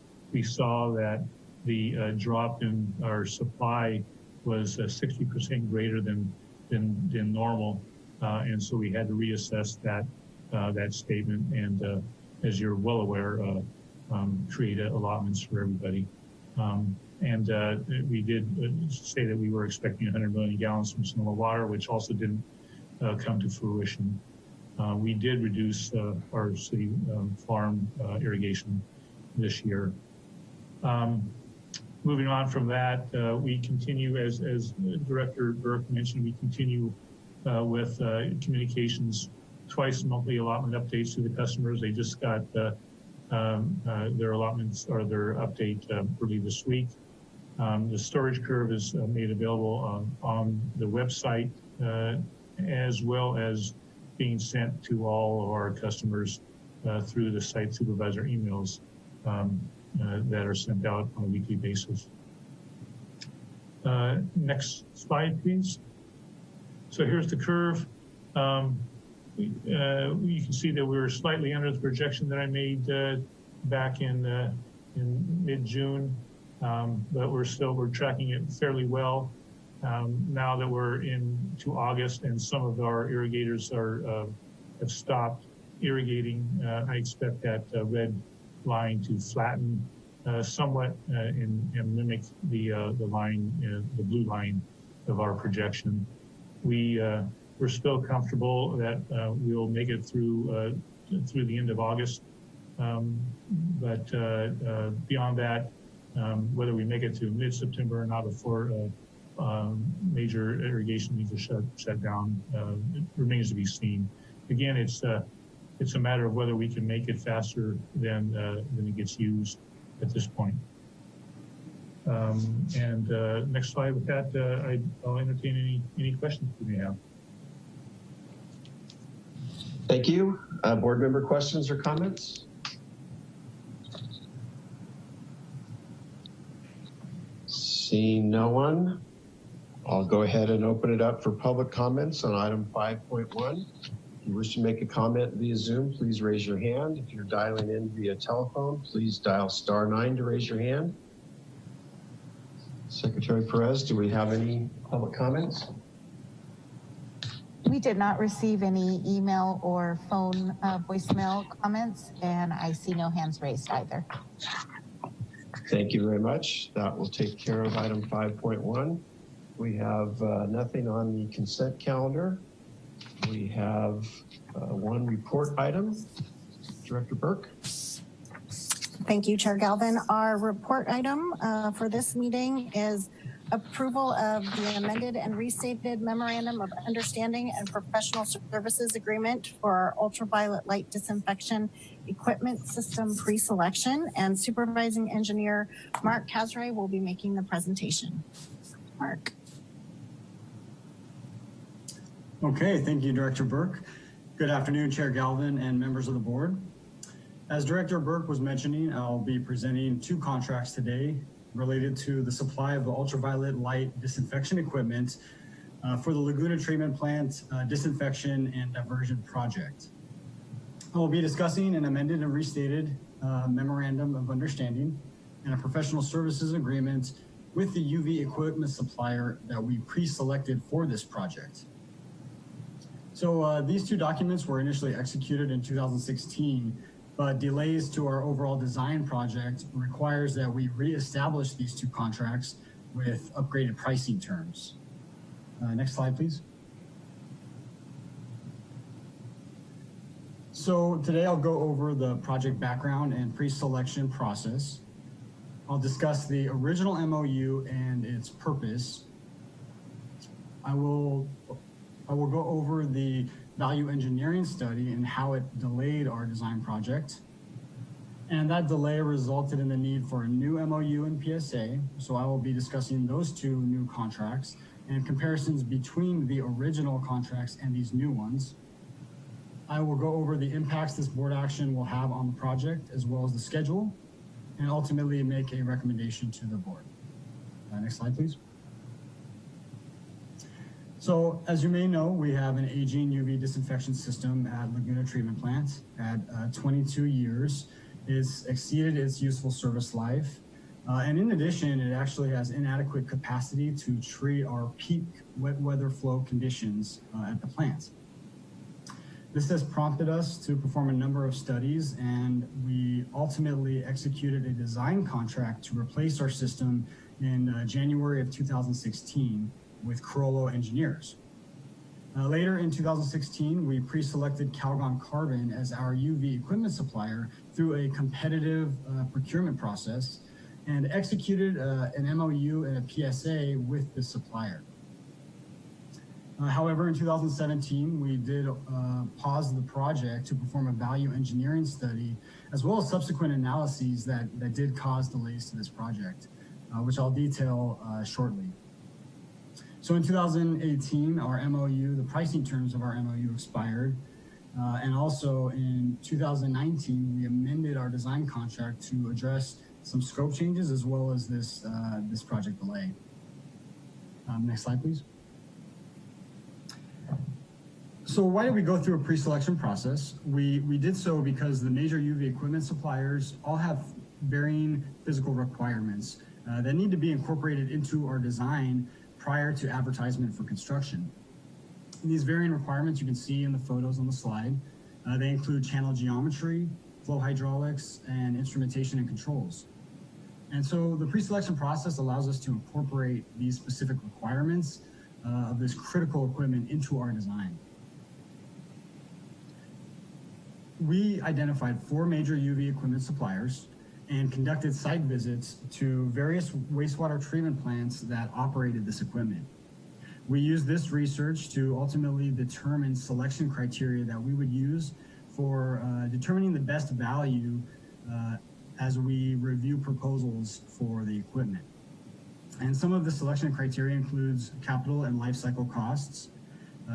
saw that the drop in our supply was 60% greater than normal, and so we had to reassess that statement, and as you're well aware, create allotments for everybody. We did say that we were expecting 100 million gallons from Sonoma Water, which also didn't come to fruition. We did reduce our city farm irrigation this year. Moving on from that, we continue, as Director Burke mentioned, we continue with communications, twice monthly allotment updates to the customers. They just got their allotments or their update early this week. The storage curve is made available on the website, as well as being sent to all of our customers through the site supervisor emails that are sent out on a weekly basis. Next slide, please. So here's the curve. You can see that we were slightly under the projection that I made back in mid-June, but we're tracking it fairly well. Now that we're into August and some of our irrigators have stopped irrigating, I expect that red line to flatten somewhat and mimic the line, the blue line of our projection. We're still comfortable that we'll make it through the end of August, but beyond that, whether we make it to mid-September or not before major irrigation needs to shut down, it remains to be seen. Again, it's a matter of whether we can make it faster than it gets used at this point. Next slide. With that, I'll entertain any questions you may have. Thank you. Board member questions or comments? Seeing no one, I'll go ahead and open it up for public comments on item 5.1. If you wish to make a comment via Zoom, please raise your hand. If you're dialing in via telephone, please dial *9 to raise your hand. Secretary Perez, do we have any public comments? We did not receive any email or phone voicemail comments, and I see no hands raised either. Thank you very much. That will take care of item 5.1. We have nothing on the consent calendar. We have one report item. Director Burke. Thank you, Chair Galvin. Our report item for this meeting is approval of the amended and restated Memorandum of Understanding and Professional Services Agreement for our ultraviolet light disinfection equipment system pre-selection, and Supervising Engineer Mark Casray will be making the presentation. Mark. Okay, thank you, Director Burke. Good afternoon, Chair Galvin and members of the board. As Director Burke was mentioning, I'll be presenting two contracts today related to the supply of the ultraviolet light disinfection equipment for the Laguna Treatment Plant disinfection and diversion project. I will be discussing an amended and restated Memorandum of Understanding and a professional services agreement with the UV equipment supplier that we pre-selected for this project. So these two documents were initially executed in 2016, but delays to our overall design project requires that we reestablish these two contracts with upgraded pricing terms. Next slide, please. So today I'll go over the project background and pre-selection process. I'll discuss the original MOU and its purpose. I will go over the value engineering study and how it delayed our design project. And that delay resulted in the need for a new MOU and PSA. So I will be discussing those two new contracts and comparisons between the original contracts and these new ones. I will go over the impacts this board action will have on the project, as well as the schedule, and ultimately make a recommendation to the board. Next slide, please. So as you may know, we have an aging UV disinfection system at Laguna Treatment Plant at 22 years. It's exceeded its useful service life. And in addition, it actually has inadequate capacity to treat our peak wet weather flow conditions at the plant. This has prompted us to perform a number of studies, and we ultimately executed a design contract to replace our system in January of 2016 with Carollo Engineers. Later in 2016, we pre-selected Calgon Carbon as our UV equipment supplier through a competitive procurement process and executed an MOU and a PSA with the supplier. However, in 2017, we did pause the project to perform a value engineering study, as well as subsequent analyses that did cause delays to this project, which I'll detail shortly. So in 2018, our MOU, the pricing terms of our MOU expired. And also in 2019, we amended our design contract to address some scope changes as well as this project delay. Next slide, please. So why did we go through a pre-selection process? We did so because the major UV equipment suppliers all have varying physical requirements that need to be incorporated into our design prior to advertisement for construction. And these varying requirements you can see in the photos on the slide. They include channel geometry, flow hydraulics, and instrumentation and controls. And so the pre-selection process allows us to incorporate these specific requirements of this critical equipment into our design. We identified 4 major UV equipment suppliers and conducted site visits to various wastewater treatment plants that operated this equipment. We used this research to ultimately determine selection criteria that we would use for determining the best value as we review proposals for the equipment. And some of the selection criteria includes capital and life cycle costs,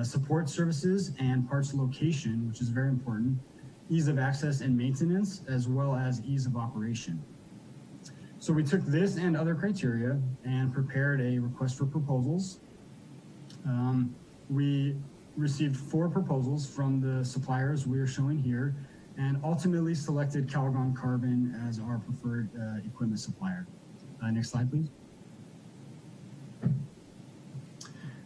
support services and parts location, which is very important, ease of access and maintenance, as well as ease of operation. So we took this and other criteria and prepared a request for proposals. We received 4 proposals from the suppliers we are showing here and ultimately selected Calgon Carbon as our preferred equipment supplier. Next slide, please.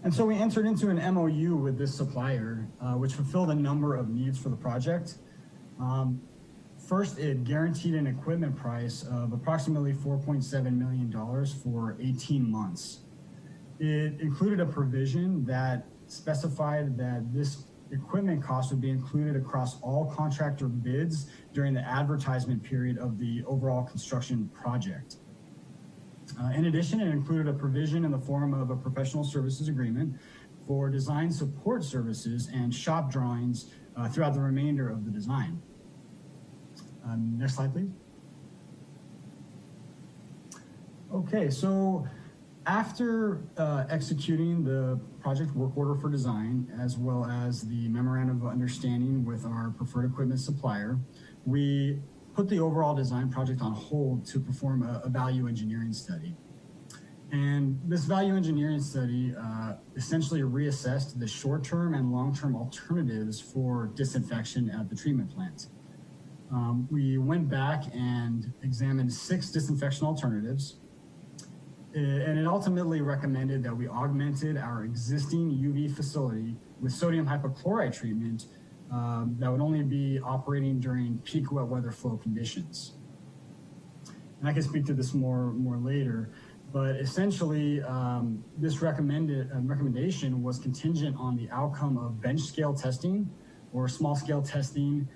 And so we entered into an MOU with this supplier, which fulfilled a number of needs for the project. First, it guaranteed an equipment price of approximately $4.7 million for 18 months. It included a provision that specified that this equipment cost would be included across all contractor bids during the advertisement period of the overall construction project. In addition, it included a provision in the form of a professional services agreement for design support services and shop drawings throughout the remainder of the design. Next slide, please. Okay, so after executing the project work order for design, as well as the memorandum of understanding with our preferred equipment supplier, we put the overall design project on hold to perform a value engineering study. And this value engineering study essentially reassessed the short-term and long-term alternatives for disinfection at the treatment plant. We went back and examined 6 disinfection alternatives, and it ultimately recommended that we augmented our existing UV facility with sodium hypochlorite treatment that would only be operating during peak wet weather flow conditions. And I can speak to this more later, but essentially this recommendation was contingent on the outcome of bench scale testing or small scale testing,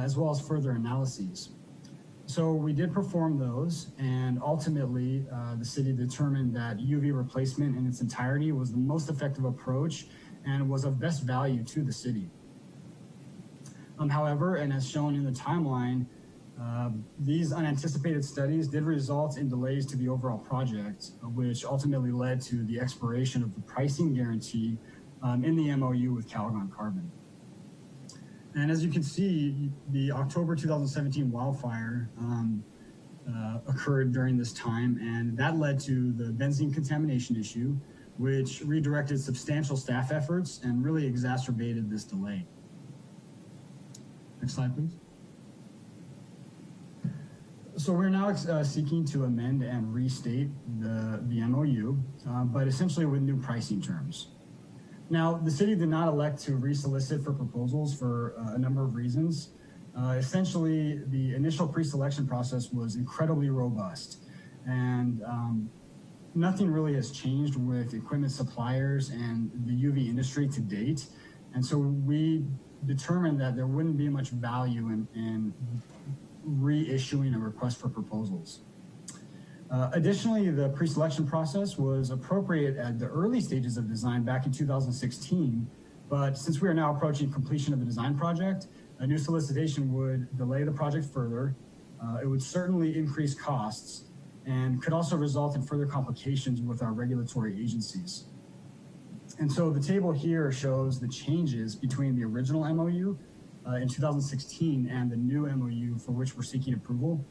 as well as further analyses. So we did perform those, and ultimately the city determined that UV replacement in its entirety was the most effective approach and was of best value to the city. However, and as shown in the timeline, these unanticipated studies did result in delays to the overall project, which ultimately led to the expiration of the pricing guarantee in the MOU with Calgon Carbon. And as you can see, the October 2017 wildfire occurred during this time, and that led to the benzene contamination issue, which redirected substantial staff efforts and really exacerbated this delay. Next slide, please. So we're now seeking to amend and restate the MOU, but essentially with new pricing terms. Now, the city did not elect to resolicit for proposals for a number of reasons. Essentially, the initial pre-selection process was incredibly robust, and nothing really has changed with equipment suppliers and the UV industry to date. And so we determined that there wouldn't be much value in reissuing a request for proposals. Additionally, the pre-selection process was appropriate at the early stages of design back in 2016, but since we are now approaching completion of the design project, a new solicitation would delay the project further. It would certainly increase costs and could also result in further complications with our regulatory agencies. And so the table here shows the changes between the original MOU in 2016 and the new MOU for which we're seeking approval.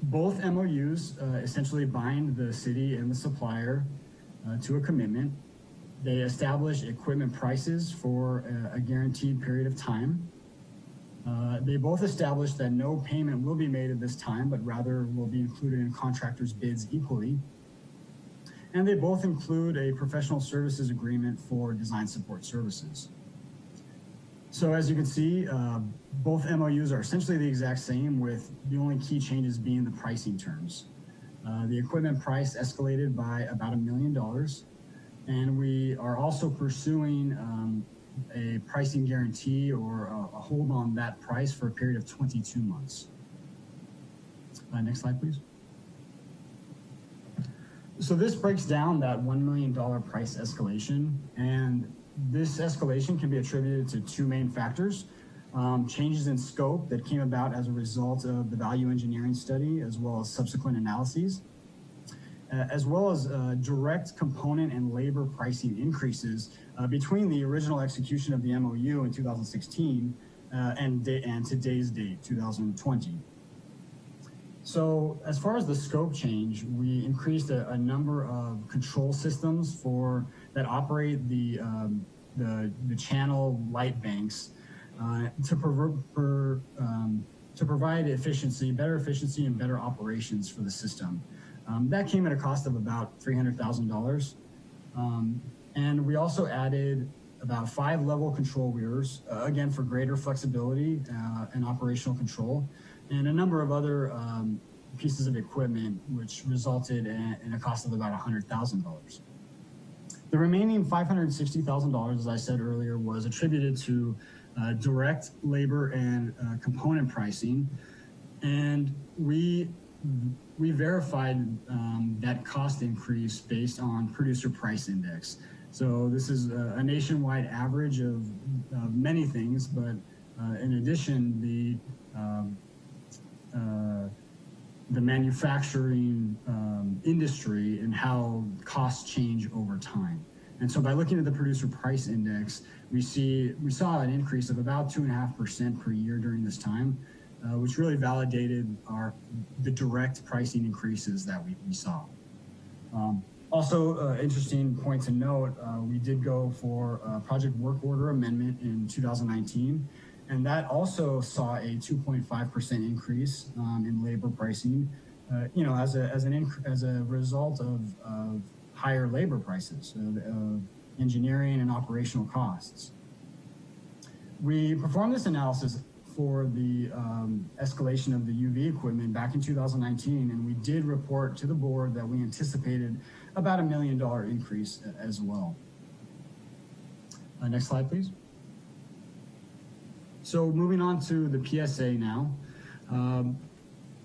Both MOUs essentially bind the city and the supplier to a commitment. They establish equipment prices for a guaranteed period of time. They both establish that no payment will be made at this time, but rather will be included in contractors' bids equally. And they both include a professional services agreement for design support services. So as you can see, both MOUs are essentially the exact same, with the only key changes being the pricing terms. The equipment price escalated by about $1 million, and we are also pursuing a pricing guarantee or a hold on that price for a period of 22 months. Next slide, please. So this breaks down that $1 million price escalation, and this escalation can be attributed to two main factors: changes in scope that came about as a result of the value engineering study, as well as subsequent analyses, as well as direct component and labor pricing increases between the original execution of the MOU in 2016 and today's date, 2020. So as far as the scope change, we increased a number of control systems that operate the channel light banks to provide better efficiency and better operations for the system. That came at a cost of about $300,000. And we also added about 5 level control weirs, again, for greater flexibility and operational control, and a number of other pieces of equipment, which resulted in a cost of about $100,000. The remaining $560,000, as I said earlier, was attributed to direct labor and component pricing, and we verified that cost increase based on producer price index. So this is a nationwide average of many things, but in addition, the manufacturing industry and how costs change over time. And so by looking at the producer price index, we saw an increase of about 2.5% per year during this time, which really validated the direct pricing increases that we saw. Also, interesting point to note, we did go for a project work order amendment in 2019, and that also saw a 2.5% increase in labor pricing, as a result of higher labor prices, of engineering and operational costs. We performed this analysis for the escalation of the UV equipment back in 2019, and we did report to the board that we anticipated about $1 million increase as well. Next slide, please. So moving on to the PSA now.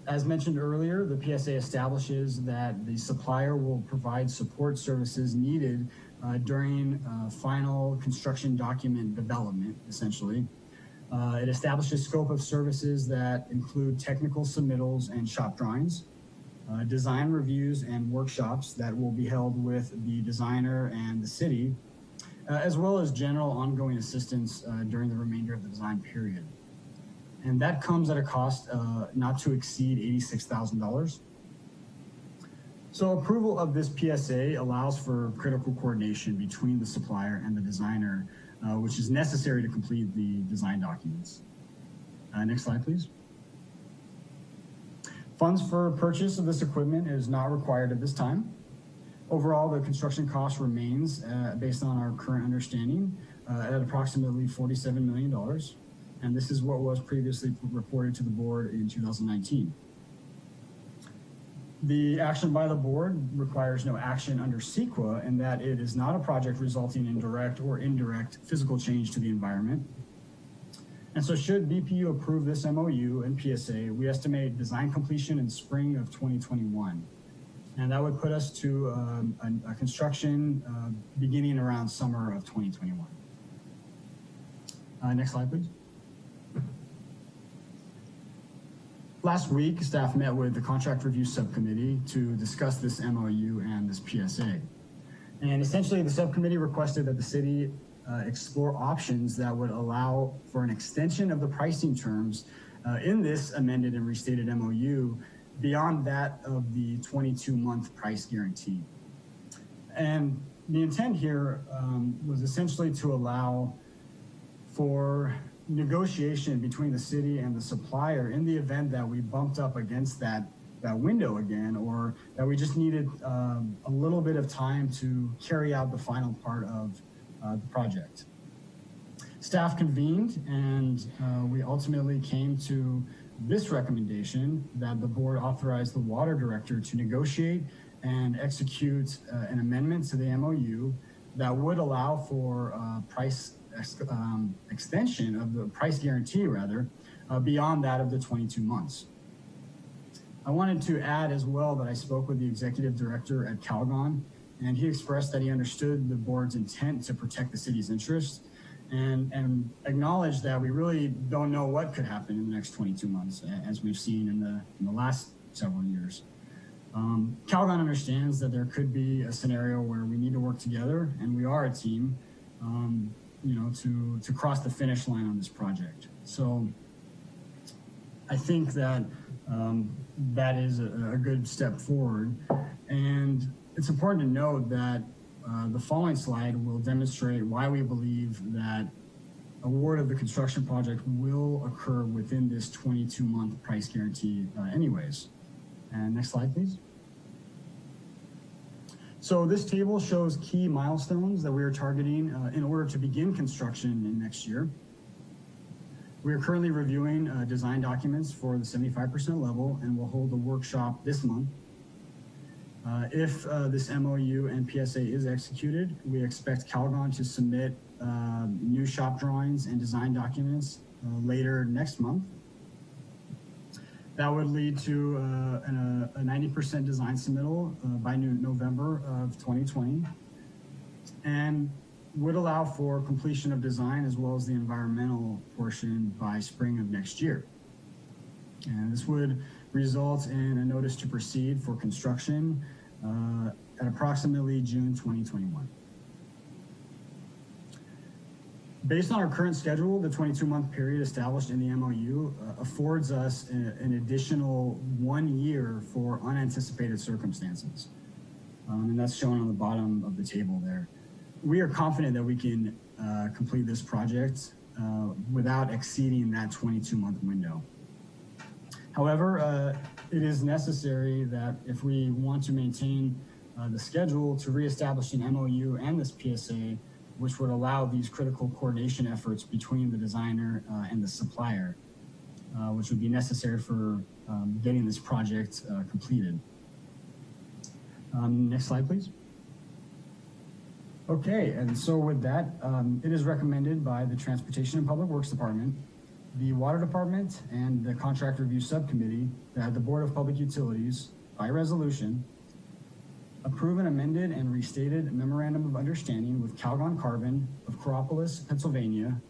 As mentioned earlier, the PSA establishes that the supplier will provide support services needed during final construction document development, essentially. It establishes scope of services that include technical submittals and shop drawings, design reviews and workshops that will be held with the designer and the city, as well as general ongoing assistance during the remainder of the design period. And that comes at a cost not to exceed $86,000. So approval of this PSA allows for critical coordination between the supplier and the designer, which is necessary to complete the design documents. Next slide, please. Funds for purchase of this equipment is not required at this time. Overall, the construction cost remains, based on our current understanding, at approximately $47 million. And this is what was previously reported to the board in 2019. The action by the board requires no action under CEQA in that it is not a project resulting in direct or indirect physical change to the environment. And so should BPU approve this MOU and PSA, we estimate design completion in spring of 2021. And that would put us to a construction beginning around summer of 2021. Next slide, please. Last week, staff met with the Contract Review Subcommittee to discuss this MOU and this PSA. And essentially, the subcommittee requested that the city explore options that would allow for an extension of the pricing terms in this amended and restated MOU beyond that of the 22-month price guarantee. And the intent here was essentially to allow for negotiation between the city and the supplier in the event that we bumped up against that window again, or that we just needed a little bit of time to carry out the final part of the project. Staff convened and we ultimately came to this recommendation that the board authorize the water director to negotiate and execute an amendment to the MOU that would allow for price extension of the price guarantee beyond that of the 22 months. I wanted to add as well that I spoke with the executive director at Calgon, and he expressed that he understood the board's intent to protect the city's interests and acknowledged that we really don't know what could happen in the next 22 months, as we've seen in the last several years. Calgon understands that there could be a scenario where we need to work together, and we are a team, to cross the finish line on this project. So I think that that is a good step forward. And it's important to note that the following slide will demonstrate why we believe that award of the construction project will occur within this 22-month price guarantee anyways. And next slide, please. So this table shows key milestones that we are targeting in order to begin construction in next year. We are currently reviewing design documents for the 75% level and will hold a workshop this month. If this MOU and PSA is executed, we expect Calgon to submit new shop drawings and design documents later next month. That would lead to a 90% design submittal by November of 2020, and would allow for completion of design as well as the environmental portion by spring of next year. And this would result in a notice to proceed for construction at approximately June 2021. Based on our current schedule, the 22-month period established in the MOU affords us an additional 1 year for unanticipated circumstances. And that's shown on the bottom of the table there. We are confident that we can complete this project without exceeding that 22-month window. However, it is necessary that if we want to maintain the schedule to reestablish an MOU and this PSA, which would allow these critical coordination efforts between the designer and the supplier, which would be necessary for getting this project completed. Next slide, please. Okay, and so with that, it is recommended by the Transportation and Public Works Department, the Water Department, and the Contract Review Subcommittee that the Board of Public Utilities, by resolution, approve an amended and restated Memorandum of Understanding with Calgon Carbon of Coraopolis, Pennsylvania,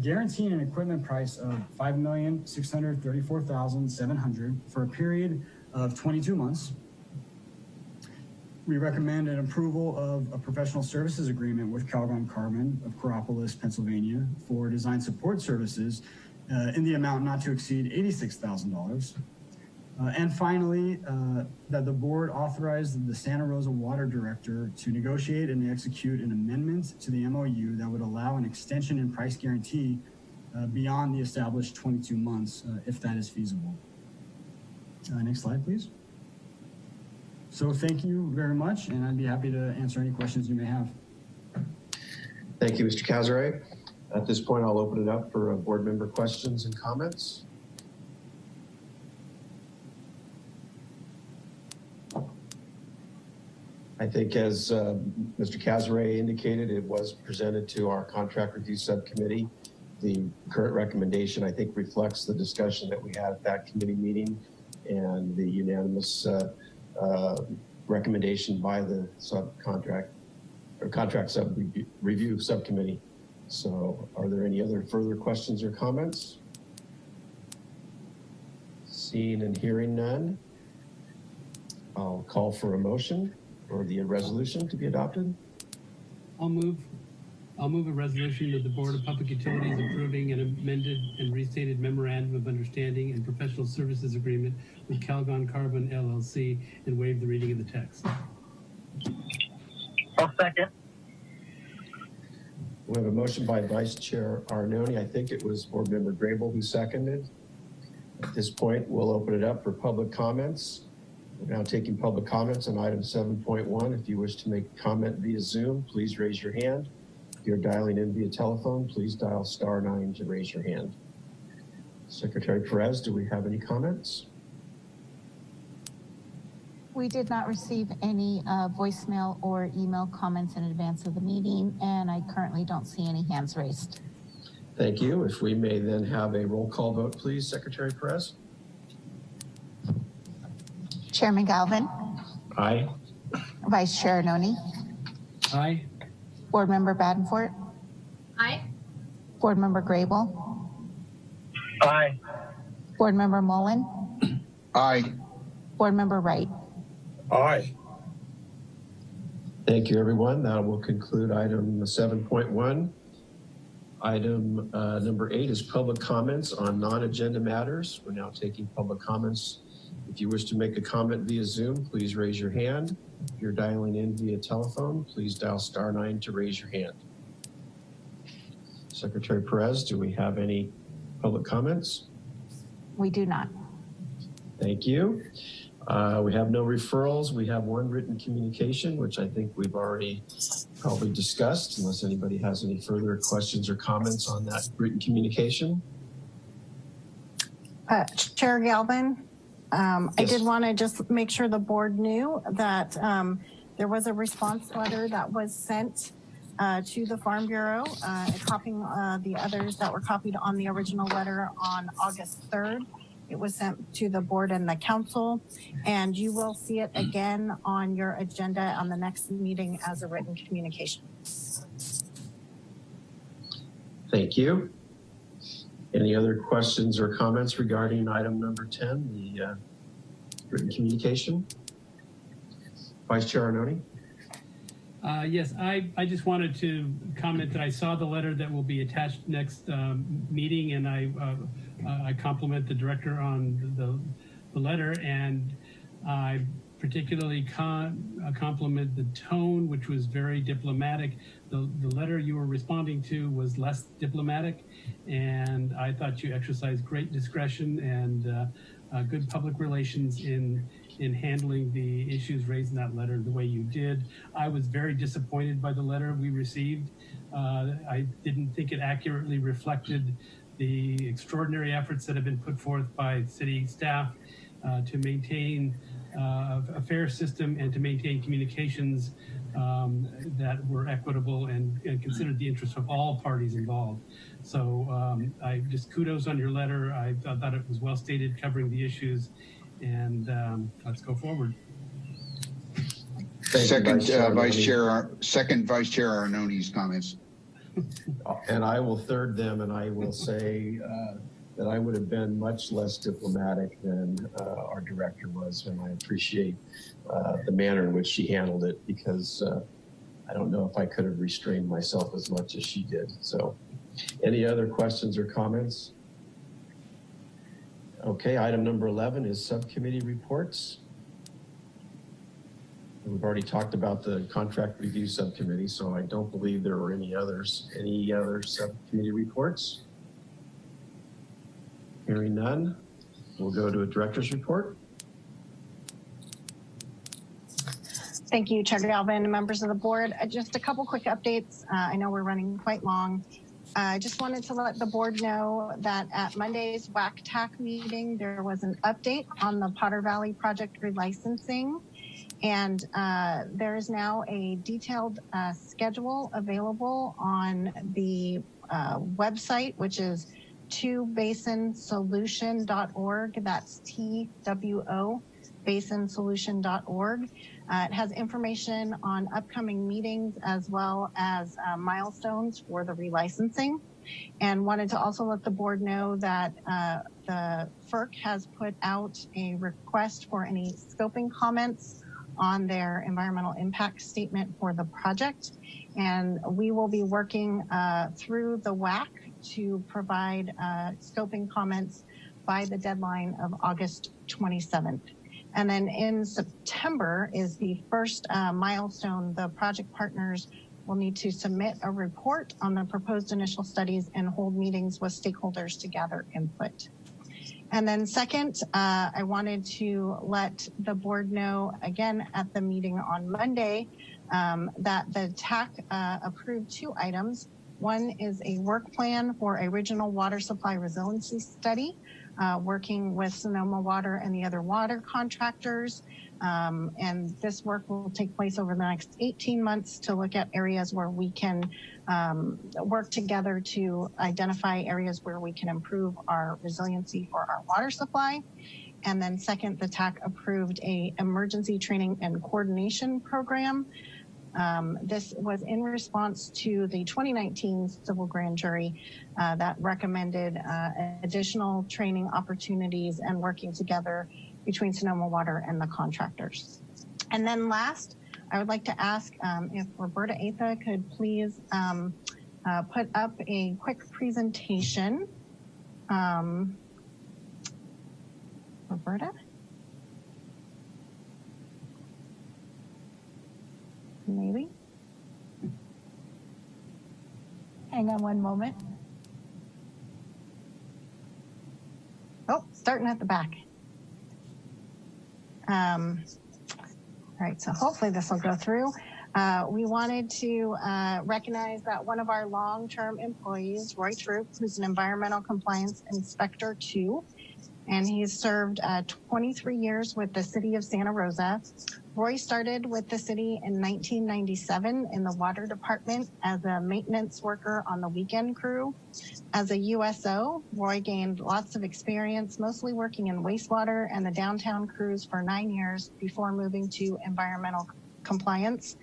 guaranteeing an equipment price of $5,634,700 for a period of 22 months. We recommend an approval of a professional services agreement with Calgon Carbon of Coraopolis, Pennsylvania for design support services in the amount not to exceed $86,000. And finally, that the board authorized the Santa Rosa Water Director to negotiate and execute an amendment to the MOU that would allow an extension in price guarantee beyond the established 22 months, if that is feasible. Next slide, please. So thank you very much, and I'd be happy to answer any questions you may have. Thank you, Mr. Cazaret. At this point, I'll open it up for board member questions and comments. I think as Mr. Cazaret indicated, it was presented to our contract review subcommittee. The current recommendation, I think, reflects the discussion that we had at that committee meeting and the unanimous recommendation by the contract review subcommittee. So are there any other further questions or comments? Seeing and hearing none, I'll call for a motion for the resolution to be adopted. I'll move a resolution of the Board of Public Utilities approving an amended and restated memorandum of understanding and professional services agreement with Calgon Carbon LLC and waive the reading of the text. I'll second. We have a motion by Vice Chair Arnone. I think it was Board Member Grable who seconded. At this point, we'll open it up for public comments. We're now taking public comments on item 7.1. If you wish to make a comment via Zoom, please raise your hand. If you're dialing in via telephone, please dial *9 to raise your hand. Secretary Perez, do we have any comments? We did not receive any voicemail or email comments in advance of the meeting, and I currently don't see any hands raised. Thank you. If we may then have a roll call vote, please, Secretary Perez. Chairman Galvin, Aye. Vice Chair Arnone, Aye. Board Member Badenfort, Aye. Board Member Grable, Aye. Board Member Mullen, Aye. Board Member Wright. Aye. Thank you, everyone. That will conclude item 7.1. Item number 8 is public comments on non-agenda matters. We're now taking public comments. If you wish to make a comment via Zoom, please raise your hand. If you're dialing in via telephone, please dial *9 to raise your hand. Secretary Perez, do we have any public comments? We do not. Thank you. We have no referrals. We have one written communication, which I think we've already probably discussed, unless anybody has any further questions or comments on that written communication. Chair Galvin, I Yes. did want to just make sure the board knew that there was a response letter that was sent to the Farm Bureau, copying the others that were copied on the original letter on August 3rd. It was sent to the board and the council, and you will see it again on your agenda on the next meeting as a written communication. Thank you. Any other questions or comments regarding item number 10, the written communication? Vice Chair Arnone? Yes, I just wanted to comment that I saw the letter that will be attached next meeting, and I compliment the director on the letter, and I particularly compliment the tone, which was very diplomatic. The letter you were responding to was less diplomatic, and I thought you exercised great discretion and good public relations in handling the issues raised in that letter the way you did. I was very disappointed by the letter we received. I didn't think it accurately reflected the extraordinary efforts that have been put forth by city staff to maintain a fair system and to maintain communications that were equitable and considered the interests of all parties involved. So I just kudos on your letter. I thought it was well stated, covering the issues, and let's go forward. Second, Vice Chair Arnone's comments. And I will third them, and I will say that I would have been much less diplomatic than our director was, and I appreciate the manner in which she handled it, because I don't know if I could have restrained myself as much as she did. So any other questions or comments? Okay, item number 11 is subcommittee reports. We've already talked about the contract review subcommittee, so I don't believe there were any others. Any other subcommittee reports? Hearing none, we'll go to a director's report. Thank you, Chair Galvin and members of the board. Just a couple quick updates. I know we're running quite long. I just wanted to let the board know that at Monday's WAC-TAC meeting, there was an update on the Potter Valley project relicensing. And there is now a detailed schedule available on the website, which is twobasinsolution.org. That's TWO basinsolution.org. It has information on upcoming meetings as well as milestones for the relicensing. And wanted to also let the board know that the FERC has put out a request for any scoping comments on their environmental impact statement for the project. And we will be working through the WAC to provide scoping comments by the deadline of August 27th. And then in September is the first milestone. The project partners will need to submit a report on the proposed initial studies and hold meetings with stakeholders to gather input. And then second, I wanted to let the board know again at the meeting on Monday that the TAC approved 2 items. One is a work plan for a regional water supply resiliency study, working with Sonoma Water and the other water contractors. And this work will take place over the next 18 months to look at areas where we can work together to identify areas where we can improve our resiliency for our water supply. And then second, the TAC approved a emergency training and coordination program. This was in response to the 2019 civil grand jury that recommended additional training opportunities and working together between Sonoma Water and the contractors. And then last, I would like to ask if Roberta Atha could please put up a quick presentation. Roberta? Maybe. Hang on one moment. Oh, starting at the back. All right, so hopefully this will go through. We wanted to recognize that one of our long-term employees, Roy Troop, who's an environmental compliance inspector 2, and he's served 23 years with the city of Santa Rosa. Roy started with the city in 1997 in the water department as a maintenance worker on the weekend crew. As a USO, Roy gained lots of experience, mostly working in wastewater and the downtown crews for 9 years before moving to environmental compliance.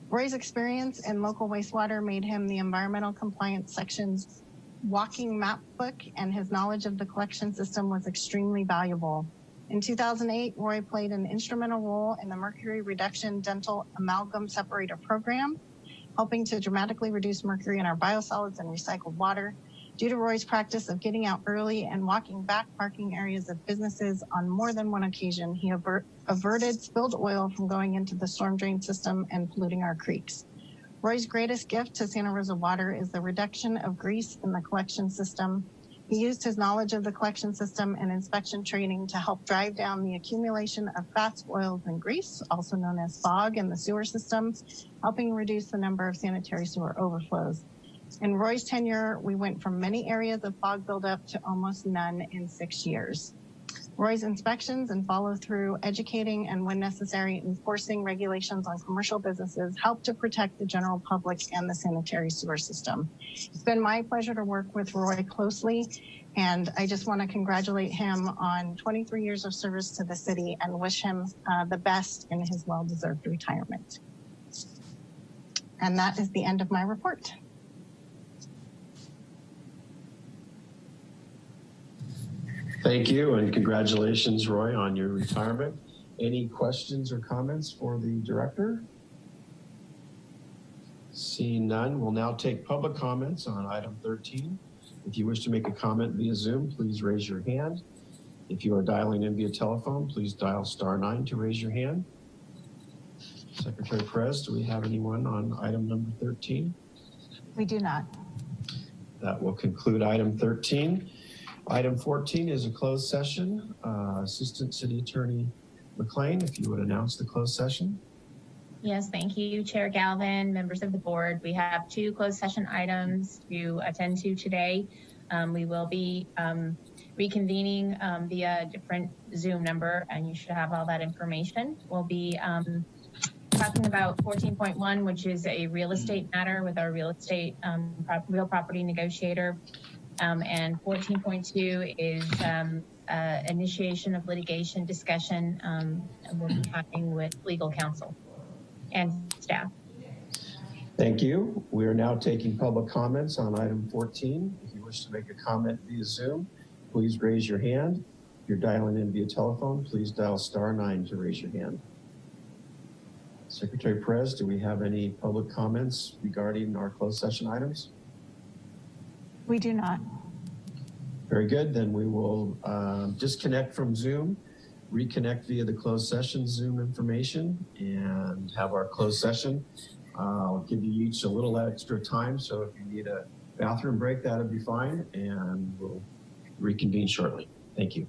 Roy's experience in local wastewater made him the environmental compliance section's walking map book, and his knowledge of the collection system was extremely valuable. In 2008, Roy played an instrumental role in the mercury reduction dental amalgam separator program, helping to dramatically reduce mercury in our biosolids and recycled water. Due to Roy's practice of getting out early and walking back parking areas of businesses on more than one occasion, he averted spilled oil from going into the storm drain system and polluting our creeks. Roy's greatest gift to Santa Rosa Water is the reduction of grease in the collection system. He used his knowledge of the collection system and inspection training to help drive down the accumulation of fats, oils, and grease, also known as fog, in the sewer system, helping reduce the number of sanitary sewer overflows. In Roy's tenure, we went from many areas of fog buildup to almost none in 6 years. Roy's inspections and follow-through, educating, and when necessary, enforcing regulations on commercial businesses help to protect the general public and the sanitary sewer system. It's been my pleasure to work with Roy closely, and I just want to congratulate him on 23 years of service to the city and wish him the best in his well-deserved retirement. And that is the end of my report. Thank you, and congratulations, Roy, on your retirement. Any questions or comments for the director? Seeing none, we'll now take public comments on item 13. If you wish to make a comment via Zoom, please raise your hand. If you are dialing in via telephone, please dial *9 to raise your hand. Secretary Perez, do we have anyone on item number 13? We do not. That will conclude item 13. Item 14 is a closed session. Assistant City Attorney McLean, if you would announce the closed session. Yes, thank you, Chair Galvin, members of the board. We have 2 closed session items to attend to today. We will be reconvening via a different Zoom number, and you should have all that information. We'll be talking about 14.1, which is a real estate matter with our real estate real property negotiator, and 14.2 is initiation of litigation discussion, and we'll be having with legal counsel and staff. Thank you. We are now taking public comments on item 14. If you wish to make a comment via Zoom, please raise your hand. If you're dialing in via telephone, please dial *9 to raise your hand. Secretary Perez, do we have any public comments regarding our closed session items? We do not. Very good. Then we will disconnect from Zoom, reconnect via the closed session Zoom information, and have our closed session. I'll give you each a little extra time, so if you need a bathroom break, that'll be fine, and we'll reconvene shortly. Thank you.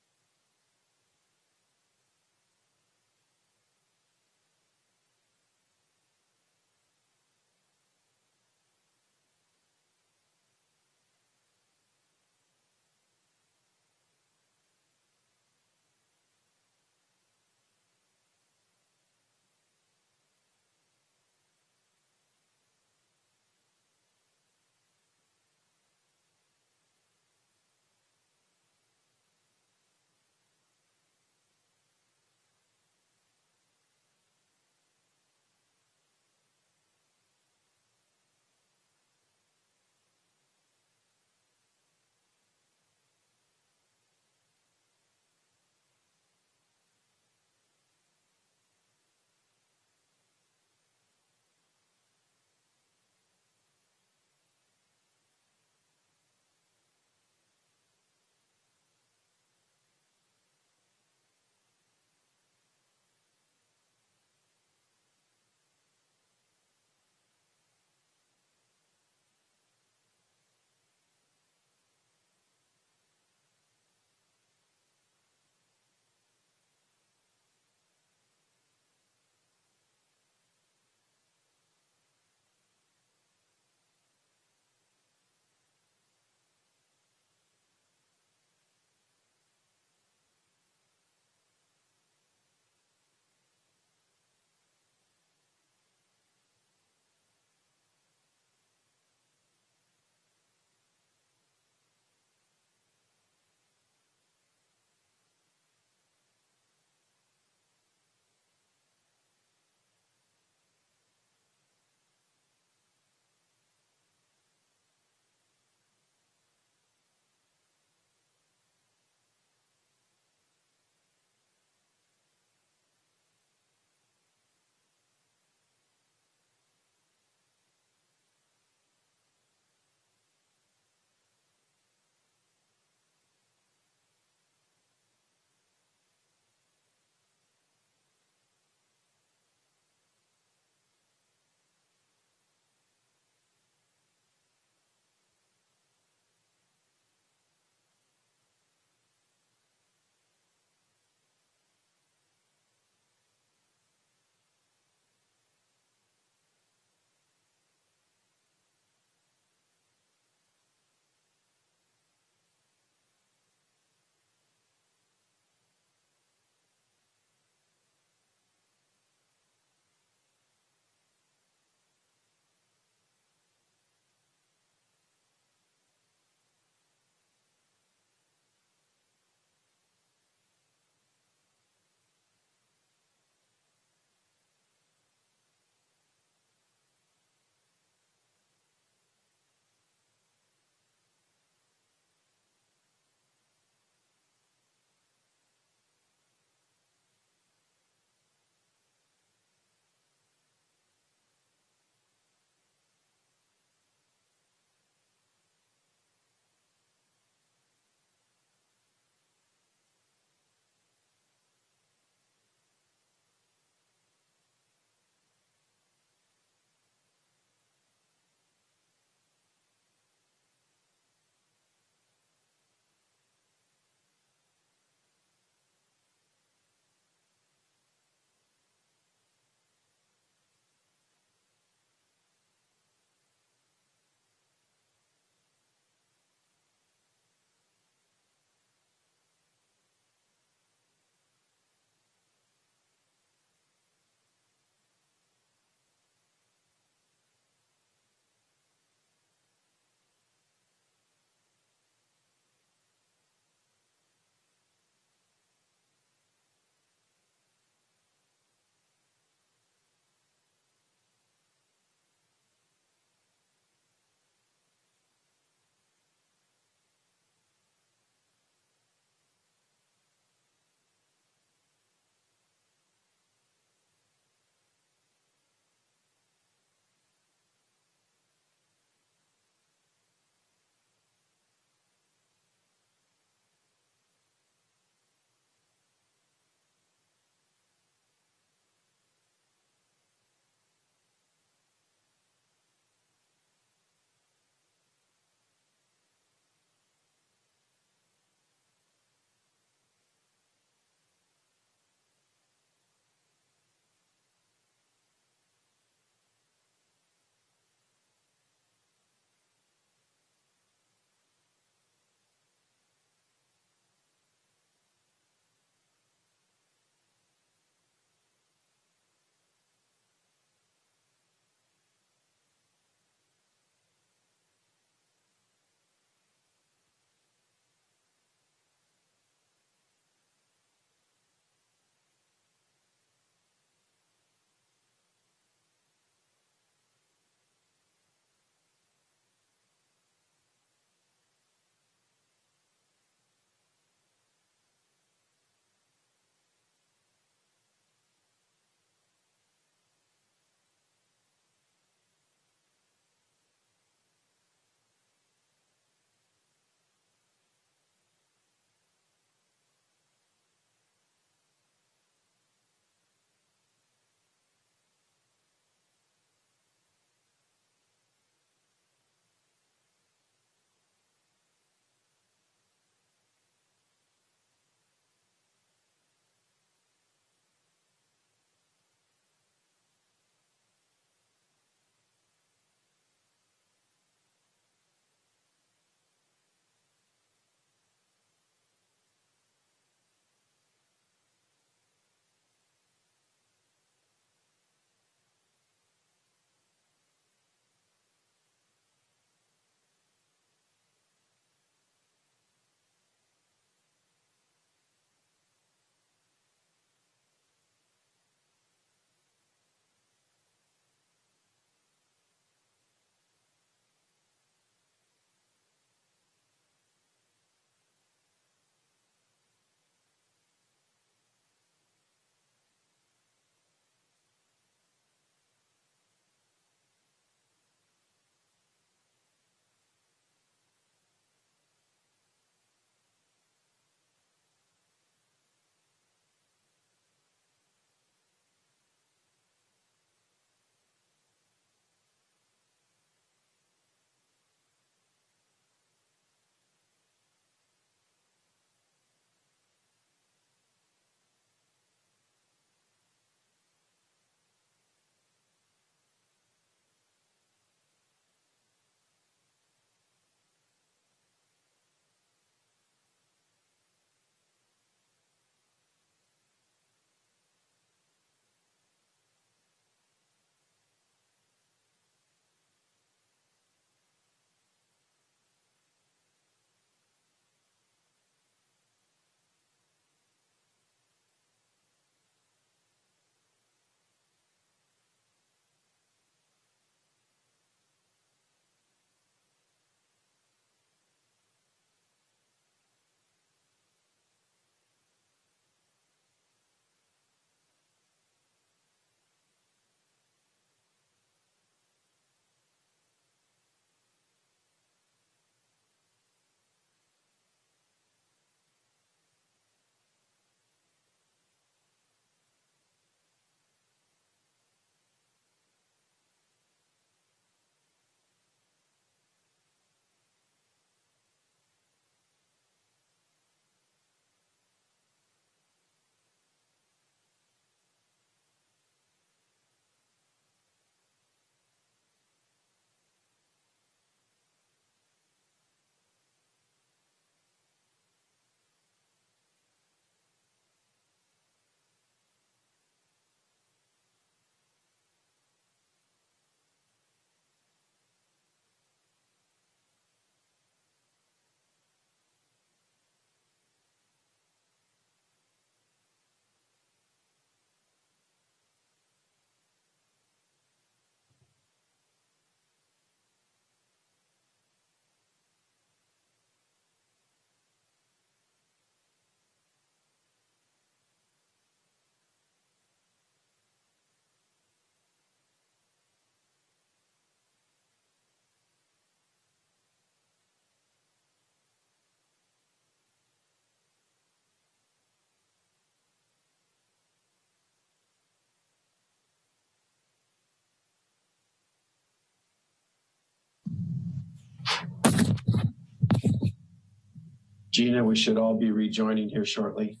Gina, we should all be rejoining here shortly.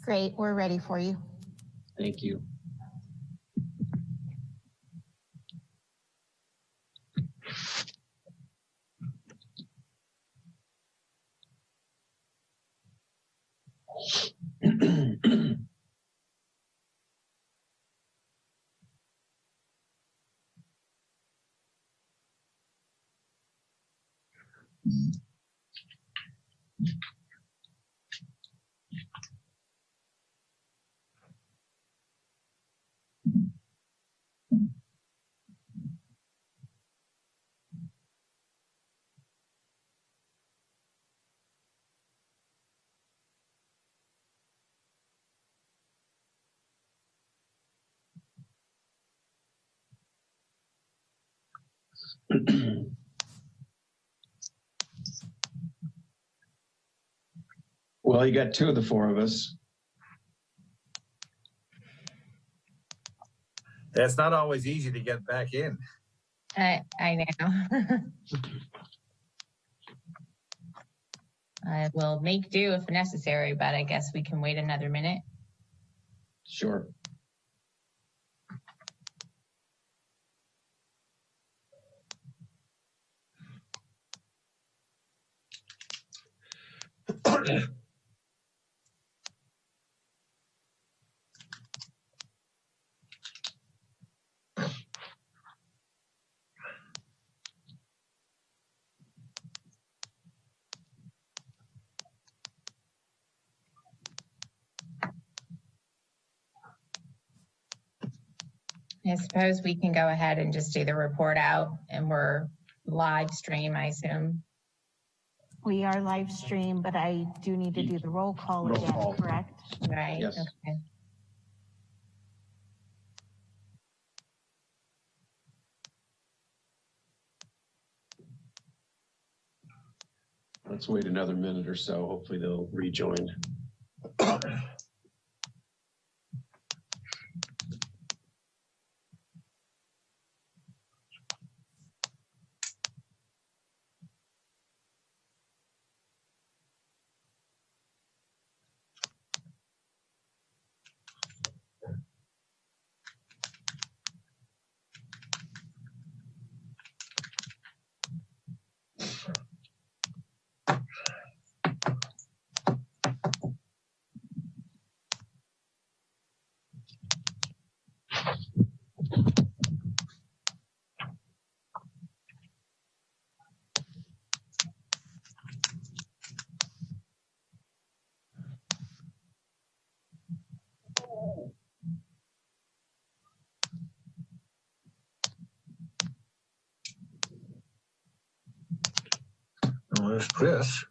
Great, we're ready for you. Thank you. Well, you got two of the four of us. That's not always easy to get back in. I know. I will make do if necessary, but I guess we can wait another minute. Sure. I suppose we can go ahead and just do the report out, and we're live stream, I assume. We are live stream, but I do need to do the roll call again, correct? Right. Yes. Okay. Let's wait another minute or so. Hopefully they'll rejoin. Well, there's Chris.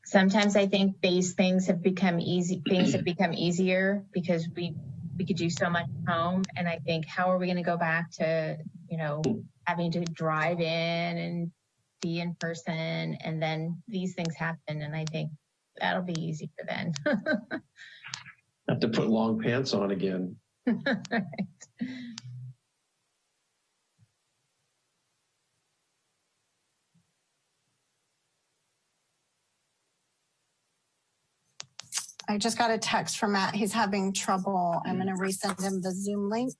Sometimes I think these things have become easy. Things have become easier because we could do so much at home. And I think, how are we going to go back to, having to drive in and be in person, and then these things happen, and I think that'll be easier then. Have to put long pants on again. Right. I just got a text from Matt. He's having trouble. I'm going to resend him the Zoom link.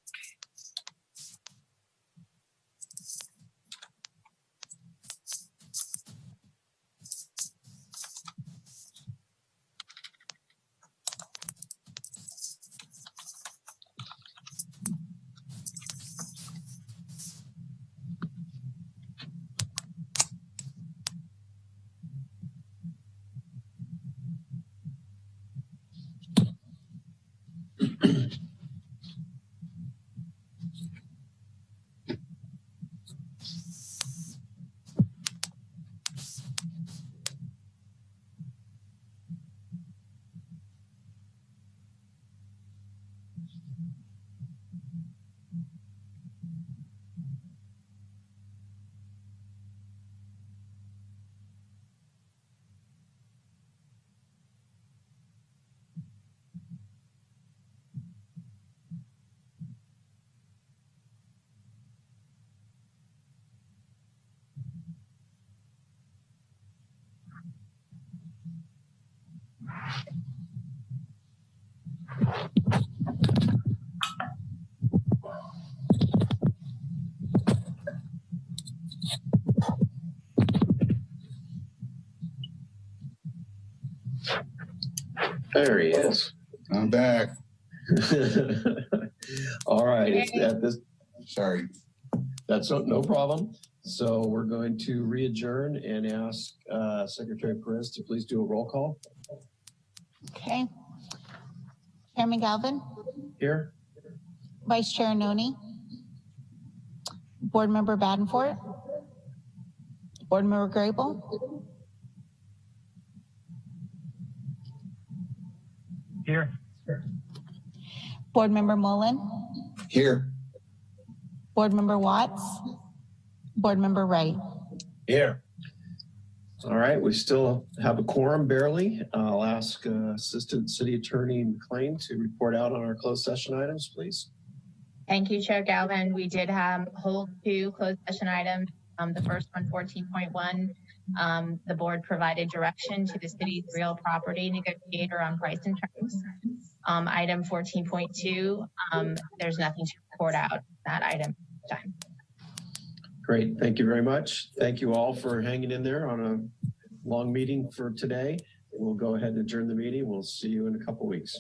There he is. I'm back. All right. It's at this. Sorry. That's no problem. So we're going to re-adjourn and ask Secretary Perez to please do a roll call. Okay. Chairman Galvin, Here. Vice Chair Noni, Board Member Badenfort, Board Member Grable, Here. Board Member Mullen, Here. Board Member Watts, Board Member Wright. Here. All right, we still have a quorum barely. I'll ask Assistant City Attorney McLean to report out on our closed session items, please. Thank you, Chair Galvin. We did hold 2 closed session items. The first one, 14.1, the board provided direction to the city's real property negotiator on price and terms. Item 14.2, there's nothing to report out that item this time. Great, thank you very much. Thank you all for hanging in there on a long meeting for today. We'll go ahead and adjourn the meeting. We'll see you in a couple weeks.